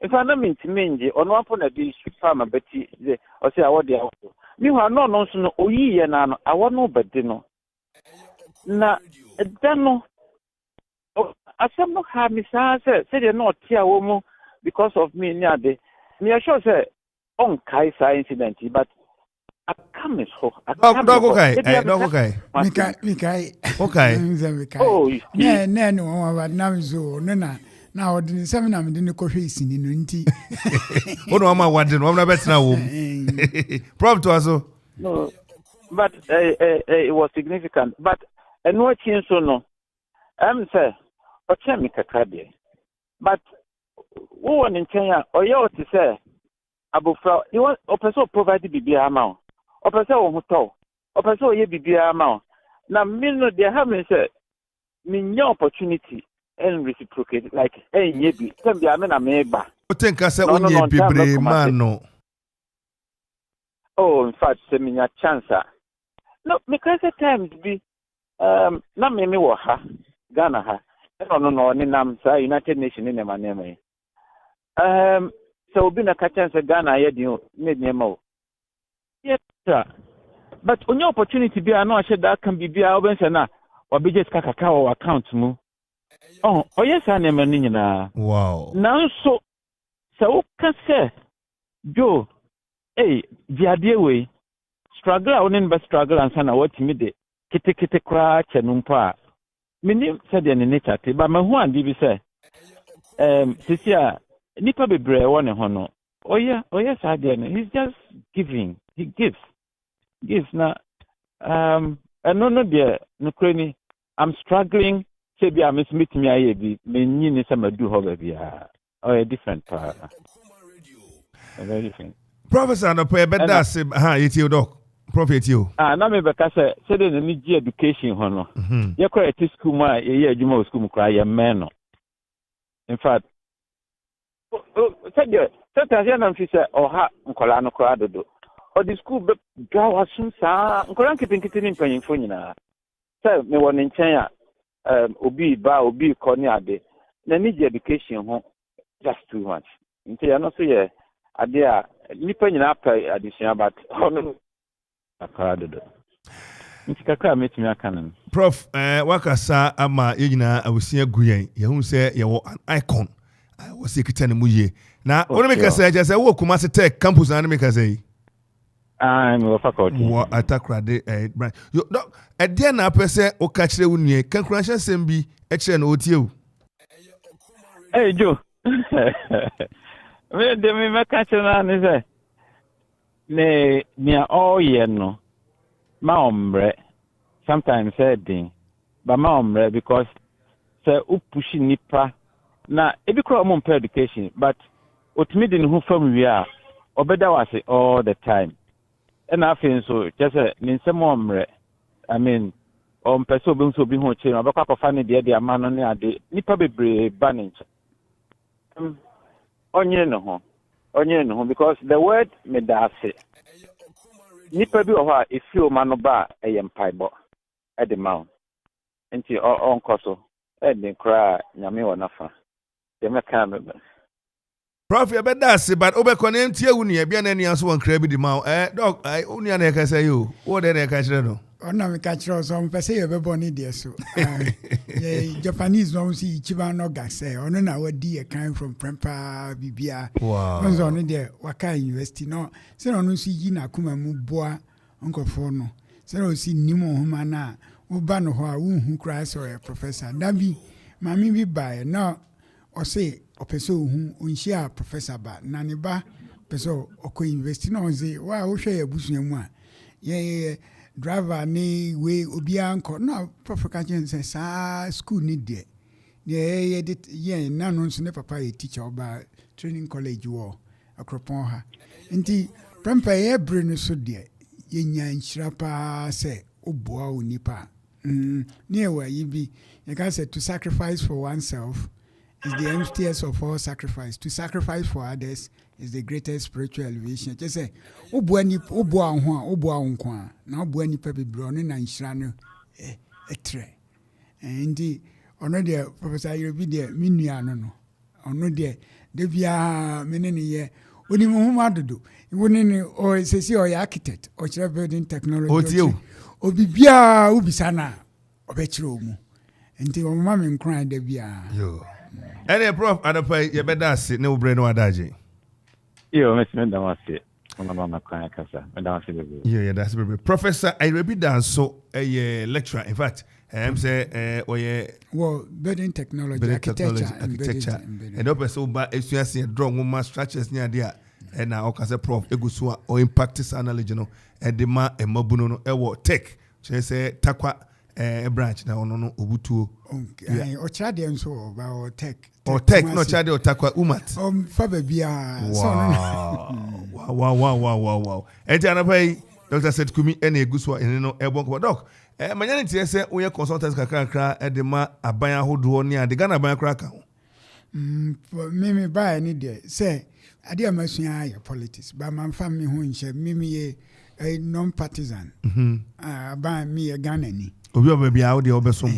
ifa na mintimi nje ɔno apo na bi fa ma beti ze ɔsɛ awɔ de awɔ mi hɔ no no nso no oyi yɛ na no awɔ no bɛde no na ɛda no asɛm no ha mi saa sɛ de na ɔte awɔ mu because of me ni ade me sure sɛ on kai sa incident but akamis ho okay oh no wa na zo no na ɔde nsɛm na mede ne kɔhwɛ isini no nti ono ama wade no na betena wo prof to aso no but it was significant but eno chin so no say ɔkyɛ me kakra de but wo won nkyɛn a ɔyɛ ɔte sɛ abofra you want opeso provide bibia ama o opeso wo hotɔ opeso ɔyɛ bibia ama o na me no de ha me sɛ me nya opportunity and reciprocate like yebi tembi amena meba o think say onye bibre man no oh in fact say me nya chance no because at times be na me wo ha Ghana ha no ni nam sa United Nations ni nema nema so obi na ka chance Ghana ye di ne nema o yes but onye opportunity bi na o hye that can be bia obense na obi just kaka o account mu oh yes I never nyina wow now so can say Joe diade we struggle I wouldn't be struggle and sana what me de kete kra chenumpo a mini said the nature te but my hu andi bi say sisia nipa bebre won ne ho no yes I dey he's just giving he gives na no de no krani I'm struggling bi a miss meet me aye bi me nyini se madu ho ba bia a different part very different professor no pe beda se ha yeti doc prophet you na me be ka se de ni gi education ho no ye kora at school ma ye adwuma school mu kra ye men no in fact se na mfi se oha nkola no kra dodo o di school be ga wasum sa nkola nkipinkiti ni mpanyimfo nyina se me won nchen a obi koni ade na need education ho just too much nti ya no so ye ade a nipa nyina pa addition but no akado nti kakra metimi akanan prof wakasa ama yegyina awusia guyen ye hu se ye wo an icon was sekita ne muye na wona me kasa je se wo kuma se tech campus na me kasa yi I'm a faculty. What attack rade brand. You no e dia na pese o ka kire wunue conclusion sem bi e kire na otie o. Hey Joe. Me de me ka kire na ne se ne all year no. Ma ombre sometimes din but ma ombre because say u push nipa na e bi kro mo education but otimi de ne hu fam wi a obeda wase all the time. And I feel so just a I mean, on person being so being watching about funny the man on the nipa be banning. Onye no because the word me da say nipa bi oha if you man ba a empire at the mount. Enti on koso e den kra nyame wonafa. They make come prof ya beda se but obekọ na ntie wu ne bia na ne aso won kra bi di ma doc unia na ka say yo wo de na ka kire no ona me ka kire so mpese ye bebo ni de so Japanese no si ichiba no ga say ono na wadi e kind from prempa bibia wow onzo no de waka university no se no si yi na kuma mu boa onkofo no se no si nimo homa na wo ba no ho a wo hu kra so professor dabi mami bi ba no o say opeso hu onhia professor ba na ne ba peso okọ university no nze wa wo hwe ya busuamu a yeah driver ni we obi anko na prof ka chen say sa school ni de yeah nanu nso ne papa ye teacher oba training college wo akropon ha nti pampa ye bre no so de ye nya nhyira pa say oboa onipa ne wa yibi you can say to sacrifice for oneself is the emptiest of all sacrifice. To sacrifice for others is the greatest spiritual elevation. Just say, oboa unkwa, na oboa nipa bibro no na nhyira no etre. And ono de Professor Yobi de minua no. Ono de bia menene ye oni mo huma dodo. Woni ni o sesi o architect, o chere building technology. Obi bia ubisa na obekire omu. Nti o mama me nkran de bia. Yo. Any prof adapai ye beda se ne obre no adaje. Yo, me da wase. Ona mama kan kasa. Me da wase bebe. Yeah, that's bebe. Professor Irebi Danso a lecturer. In fact, I'm say building technology, architecture. And open so ba esuase draw woman structures near there. And now o say prof eguso or impact analysis no e de ma e mabuno no e wo tech. Say takwa a branch na ono no obutuo. Okay. O chade nso about tech. Or tech no chade o takwa umat. Fabe bia. Wow. Enti anapai Dr. Seth Kumi ene eguso ene no ebonko doc. Manyane tie se wo ye consultants kakra e de ma aban ahodo ne ade Ghana aban kra ka ho. Me ba ni de say ade amasua ya politics ba man fam me ho nche me ye non partisan. Aban me ye Ghana ni. Obi obabia wo de obesom.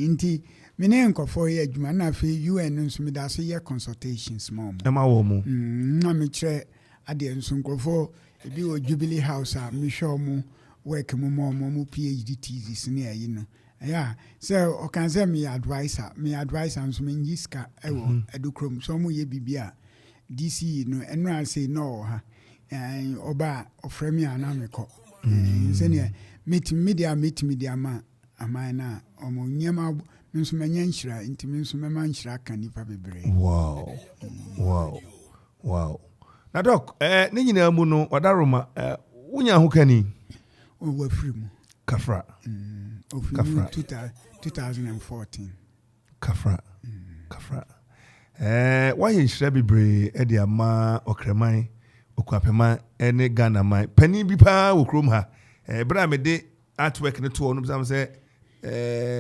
Nti me ne nkofo ye adwuma na fe UN nso me da so ye consultations mom. Ema wo mu. Na me kire ade nso nkofo ebi o Jubilee House a me hwe mu work mu PhD thesis ne ayi no. Yeah, so o can say me advisor nso me nyiska ewo Adukrom so mu ye bibia DC no eno I say no ha. Oba ofremi ana me ko. Senior meet media ma amana omo nyema nso manya nhyira nti nso mema nhyira kan nipa bebre. Wow. Na doc ne nyina mu no wadaroma unya ho kani o free mu Kafra. 2014 Kafra. Why nhyira bebre e de ama okreman okwapema ene Ghana man pani bi pa wo krom ha bra me de artwork ne to no sam say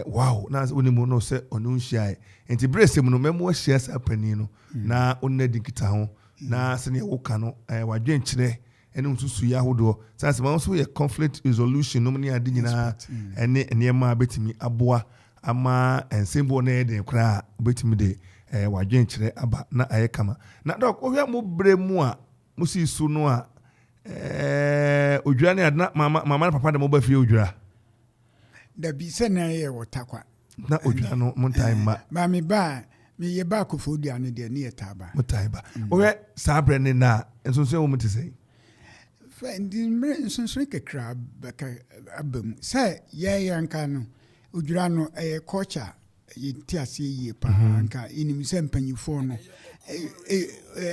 wow na oni mu no say onu nhia enti brace mu no memo ahia sa pani no na onna dikita ho na se ne wo ka no wadwen kire ene nsusu ya hodo say ma so ye conflict resolution no ne ade nyina ene niema betimi aboa ama ensembo na ede kra betimi de wadwen kire aba na ayekama na dok ohia mo bre mu a musi su no a odwira ne adna mama na papa de mo ba fie odwira da bi se na ye wotakwa na odwira no montai ma me ye ba Kofo dia ne de ne yetaba montai ba ohwe sabre ne na enso wo mutise fendi nso kekra baka abam se ye yanka no odwira no culture ye tiase ye pa anka inim se mpanyifo no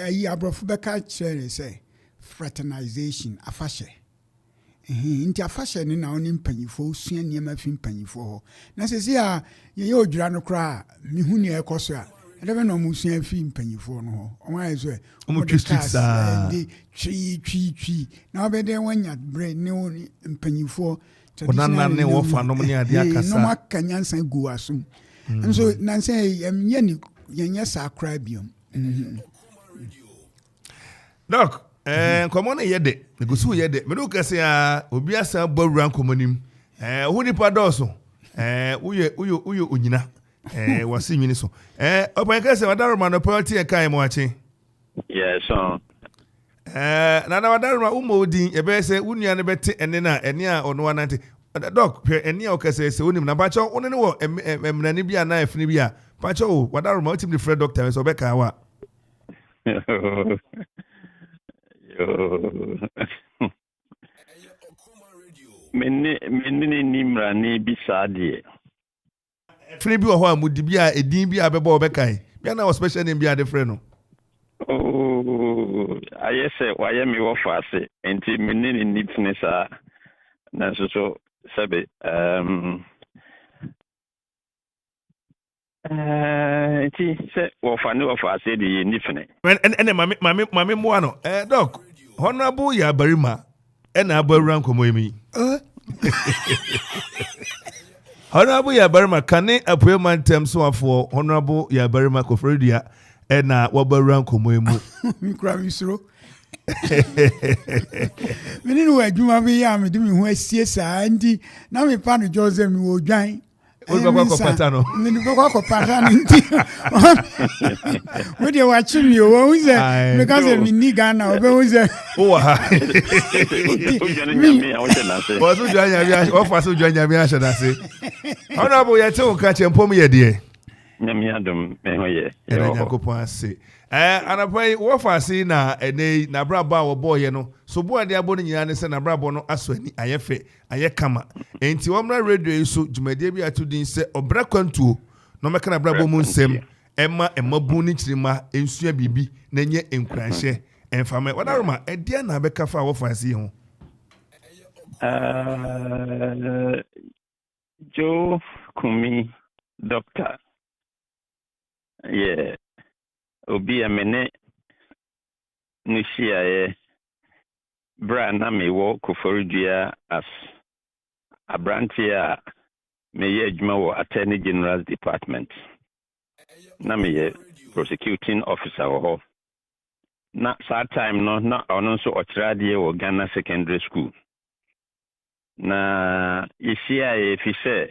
ayi abrofo beka chere say fraternization afashe nti afashe ni na oni mpanyifo sua niema fi mpanyifo ho na sesi a ye odwira no kra mihu ne ekoso a edebe no mu sua fi mpanyifo no ho o ma yeso o streets ndi twi na obede wanya bre ne mpanyifo onana ne wo fa no ne ade akasa no makanyansa gu asum nso na say ye ni yenya sakra biom. Doc, komo na yede, negusu yede. Me do kase a obi asa bawura komonim. Hu nipa doso. Uyo onyina. Wasi nwini so. Opan kase wadaroma no party e kai mo achi. Yes, so. Na wadaroma umo odin e be se unua ne bete ene na ene a ono wanante. Doc, ene a okase se onim na bacho one ne wo emrani bia na afini bia. Bacho wadaroma utim the Fred doctor so be ka wa. Menene nimra ni bisade free bi wo ho amudi bi a edin bi a bebo obekai bi na special name bi a different no ayese waye mi wo fase enti menene nitness a nanso so sɛbe nti sɛ wɔfa ne wɔfa ase de yɛ nifene ɛnɛ mame mmoa no dɔk honorable yɛ abarima ɛna abawura nkɔmmɔ yi mi honorable yɛ abarima kane apoe ma ntɛm so afoɔ honorable yɛ abarima kɔfrɛdua ɛna wabawura nkɔmmɔ yi mu mikura misro mene no wɔ adwuma bi yɛ a mede me ho asie saa nti na mepa no gyɔ sɛ mewɔ dwan Akɔpata no nti wodeɛ wakye me o wahu sɛ meka sɛ menni Ghana wobɛhu sɛ wowɔ ha wɔfa so dwa nyame ahyɛ no ase honorable yɛte wo ka kyɛ mpɔm yɛ deɛ nyame adom me ho yɛ ɛna nyankopɔn ase anapa yi wɔfa ase na ɛnɛ nabrabɔ a wɔbɔɔyɛ no so boa de abɔ no nyinaa ne sɛ nabrabɔ no asɔ ani ayɛ fɛ ayɛ kama enti wɔmmra radio yi so dwumadie bi ato din sɛ Obra Akwantuo na ɔmɛka nabrabɔ mu nsɛm ɛma ɛmabu ne kyirima nsua biribi na nyɛ nkuranhyɛ ɛmfama wadaroma ɛdeɛ na abɛka fa a wɔfa ase yi ho Joe Kumi doctor yeah obi a mene no hyiaeɛ berɛ a na mewɔ Koforidua as aberante a meyɛ adwuma wɔ Attorney General's Department na meyɛ prosecuting officer wɔ hɔ na saa time no na ɔno nso ɔkyerɛ adeɛ wɔ Ghana Secondary School na yɛhyiaeɛ ɛfiri sɛ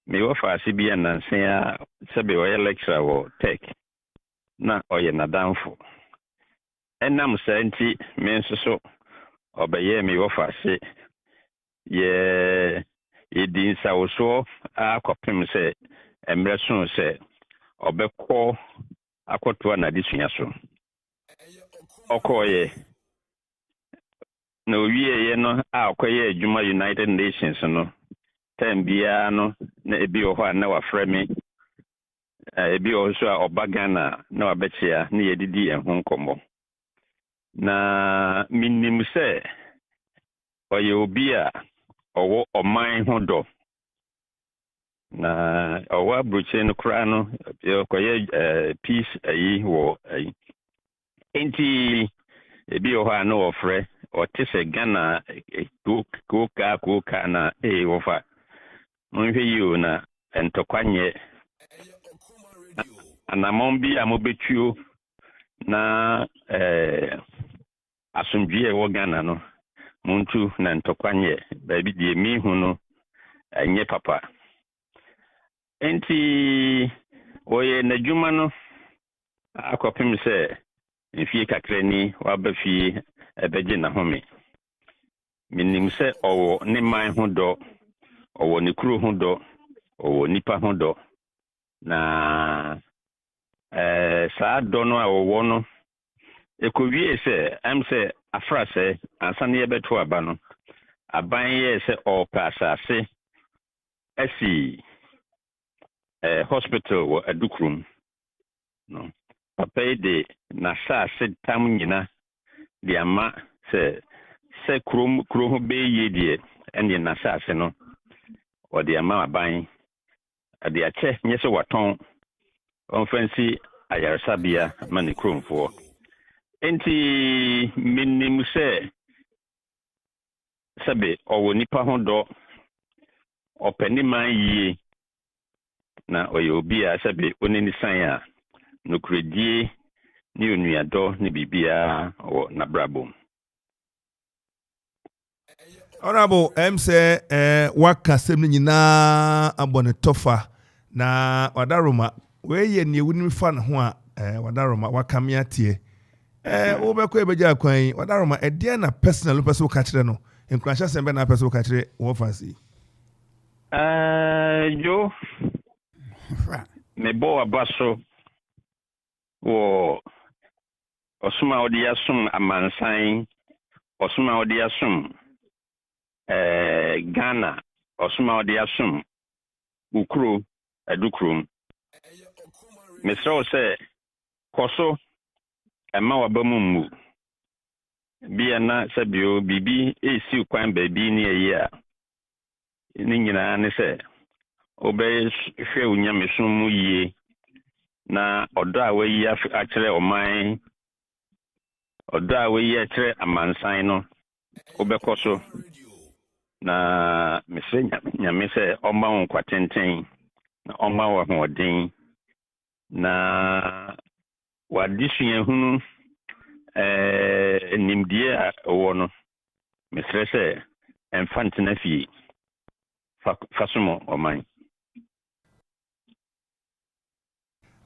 mewɔ faase bi ananse a sɛbe ɔyɛ lecturer wɔ tech na ɔyɛ nadamfo ɛnam saa nti me nso so ɔbɛyɛ mewɔ faase yɛdi nsawosoɔ akɔpem sɛ mmerɛ so sɛ ɔbɛkɔ akɔtoa n'adesua so ɔkɔɔyɛ na owieɛ no a ɔkɔyɛ adwuma United Nations no time biara no na ebi wɔ hɔ a na wafrɛ me ebi wɔ so a ɔba Ghana na wabɛkyea na yɛdidi ɛho nkɔmmɔ na minim sɛ ɔyɛ obi a ɔwɔ ɔman ho dɔ na ɔwɔ aburokyire no koraa no ɔkɔyɛ peace ayi wɔ ayi enti ebi wɔ hɔ a na wɔfrɛ ɔte sɛ Ghana kooka na wɔfa monhwɛ yi o na ntɔkwa nyɛ anamɔn bi a mobɛtuo na asomdwie ɛwɔ Ghana no muntu na ntɔkwa nyɛ baabi deɛ mihu no ɛnyɛ papa enti wɔyɛ n'adwuma no akɔpem sɛ mfie kakra ni waba fie ɛbɛgye n'ahome minim sɛ ɔwɔ ne man ho dɔ ɔwɔ ne kuro ho dɔ ɔwɔ nipa ho dɔ na saa dɔ no a ɔwɔ no ekowie sɛ am sɛ afra sɛ ansa ne yɛbɛto aba no aban yɛ sɛ ɔpɛ asase asi hospital wɔ Adukrom no papa yi de n'asase tam nyina de ama sɛ kuro ho bɛyie deɛ ɛne n'asase no ɔde ama aban ade akyɛ nyɛ sɛ watɔn ɔmfansi ayaresabea ma ne kuromfoɔ enti menim sɛbe ɔwɔ nipa ho dɔ ɔpɛ ne man yie na ɔyɛ obi a sɛbe ɔne ne san a nokoredie ne onuadɔ ne biribiara ɔwɔ n'abrabɔ. Honorable sɛ waka sɛm no nyinaa abɔ ne tɔfa na wadaroma wɔyɛ ne wunim fa ne ho a wadaroma waka me ateɛ wobɛkɔ ɛbɛgya akwan wadaroma ɛdeɛ na personal pɛ sɛ woka kyerɛ no nkranhyɛ sɛm bɛ na pɛ sɛ woka kyerɛ wɔ fancy jo mebɔ aba so wɔ ɔsom a wɔde asom amansan ɔsom a wɔde asom Ghana ɔsom a wɔde asom ukuro Adukrom mesrɛ wo sɛ kɔ so ɛma waba mu mmu bia na sabio bibi esi kwan baby ni eya ni nyina ne se obey hwe unyamesum mu yie na odo a wayi akere oman odo a wayi akere amansan no obekoso na mesenya nyame se oma won kwatenten na oma wo hoden na wadisuye hunu nimdie a wo no mesre se enfantena fie fasumo oman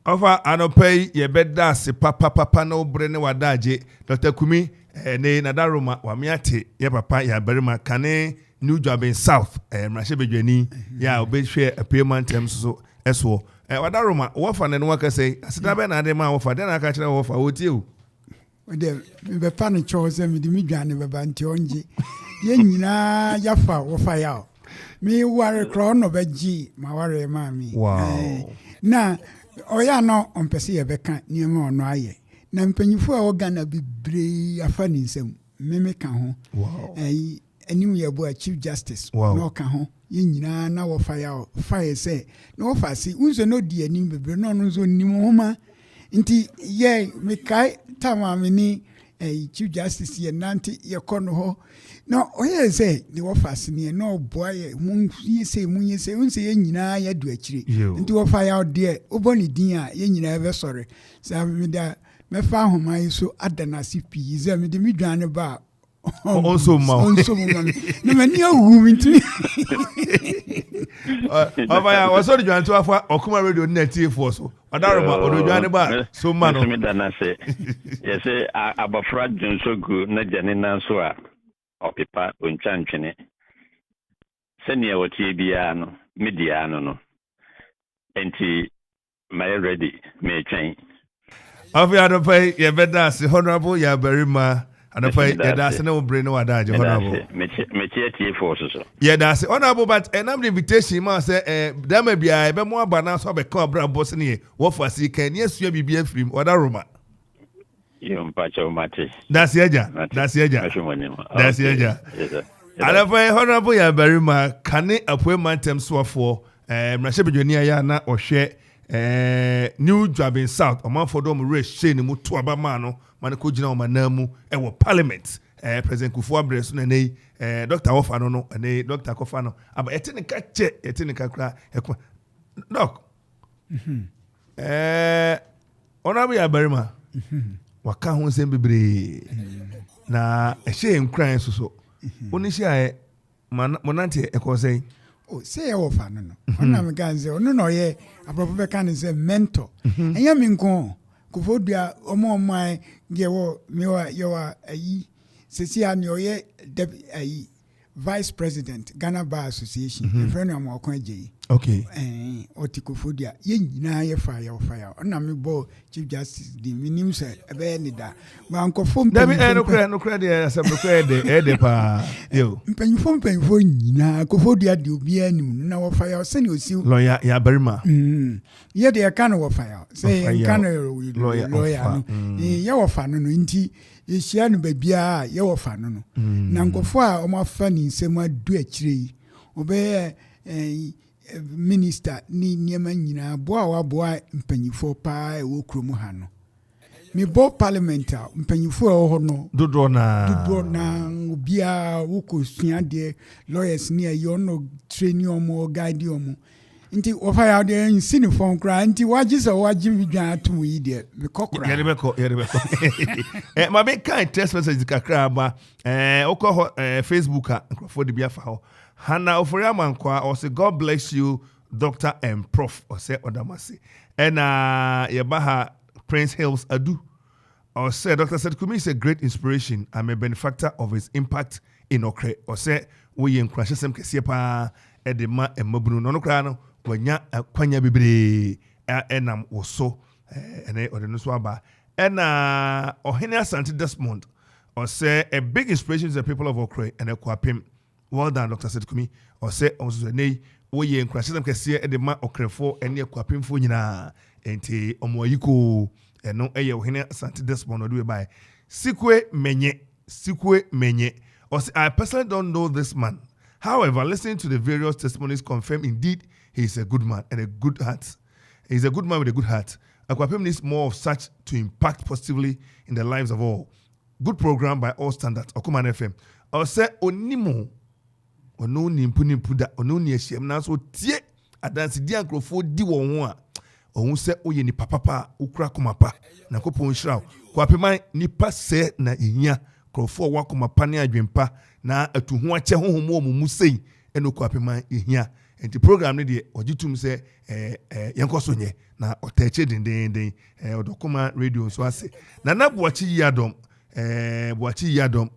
Ofa anopei ye beda se papa na obre ne wadaje Dr. Kumi ne nadaroma wa miate ye papa ya berima kane New Job South mrahye bedwani ya obehwe payment terms so eso wadaroma wofa ne no wakase asida be na ade ma wofa de na aka kire wofa wotie o de be pa no chose me di midwane be ba nti onje ye nyina yafa wofa ya mi ware kro no beji ma ware ma mi wow na oya no ompese ye beka niema ono aye na mpanyifo a ogana bibre afa ni nsem meme ka ho wow anim ye bo chief justice wow. no ka ho ye nyina na wo fire say no fasi unzo no di anim bibre no no nzo nim homa nti ye me kai tamame ni chief justice ye nanti ye kono ho no oye say the wo fasi ni no boy mun yese unse ye nyina ya du akire nti wo fire de oboni din a ye nyina be sore sa me da me fa homa yiso adana sipi ze me de midwane ba also ma no mani awu minti ya waso de dwanto afa okuma radio net for so adaroma ododwane ba so ma no me dana se yese abafra jonsogu na jane nanso a opepa onchantwene senia wotie bia no media no enti my ready me twen afia do pay ye beda se honorable ya berima Anapai yeah that's no brain no adaje honorable me tie for so yeah that's honorable but enam the invitation man say dem bia e be mo aba na so be ka obra boss ne wo fasi kan ne asua bibia frim oda roma yom pacho mate that's eja anapai honorable ya berima kane appointment term so for mrahye bedwani ya na ohwe New Job South omanfo do mo re ni mu to aba ma no man ko gina o manamu e wo parliament president Kufu Abreso na nei Dr. Wofa no nei Dr. Kofa no aba etenika che etenika kra ekwa doc onabu ya barima waka ho nsem bebre na ehye nkran so oni hia monante ekosei say you offer no ona me kan say ono no ye apropo be kan say mentor enya me nko kofodua omo mai ge wo me wa yo ayi sesi ani oye ayi vice president Ghana Bar Association friend am okon ajeyi okay otikofodua ye nyina ye fire ona me bo chief justice di minim say ebe ni da ma nkofo da bi no kra de asem no kra de pa yo mpanyifo nyina kofodua de obi anim na wo fire se ni osi lawyer ya barima ye de kan wo fire say kan lawyer no ye wo fa no nti yehia no babia ye wo fa no na nkofo a o ma fa ni nsem adu akire yi obe minister ni niema nyina boa wa boa mpanyifo pa e wo kromu ha no mi bo parliament a mpanyifo e ho no dodo na obia wo ko sua de lawyers ni ayo no train omo guide omo nti wo fa ya de nsini fon kra nti wagisa wagimi dwan atum yi de me kokra yere beko ma be kan text message kakra ba okọ Facebook a nkrofo de bia fa ho Hana Oforiama Nkwa or say God bless you Dr. and Prof or say Odamasi and Yabaha Prince Hills Adu or say Dr. Seth Kumi is a great inspiration. I'm a benefactor of his impact in Okre or say we in crash some kesiepa edema and mobunu no krano wanya kwanya bibre enam woso ene odenuswaba and Ohene Asante Desmond or say a big inspiration to the people of Okre and Ekwapim. Well done, Dr. Seth Kumi. Or say, Ozune, we in Crashism Cassia and the man Okrefo and near Quapim Funina, and Omoyiko, and no Ayo Hina Santi Desmond or do it by Sikwe Menye, Sikwe Menye. I personally don't know this man. However, listening to the various testimonies confirm indeed he is a good man and a good heart. He's a good man with a good heart. Akwapem needs more of such to impact positively in the lives of all. Good program by all standards. Okuman FM. I say onimo ono nimpu da ono ni ehiem na so tie adansi di ankrofo di won ho a ohun se oye ni papa ukura komapa na kopon hiraw kwapeman nipa se na ehia krofo wa komapa ne adwempa na atuhu ache honhom omumu sei eno kwapeman ehia enti program ne de ogitum se yenkoso nye na otache dendenden odokoma radio so ase na nabuachi yadom buachi yadom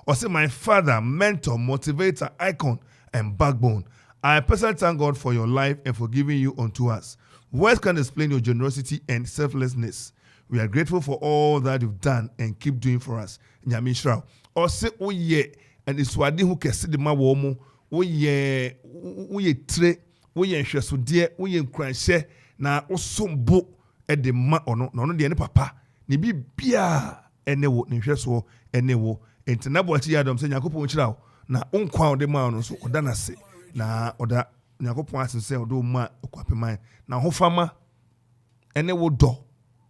or say my father, mentor, motivator, icon, and backbone. I personally thank God for your life and for giving you unto us. Words can explain your generosity and selflessness. We are grateful for all that you've done and keep doing for us. Nyame Shroud. Or say, oh yeah, and it's wadi who can see the ma womo. Oh yeah, tre, oh yeah, so dear, oh yeah, crash, na osombo at the ma or no, the any papa. Ni bi bia. Enewo ni hweso enewo enti na boachi yadom se Yakopon chirawo na onkwa ode ma no so oda na se na oda Yakopon asense odo ma okwapeman na hofama enewo do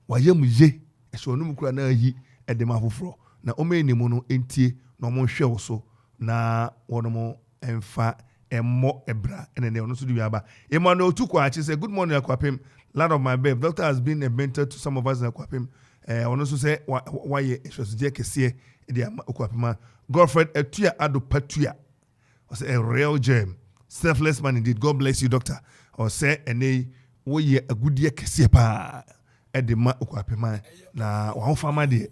wayam ye ehwe onum kura na yi edema foforo na omenimu no entie na omo hwe so na wonomo emfa emmo ebra enene ono so di aba Emmanuel Tukwachi say good morning Akwapem, land of my babe. Doctor has been a mentor to some of us in Akwapem. Ono so say why ehwesuje kese e Akwapema Godfred Etua Adopatua was a real gem, selfless man indeed. God bless you, doctor. Or say ene wo ye agudie kese pa e de ma Akwapema na wa fama de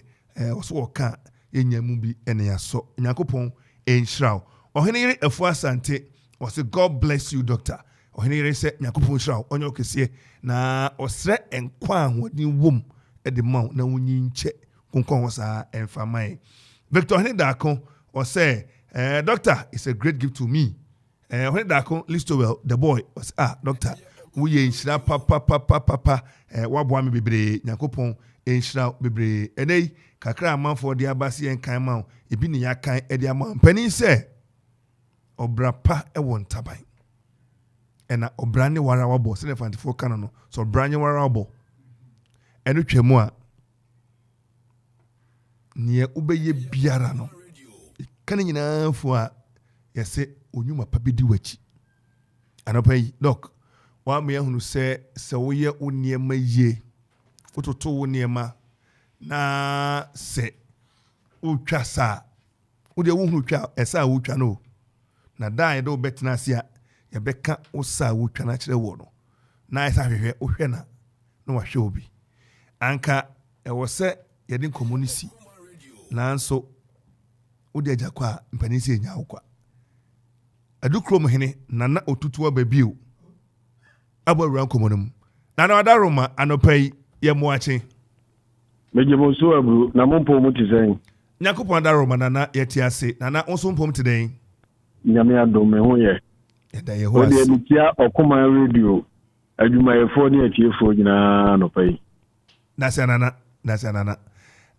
so oka enyamu bi ene yaso Yakopon enhraw ohenere afu asante or say God bless you, doctor. Ohenere say Yakopon enhraw onyo kese na osre enkwa ahodin wom the mount na unyinche kunkon wasa enfamai. Victor Henedakon or say, doctor, it's a great gift to me. Henedakon Listowell, the boy was doctor. We inshra papa wabwami bebre Yakopon inshra bebre ene kakra man for the abasi en kan man ebi ni yakan e dia man pani say obra pa e won taban. Ena obra ne wara wabo se 24 kan no so obra ne wara wabo enu twemu a nie ubeye biara no kan nyina fu a yese onyuma pa bedi wachi anopai doc wa me ahunu se woye oniema ye ototo oniema na se utwa sa ode wohunu twa esa utwa no na dan do betina sia ye beka osa utwa na kire wo no na esa hwehwe ohwe na wahwe obi anka ewose yedin community nanso odi ajakwa mpanisi enya akwa Adukrom hene nana otutuwa babiu abawura komonum nana adaroma anopai ye moache mejemo abru na mompo mu tizen Yakopon adaroma nana yetiase nana onso mpom teden nyame adome ho ye yeda ye ho odi ebitia okoma radio adwumayefo ne atiefo nyina anopai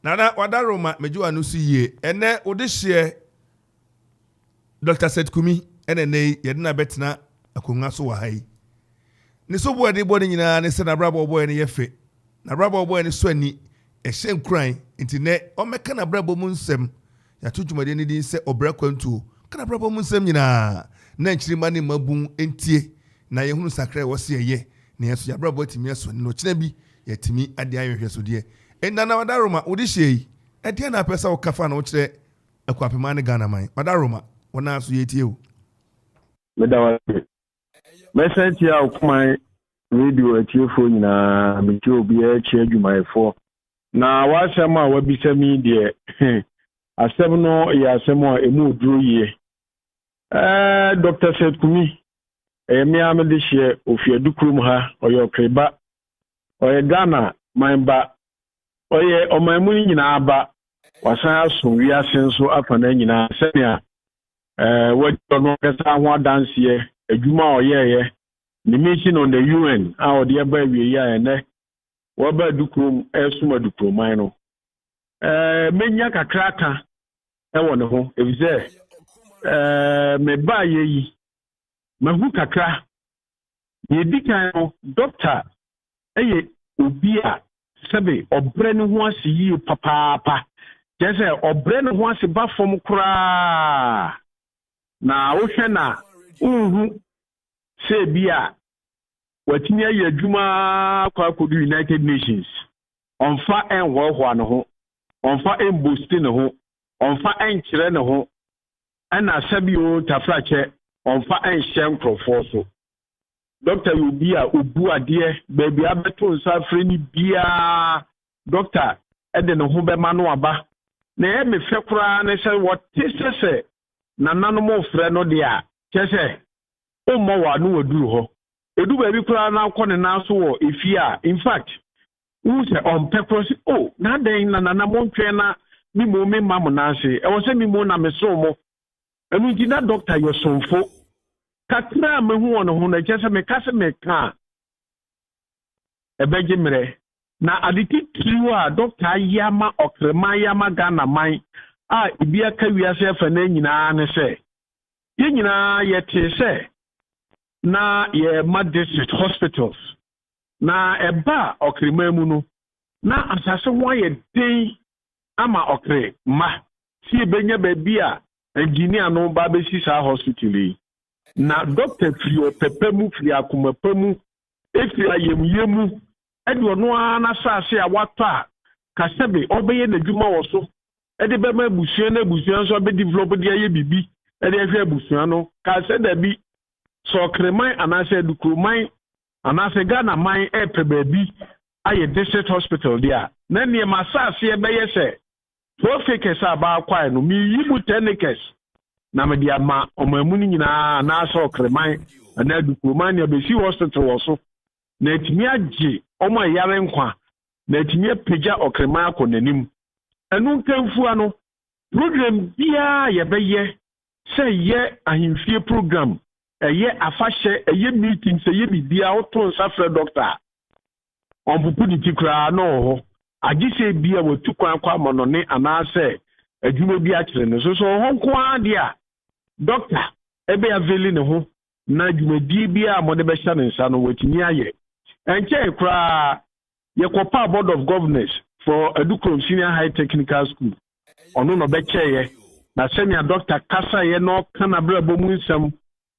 nana wadaroma mejuwa nusu ye ene odehye Dr. Seth Kumi ene yedina betina akonga so wa hai ni so bo de bo ni nyina ne se na brabo boy ne yefe na brabo boy ne so ani ehye nkran nti ne o meka na brabo mu nsem ya tujumade ne din se Obra Akwantu kana brabo mu nsem nyina na nchirima ne mabun entie na yehunu sakra wo se ye ne yeso ya brabo timi yeso no kina bi yetimi ade ayehwe so de nana wadaroma odihye ede na pesa wo kafa na wo kire Akwapema ne Ghana man wadaroma wona so yetie o medawa mesenti a okuma radio atiefo nyina meti obi a che adwumayefo na wasema wabisami de asem no ya asem a emu oduro ye Dr. Seth Kumi me amede hye ofi Adukrom ha oyokreba oye Ghana manba oye omamu nyina aba wasan aso wiase nso afana nyina senia what no kasa ho adanse adwuma oyeye the mission on the UN our dear baby ya ene wo ba Adukrom esuma Adukrom no menya kakraka ewo ne ho ebize me ba yi mahu kakra ye dikan no doctor eye obi a sebe obre ne ho asiyi papa jese obre ne ho asiba fom kura na wo hwe na uhu se bia watini ayi adwuma kwa kodu United Nations onfa enhoho ne ho onfa embosti ne ho onfa enkyere ne ho ana sabio tafrache onfa enhye nkrofo so doctor obi a obu ade baby abeto nsa frɛ ni bia doctor ede ne ho be ma no aba na e me fe kura ne se what se na nanom frɛ no de a kyese o mo wa no waduru ho edu baby kura na akɔ ne na so wo efi a in fact who say on purpose oh na den na montwe na mi mo me mam na ase e wo se mi mo na me so mo enu ji na doctor yo somfo kakra me hu ono hu na kyese me kase me ka ebeje mre na aditi triwa doctor yama okrema yama Ghana man a ibia ka wiase fa na nyina ne se ye nyina ye te se na ye ma district hospitals na eba okrema mu no na asase ho ye den ama okre ma si benya ba bia engineer no ba be si sa hospital na doctor free o pepemu free akoma pemu efi ayemyemu edi ono na sase a wata kasebe obeye na dwuma wo so edi be ma busua na busua so be develop de aye bibi edi ehwe busua no ka se da bi so kreman anase Adukrom anase Ghana man pe bi aye district hospital dia na ne ma sase e be yese profekes aba kwai no mi yibu tenikes na me dia ma omamu ni nyina na so kreman na Adukrom ya be si hospital wo so na etimi age omo yare nkwa na etimi peja okrema akonanim enu nkamfu ano program bia ye beye se ye ahimfie program eye afahye eye meeting se ye bibia oto nsafre doctor onpupu ni tikra no ho agise bia watu kwan kwa monone anase adwuma bi akere ne so ho nko ade a doctor ebe aveli ne ho na adwuma bia mo de be hya ne nsa no watini aye enche kra ye kopa board of governors for Adukrom Senior High Technical School ono no be cheye na senior doctor kasa ye no kana brabo mu nsam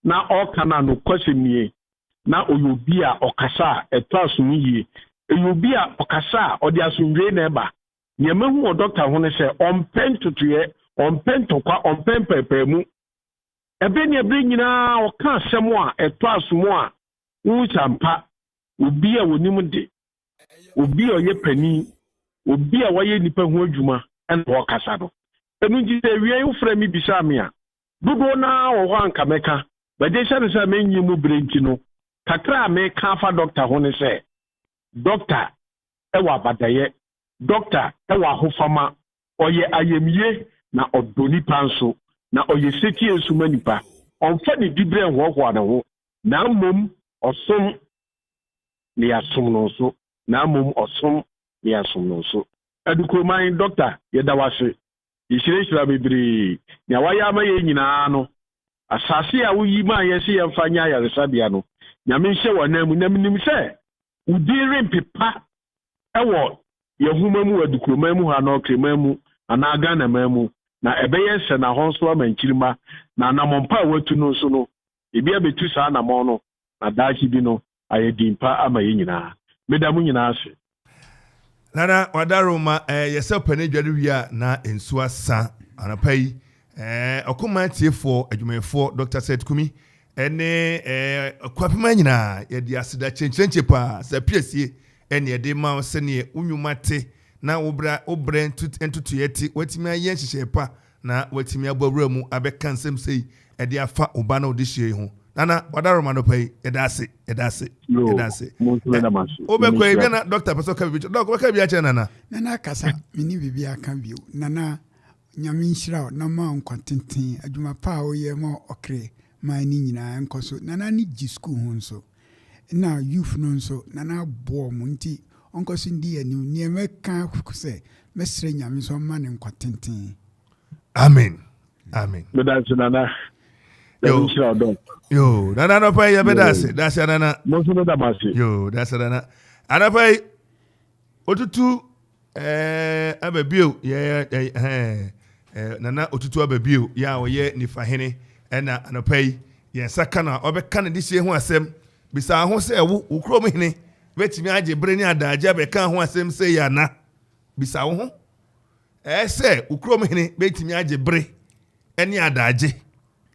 na o kana no kwasemie na oyobi a okasa eto asumye oyobi a okasa odi asumwe na eba nyemahu o doctor ho ne se ompen tutuye ompen tokwa ompen pepemu ebe ne ebe nyina oka asem a eto asumo a usampa obi a wonim de obi a ye pani obi a waye nipa ho adwuma en wo kasa do enu ji se wie yo fra mi bisa me a dodo na wo ho anka meka bade sha se me nyi mu brenti no kakra me ka fa doctor ho ne se doctor e wa badaye doctor e wa hofama oye ayemie na odoni panso na oye seti esuma nipa onfa ni dibre ho na ho na mom osom ni asum no so na mom osom ni asum no so Adukrom doctor ye da wase yishire bebiri nya waya ma ye nyina no asase a wuyi ma ye se ye mfanya ya resabia no nya me hye wonam nam se udire mpepa ewo ye huma mu Adukrom mu ha na okrema mu ana Ghana mamu na ebeye se na honso amankirima na namompa watu no so no ebi abetu sa na mo no na dachi bi no ayedimpa ama ye nyina medamu nyina ase nana wadaroma yese pane dware wia na ensu asa anapai okuma tiefo adwumefo Dr. Seth Kumi ene kwapema nyina ye di asida chenchenche pa sa piesie ene ye de ma se ne unwumate na obra entutu yeti watimi aye hyehyɛ pa na watimi abawura mu abeka nsem sei ede afa oba na odihye ho nana wadaroma no pai edase obekwa ibe na doctor person ka bi doc obekwa bi ache nana kasa mini bibi aka bio nana nyame nhyira na ma nkwantenten adwuma pa o ye mo okre ma ni nyina nkoso nana ni gi school ho nso na youth no nso nana bo mo nti onko so ndi ani ne meka se mesre nyame so ma ne nkotenten. Amen. Amen. That's nana. Yo, nana no pay bedase. That's nana. No so da masi. Yo, that's nana. Ana pay otutu ababio nana otutu ababio ya oye nifa hene na anopay ye saka na obeka na dihye ho asem bisa ho se wo ukrom hene betimi age bre ni adaje abeka ho asem se ya na bisa wo ho se ukrom hene betimi age bre eni adaje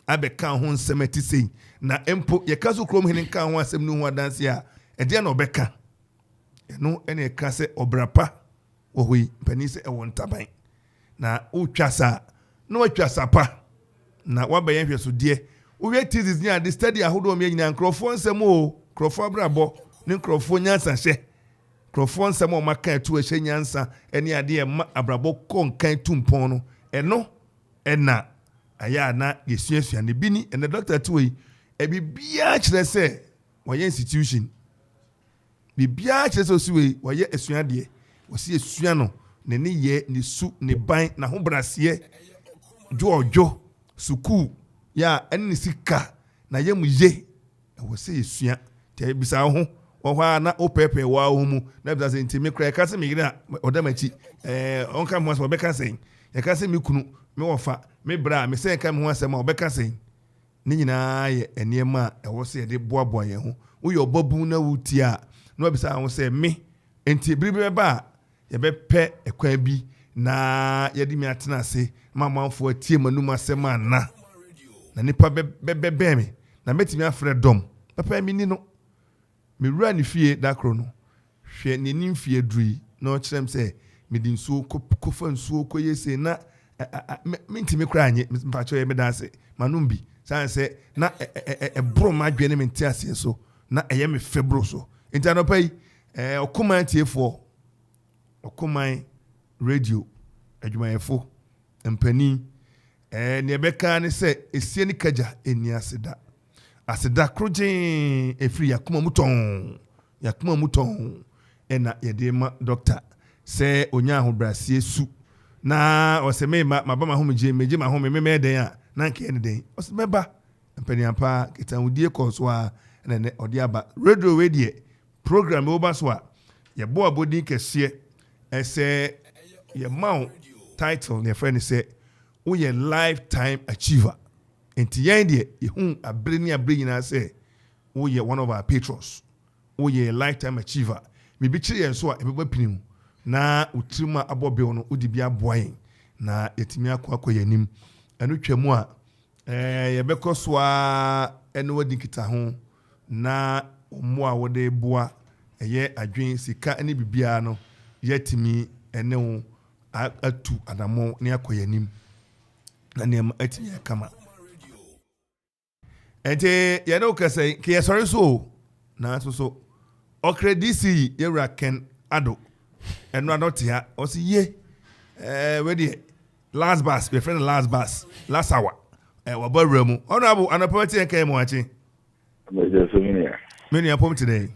abeka ho nsem atise na empo ye kaso ukrom hene kan ho asem nu ho adanse a ede na obeka no ene ka se obrapa ohui panise e wontaban na utwasa no watwasa pa na wabaye hweso de uwe tizis ni ade study ahodo me nyina nkrofo nsem o krofo abrabo ne nkrofo nyansa hye krofo nsem o maka etu hye nyansa ene ade e ma abrabo konkan tumpon no eno ena aya na yesuasua ne bini ene doctor tuwe e bibia kire se woye institution bibia kire se osuwe woye esua de wosi esua no ne ne ye ne su ne ban na ho brase jojo suku ya eni sika na ye mu ye wosi esua te bisa ho wo na opepe wa ho mu na bisa se ntimi kra ka se me gina odamachi onka mo so be ka se ye ka se me kunu me wofa me bra me se ka me ho asema obeka se ni nyina ye eniema wo se de boaboa ye ho wo ye obabu na wutia na bisa ho se me enti biribi ba ye be pe ekwan bi na ye di mi atena ase mamanfo atie manum asema na nipa be me na metimi afre dom papa mi ni no me wura ni fie dakro no hwe ni ni fie dui na o kyerem se me di nsuo kofa nsuo koyese na mentimi kra anye mpacho ye me danse manum bi san se na bro ma dwene me ntia ase so na eye me febro so intano pai okuman tiefo okuman radio adwumayefo mpani ne beka ne se esie ni kaja eni aseda krojin efri yakuma muton ena yedema doctor se onya ahobrasie su na oseme mabama ho meje ma ho me den a na nke ene den osemeba mpani ampa kitanwudie koso a ne odi aba radio we die program oba so a ye bo abodi kese ese ye maw title ne friend say we ye lifetime achiever enti yen die ye hu abri na say we ye one of our patrons we ye lifetime achiever me bi kire yen so a ebeba pinim na utrima abobe no udi bia boyen na yetimi akwa yanim anu twemu a ye bekoso a eno wadi kita ho na omo a wode boa eye adwen sika ene bibia no yetimi ene wo atu adamo ne akoyanim na ne atimi kama ente ye no kase ke yesori so na so okredisi yewra ken ado eno anotia o si ye we dey last bus my friend last hour wa baremu honorable anapoti enke mo achi many apom today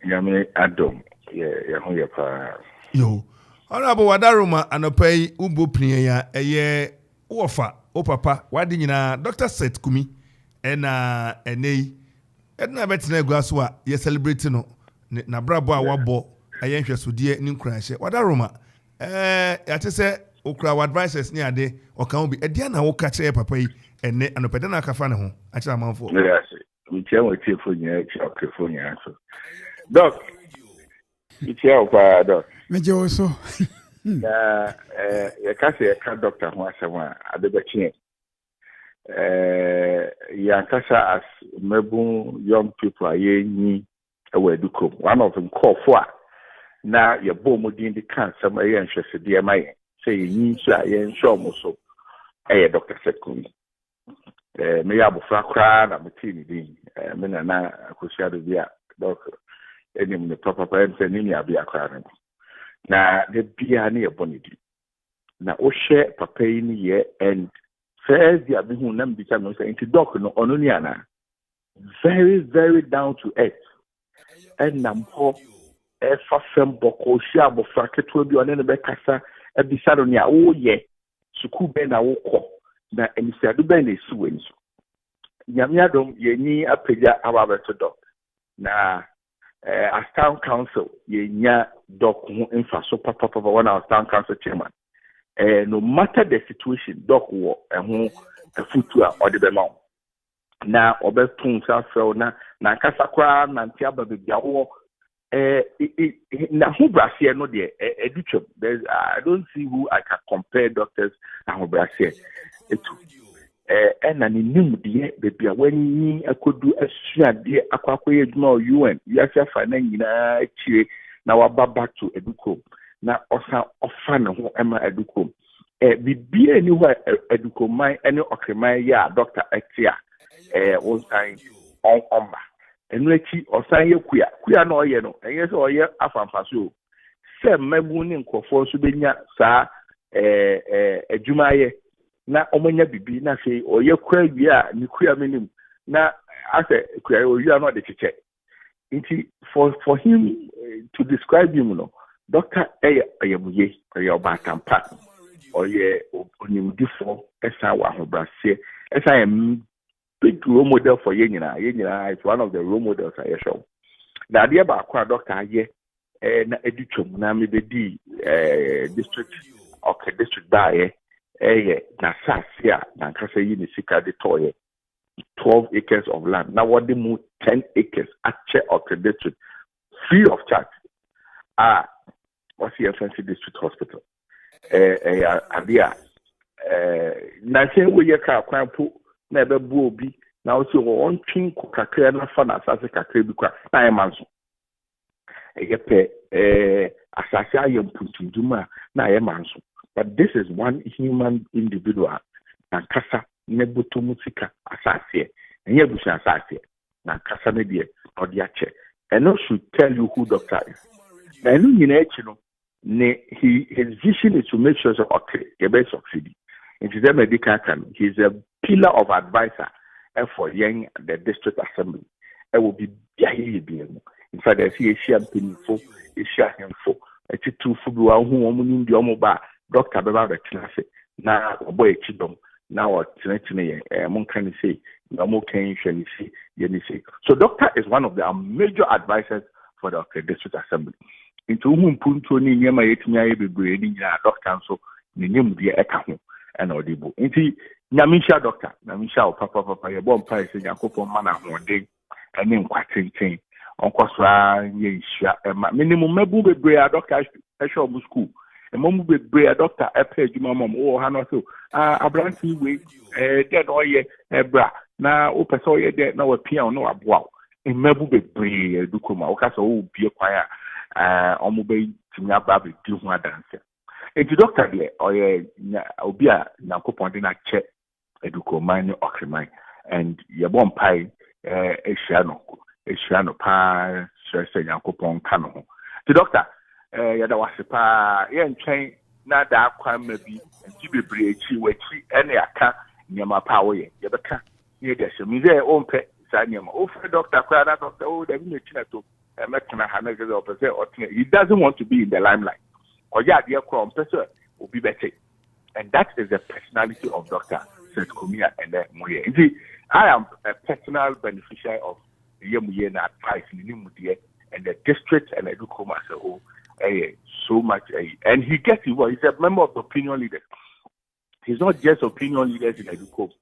yame adom ye ho ye pa yo honorable wadaruma anopai ubo pnie ya eye wofa o papa wadi nyina Dr. Seth Kumi ena enei edna betina guaso a ye celebrate no na brabo a wabo aye hwesodie ni nkranhye wadaruma yate se okra advisors ni ade okan obi ede na wo ka kire papa yi ene anopede na akafa ne ho a kire amanfo mi tia wo tie fo nya fo nya so doc mi tia kwa doc me je oso ya kasi ka doctor ho asema adebechi ya kasa as mebu young people ayenyi ewe Adukrom one of them call for na ya bomu din di kan sama yen hwese de mai say yin so yen show mo so Dr. Seth Kumi me ya bofra kra na metini din me na akosiado bia doc enim ne papa em ni abia kra no na de bia ne ebonidi na o share papa ni ye and first dia bi hu na mbika no say into doc no ono ni ana very very down to earth and nampo ɛfa fam bɔkɔ hyia abɔfra ketewa bi ɔne ne bɛkasa ebisa no nea woyɛ sukuu bɛn na wokɔ na enifiado bɛn na esi wɔ nso nyame adom yɛni apagya ababɛto dɔ na as town council yɛnya doc ho mfa so papa when our town council chairman no matter the situation doc wɔ ɛho afutu a ɔde bɛma wo na ɔbɛto nsa frɛw na nkasa koraa nante aba baabi a wɔ na ho braseɛ no deɛ Adukrom. I don't see who I can compare doctors na ho braseɛ etu ɛna ne nim deɛ baabi a wani akodu asuadeɛ akɔyɛ adwuma wɔ UN wiase afa na nyinaa akyire na waba back to Adukrom na ɔsan ɔfa ne ho ɛma Adukrom bibia ni hɔ Adukrom man ɛne ɔkreman yɛ a doctor ɛte a wɔnsan ɔmba ɛno akyi ɔsan yɛ kuya na ɔyɛ no ɛyɛ sɛ ɔyɛ afamfaso sɛ mmabu ne nkɔfoɔ nso bɛnya saa adwuma ayɛ na omanya bibi na say oye kwa bia ni kuya minim na ase kuya oya no de cheche nti for him to describe him no doctor ayamuye obatampa oye onimdifo esa wa hobrase esa big role model for yenyina is one of the role models I show na dia ba kwa doctor aye na Adukrom na me di district by na sasia na nkasa yi ni sika de toye 12 acres of land now what they move 10 acres actually accredited free of charge what's the fancy district hospital adia na say we ye ka kwan po na be bu obi na also won twin ko kakra na fa na asase kakra bi kwa na e manso yepe asase ayem puntunduma na e manso. But this is one human individual. Na kasa nebuto musika asase. Enye busu asase. Na kasa ne die odiache. And no should tell you who doctor is. Na enu nyina echi no ne his vision is to make sure that okay, you be succeed. It is a medical can. He is a pillar of advisor for young the district assembly. It will be very big. In fact, I see Asian people, Asian info. Eti tu fubi wa hu omu ni ndi omu ba doctor beba be tinase na obo ekidom na o tinetine ye mon kan say na mo kan hwani si ye ni say. So doctor is one of the major advisors for the district assembly. Into hu mpunto ni nyema yetimi aye bebre ni nyina doctor so ni nyem de eka ho na odibo. Nti nyamisha doctor nyamisha papa ye bom pa se yakopon ma na ho de ene nkwatenten onkosra ye isha minimum mebu bebre a doctor ehwe obu school emamu bebre a doctor epe adwuma mom wo ha no so abranti we dead oye ebra na o pese oye de na wapia no waboa emabu bebre Adukrom o kasa o bie kwan a omo be timi aba be di ho adanse enti doctor de oye obi a nakopon de na che Adukrom man okreman and ye bom pai Eshiano pa stress yakopon kano ho. The doctor yada wase pa ye ntwen na da kwan mabi nti bebre echi wachi ene aka nyama pa wo ye beka ye de se mi ze o mpe sa nyama o fe doctor kwa na doctor o da bi mechi na to metna ha na geze opese otne he doesn't want to be in the limelight ko ya de kwa opese obi bete and that is the personality of Dr. Seth Kumi and Moye. I am a personal beneficiary of Yemuye na advice and the district and Adukrom as a whole so much and he gets it well. He's a member of the opinion leaders. He's not just opinion leaders in Adukrom.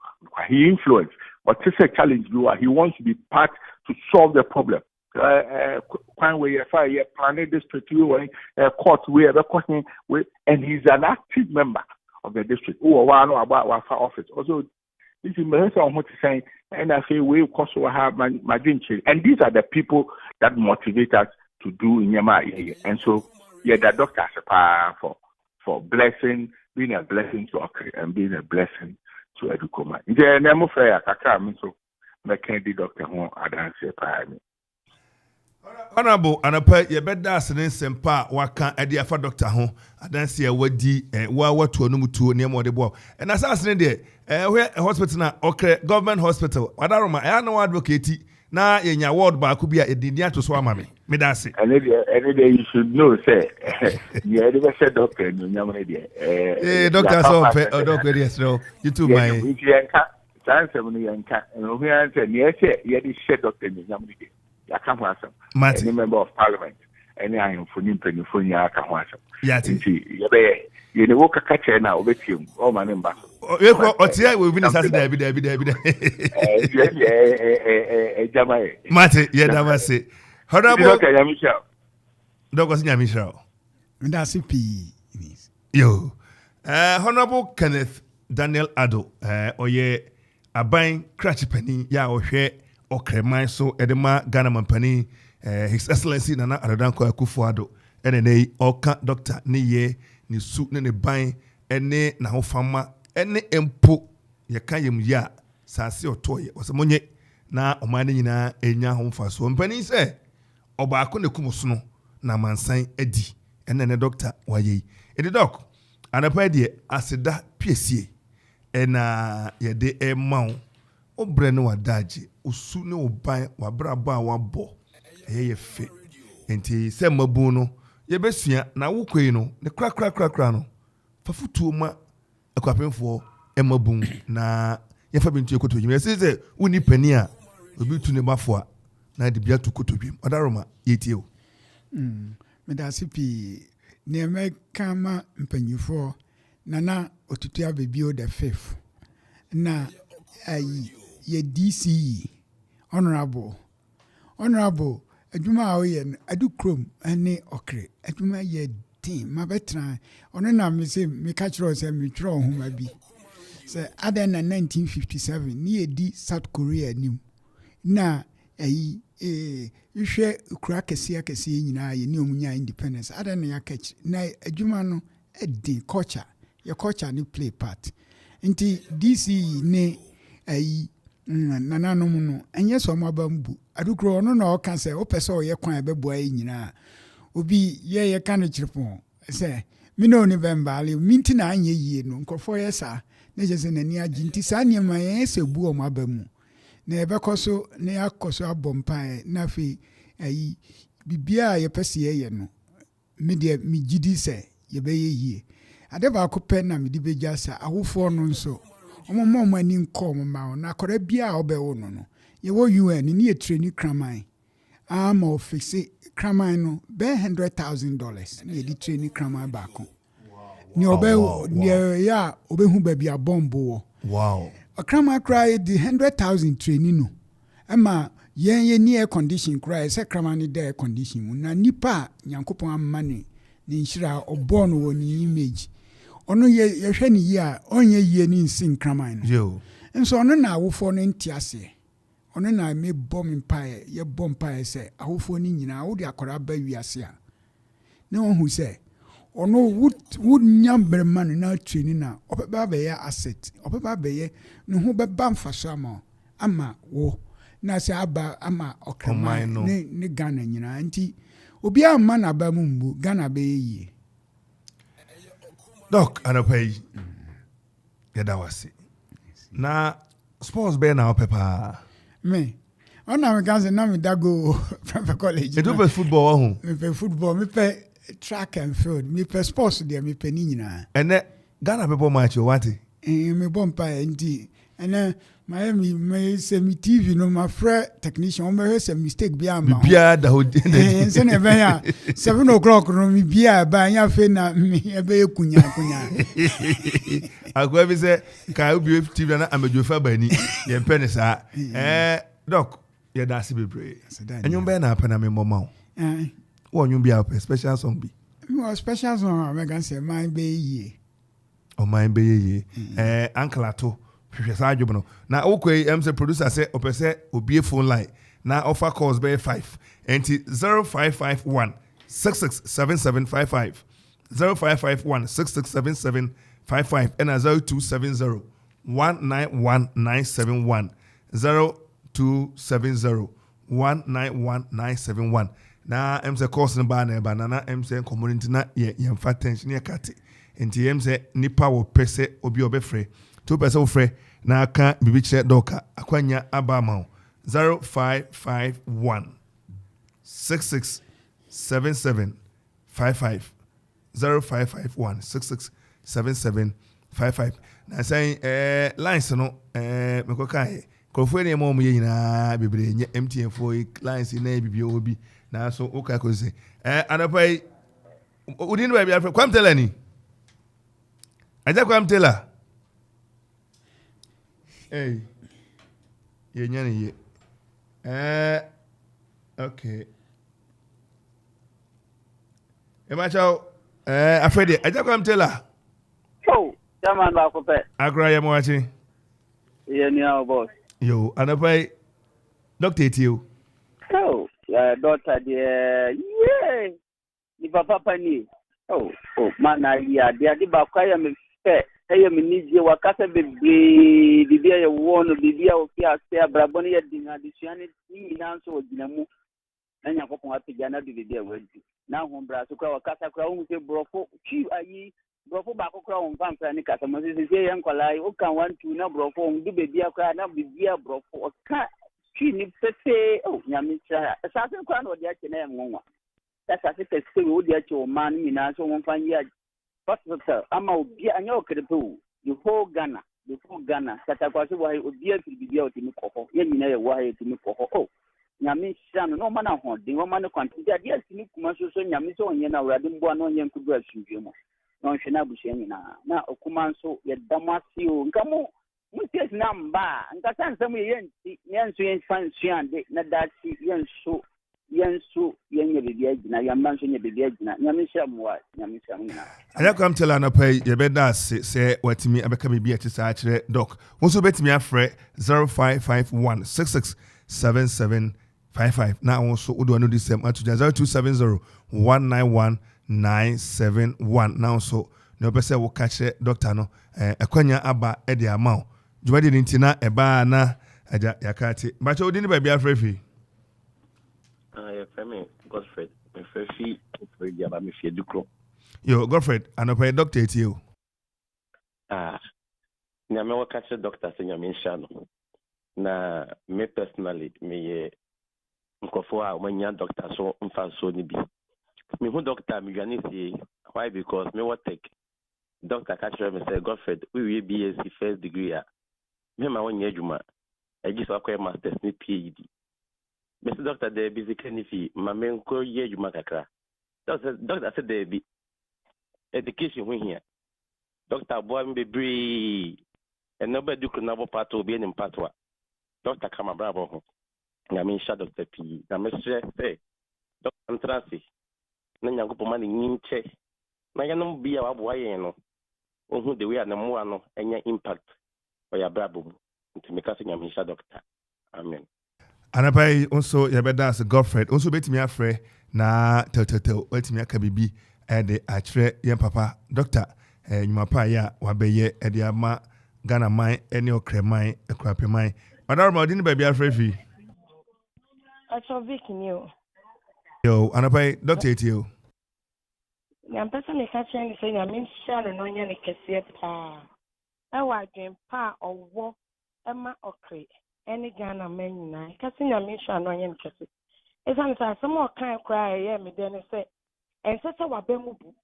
He influenced, but it's a challenge. He wants to be part to solve the problem. Planning district court and he's an active member of the district. Office also. This is what saying, and I say we also have my dream change. And these are the people that motivate us to do in Yama. And so the doctor for blessing, being a blessing to Okre and being a blessing to Adukrom. The name of so the doctor who advance Honorable anapa ye beda asene sempa waka ade afa doctor ho adanse e wadi wa watu no mutuo ne mo de bo na asene de hospital na Okre government hospital wadaroma ya no advocate na yenya ward ba ku bia edini ato so amame Me that's it. And then you should know, say, you ever said doctor, and you never did. Hey, doctor, so doctor, yes, no, you too, my. Chance of me and we answer, yes, you said doctor, and you never did. I can't answer. Any member of parliament, any I am for Nimpin, for you, I can't answer. Yes, you know, walk a catcher now with you, all my number. Otia will be Saturday, Mate, yeah, that was it. Honorable Dr. Michelle. That's a P. Yo, Honorable Kenneth Daniel Ado, oye, Abain Cratchy Penny, ya or share or cremai so Edema Ghana Penny, His Excellency Nana Adanko Akufuado, NNA, or Doctor Niye, ni suit ne bain, ene na ho fama, ene empo, ya kayem ya, sasi otoye, wasamonye, na omane nyina enya ho fa so. Mpani se, Oba Akwantu kumusuno na mansan edi ene ne doctor waye edi doc anapa die aseda piesie ena yede emaw obre ne wadaje osu ne oban wabrabo a wabo ye fe enti se mabu no ye besua na wokoi no ne kra no fafutuo ma akwapemfo emabu na ye fa bintu ekoto yime se uni pani a obi tu ne bafo a na de bia to kotodwem odaroma yetio me da sipi ne me kama mpanyifo nana otutu abebio the fifth na ayi ye DC honorable adwuma a oye Adukrom ane okre adwuma ye din mabetra ono na me se me ka kiro se me twro homa bi se aden na 1957 ni edi South Korea nim na ayi ihwe ukura kese nyina ye ni omunya independence ada na yakach na adwuma no edin culture ni play part nti DC ne ayi nananom no enye so mabambu Adukro no na o kan se o pese o ye kwan beboa yi nyina obi ye kan chirpon se mi no ni bembali minti na anye yie no nkofo ye sa na je se nani aginti sa niema ye se bu o mabamu na ebekoso na yakoso abompa na fi ayi bibia ye pese ye no media mi gidi se ye be ye yie ade ba ko pe na me di beja sa awofo no nso omo ani nkom ma na akora bia obewo no ye wo UN ni ye training kraman ama office kraman no be $100,000 ni ye di training kraman ba ko ni obewo ni ya obehu ba bia bombo wow akrama cry the 100,000 training no ama yen ni air condition cry se krama ni air condition na nipa nyankopon amane ni nhira obo no woni image ono ye hwe ni ye a onye ye ni nsin krama no yo nso ono na awofo no ntiase ono na me bomb empire ye bomb empire se awofo ni nyina wo de akora ba wiase a na ohu se ono would nyambre man na training na obeba be ya asset obeba be ye no ho beba mfaso ama wo na se aba ama okama ne Ghana nyina nti obi amma na ba mu mbu Ghana be ye doc anapai yada wase na sports be na opepa me ona me ganze na me dago from college e do be football ho me pe football me pe track and field me per sports there me pe ni nyina ene Ghana people match what me bompa ndi ene Miami me se mi TV no ma frère technician me se mistake bia ma bia da ho se ne be ya 7 o'clock no mi bia ba nya fe na me e be kunya agwa bi se ka obi TV na amejofa bani ye mpene sa doc ye da se bebre enyum be na apana me moma wo nyum bia special song bi mo special song me gan se man be ye o man be ye uncle ato hwehwesa adwom na okoi say producer say opese obie phone line na offer calls be 5 enti 0551 667755 0551 667755 and 0270 191971 0270 191971 na say course ba na ba na say community na ye mfa tension ye kate enti say nipa wo pese obi obefre to pese wo frɛ na aka bibi kyerɛ doka akwanya aba ma 0551 667755 0551 667755. Na saying lines no me ko kai Kofi ne mo ye nyina bebre nye MTN4 lines na bibia obi na so o ka ko se anapai udin ba bia kwam tela ni aja kwam tela ye nyane ye okay chao afede aja kwam tela Chairman ba ko pe. Agra ya mo achi. Ye ni our boss. Yo, anapai Dr. Etio. Oh, daughter there. Yeah. Ni papa pani. Oh, man ya dia di ba kwa ya me pe. Eya me nije wakasa bebre bibia ya wono bibia ofia se abraboni ya dinga disuane ni na so oginamu. Na nyakopon apija na bibia wadi. Na hombra so kwa wakasa kwa hu se brofo chi ayi brofo ba kokora on pampa ni kasa mo se yen kwalai o kan 1 2 na brofo on du bebia kwa na bibia brofo o ka chi ni pete o nyame cha asase kwa na odi ache na yen nwa asase pete o di ache o man ni na so won fan ya hospital ama obi anya o krepo the whole Ghana kata kwa so wa obi a bibia o timi kokko ye nyina ye wa ye timi kokko o nyame cha no ma na ho den o ma ne kwanti dia dia timi kuma so nyame so onye na awrade mbo na onye nkudu asundwe mo non shena busheni na okumanso yedamasi o nkamo muties na mba nkata nsam yenti nyenso yenfansuande na dati yenso yenye bibia gina yambanso nye bibia gina nyamisha mwa nyamisha mna aya kwam tela na pai yebeda se watimi abeka bibia tisa akire doc wonso betimi afre 0551 667755 na wonso udo anu disem atuja 0270 191 971 now so no pese wo kache doctor no ekwanya aba e de amao jumadi ni ntina eba na aja yakati bacha odini ba bia frefi Femi Godfred me frefi for dia ba me fi Adukrom yo Godfred anopa doctor etio nyame wo kache doctor se nyame nsha no na me personally me nkofo a manya doctor so mfa so ni bi me who doctor me gani see why because me what take doctor catch me say Godfred we will BSc first degree me ma won adwuma agi so akwa masters ni PhD me say doctor there busy kanifi ma me nko ye adwuma kakra doctor said there be education when here doctor boy me be and nobody could never part to be in patwa doctor kama bravo ho na me sha doctor P na me say doctor Transi na nyankopɔ ma ne nyinche na yanom bia wabo ayen no ohu de we na mo ano enya impact o ya brabo nti me ka se nyame sha doctor amen anapai onso yebeda as Godfred onso betimi afre na tetetel wetimi aka bibi de akire yen papa doctor nyuma pa ya wabeye de ama Ghana man ene okreman ekrapeman madam odin ba bia afre fi acho Vic new yo anapai doctor etio na pesa me ka chen ni se na me share no nya ne kese pa e wa dwen pa owo e ma okre eni Ghana man nyina ka se nya me share no nya ne kese esa me sa some kan kra ye me de ne se ense se wa ba mu bu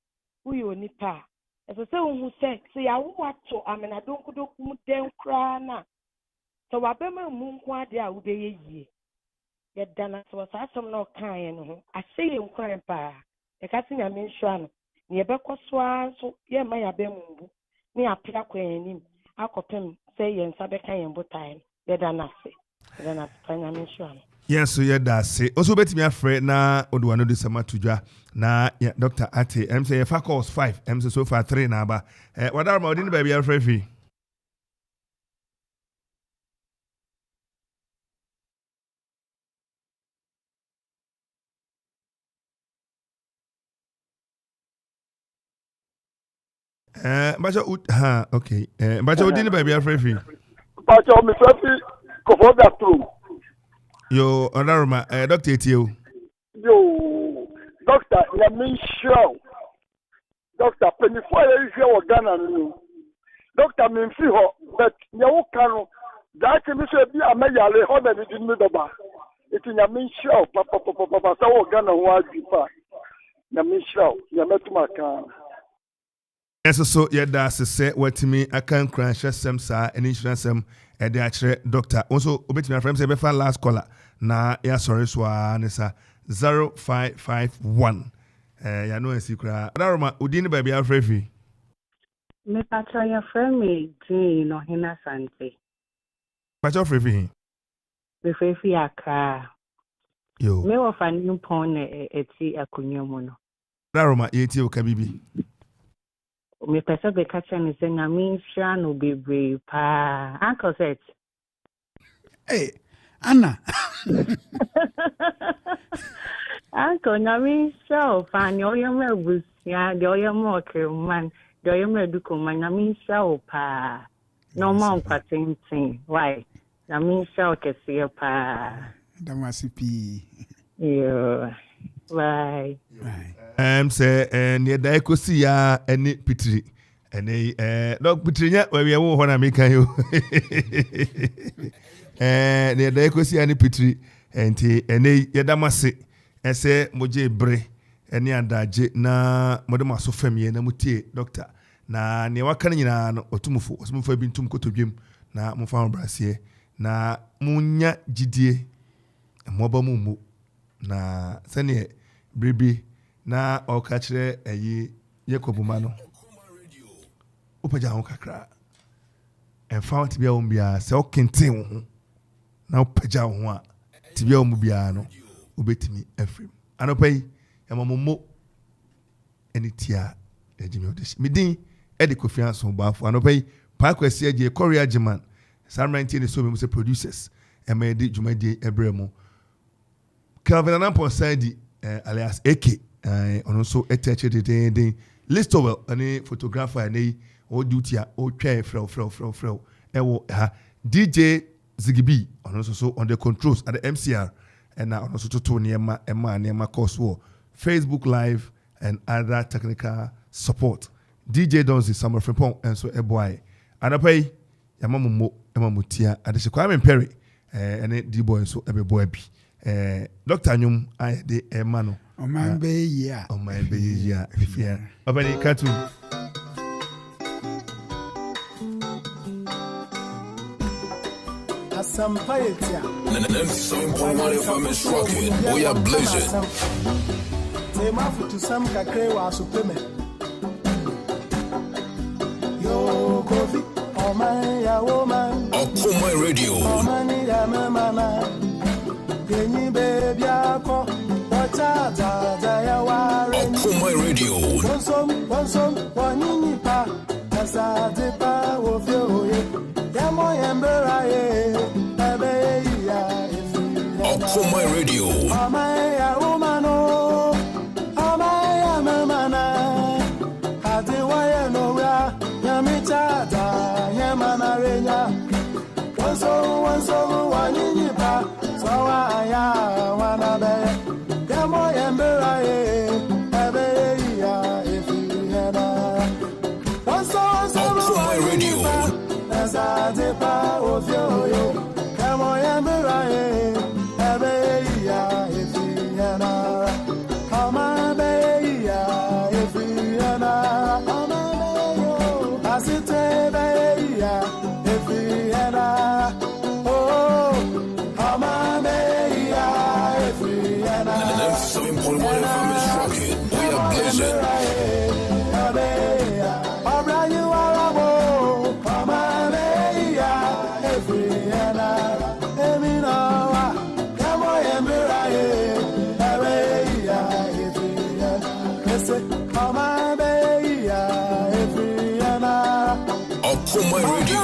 uyo oni pa esa se hu se ya wo ato amena donkodoku mu den kra na so wa ba mu nko ade a wo be yie yedana so sa som no kan ye no ase ye nkran pa e ka tinya me nhwa no ne ye bekosoa so ye ma ya be mbu ne apia kwanim akopem se ye nsa be kan ye botai yedana tinya me nhwa no yes so yeda se also betimi afre na odo anu de sama tudwa na Dr. Ate say ye course 5 say so far 3 na aba wadar ma odin ba bia afre fi Bacha okay. Bacha odin ba bia afre fi. Bacha me frefi Kofi Ansong. Yo, Honorable Dr. Etio. Yo, Doctor, ya me show. Doctor, when you follow you Ghana no. Doctor me fi ho, but ya wo kan that me say bi ameyale ho na di me doba. It's in a main show, Papa, so Ghana who are deeper. The main show, Yametumaka. Yes, so yeah, that's a say what me. I can crash some sa and insurance at the actual doctor. Also, obey my friends, I last caller. Na yeah, sorry, swan is a 0551. Ya know a secret. Daroma, Udini baby, I'm free. Me patra ya friend me Jane no hina sante. Patra free. Me free akra. Yo. Me wa fan pon eti akunyo mu no. Daroma, yeti o kabibi. Me pesa be kacha ni se nyame hwa no bebre pa. Uncle Seth. Hey, Anna. Uncle nyame hwa fan yo me busia, de yo mo man. Do you me Adukrom nyame hwa pa. No man kwatentin. Why? Nyame hwa kese pa. Damasipi. Yeah. Bye. Say near the ecosi ya any pitri. And dog pitrinya where we are wanna make you. Near the ecosi any pitri and yadamasi. Ese moje bre. Any adaje na modema so family na mutie doctor. Na ne wakana nyina no otumufu osumufu bi ntum kotodwem na mfa brasie na munya gidie moba mu na sene bribi na oka kire ayi yekobuma no opaja ho kakra enfa tibia wo bia se okenten wo na opaja ho a tibia wo bia no obetimi afrim anopai yamamomo enitia ejimi odish midin edi Kofi Ansong Baffour anopai pa kwasi agie Korea German Samranti ni so be say producers emedi jumadi ebremu Calvin Anampon Sandy alias AK ono so eteche de Listowell ani photographer ani o duty a o twa frel ewo ha DJ Zigibi ono so on the controls at the MCR and ono so to niema course war Facebook live and other technical support DJ Donzi Summer Frimpong and so eboy anapai yamamumo emamutia adese Kwame Perry and the boy so ebe boy bi Dr. Nyum I de emano o man be ya ifia obani katu Asampayetia some point what if I'm struggling we are blazing say mafu to some kakre wa supreme yo Kofi oh man ya woman Akuma Radio oh man ya mama Kenyi baby ako wacha ya ware Akuma Radio Wansom wanini pa asade pa ofio ye yamo yembera ye ebe ya Akuma Radio amaya umano amaya mamana ade waya no ra yamita da yamana renya wansom wanini pa sawa ya wana be yamo yembera ye ebe ya ifihena Akuma Radio Azade pa ofio yo yamo yembera ye ebe ya ifihena ama be ya ifihena ama be yo asite be ya ifihena oh ama be ya ifihena some point what if I'm struggling we are blazing Akuma Radio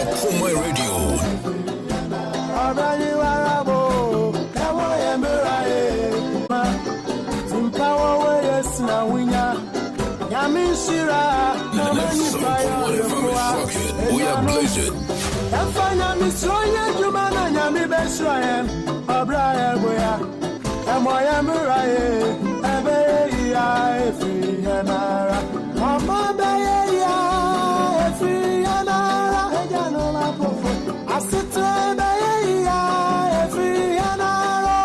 Akuma Radio Akuma Radio Yamishira, We are blazing. Efanya misroye jumana nyami besroye Obra Akwantu Emoya muraye Ebe ya efi yanara Mama beye ya efi yanara Ejano la pofo Asite beye ya efi yanara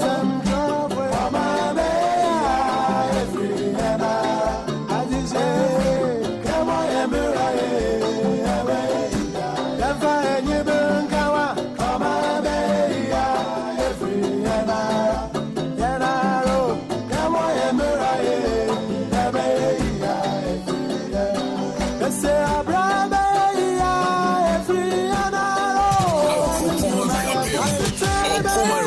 Zemjofwe Mama beye ya efi yanara Ajize Emoya muraye Ebe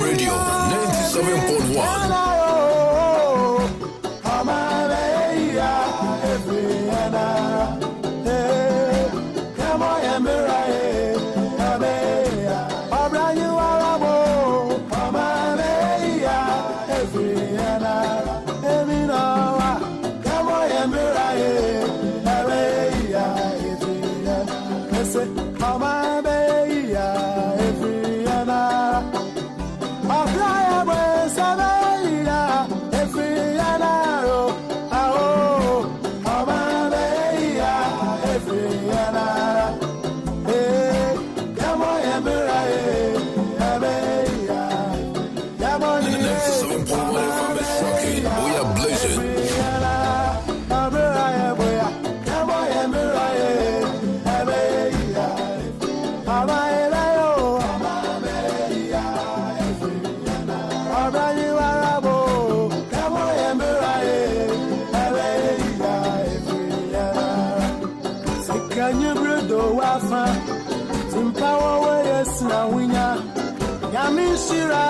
Radio 97.1. Yamishira,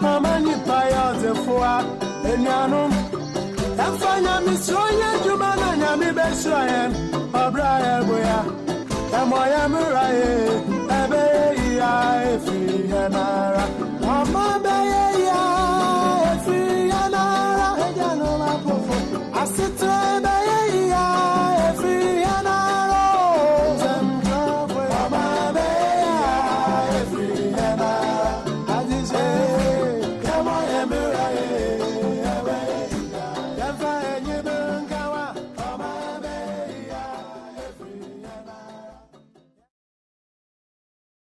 Mama Nipaya, the Foa, Enyanum, Efanya Misroye, Jumana, Yami Besrayan, Obra Akwantu, Emoya Muraye, Ebe ya efi yanara.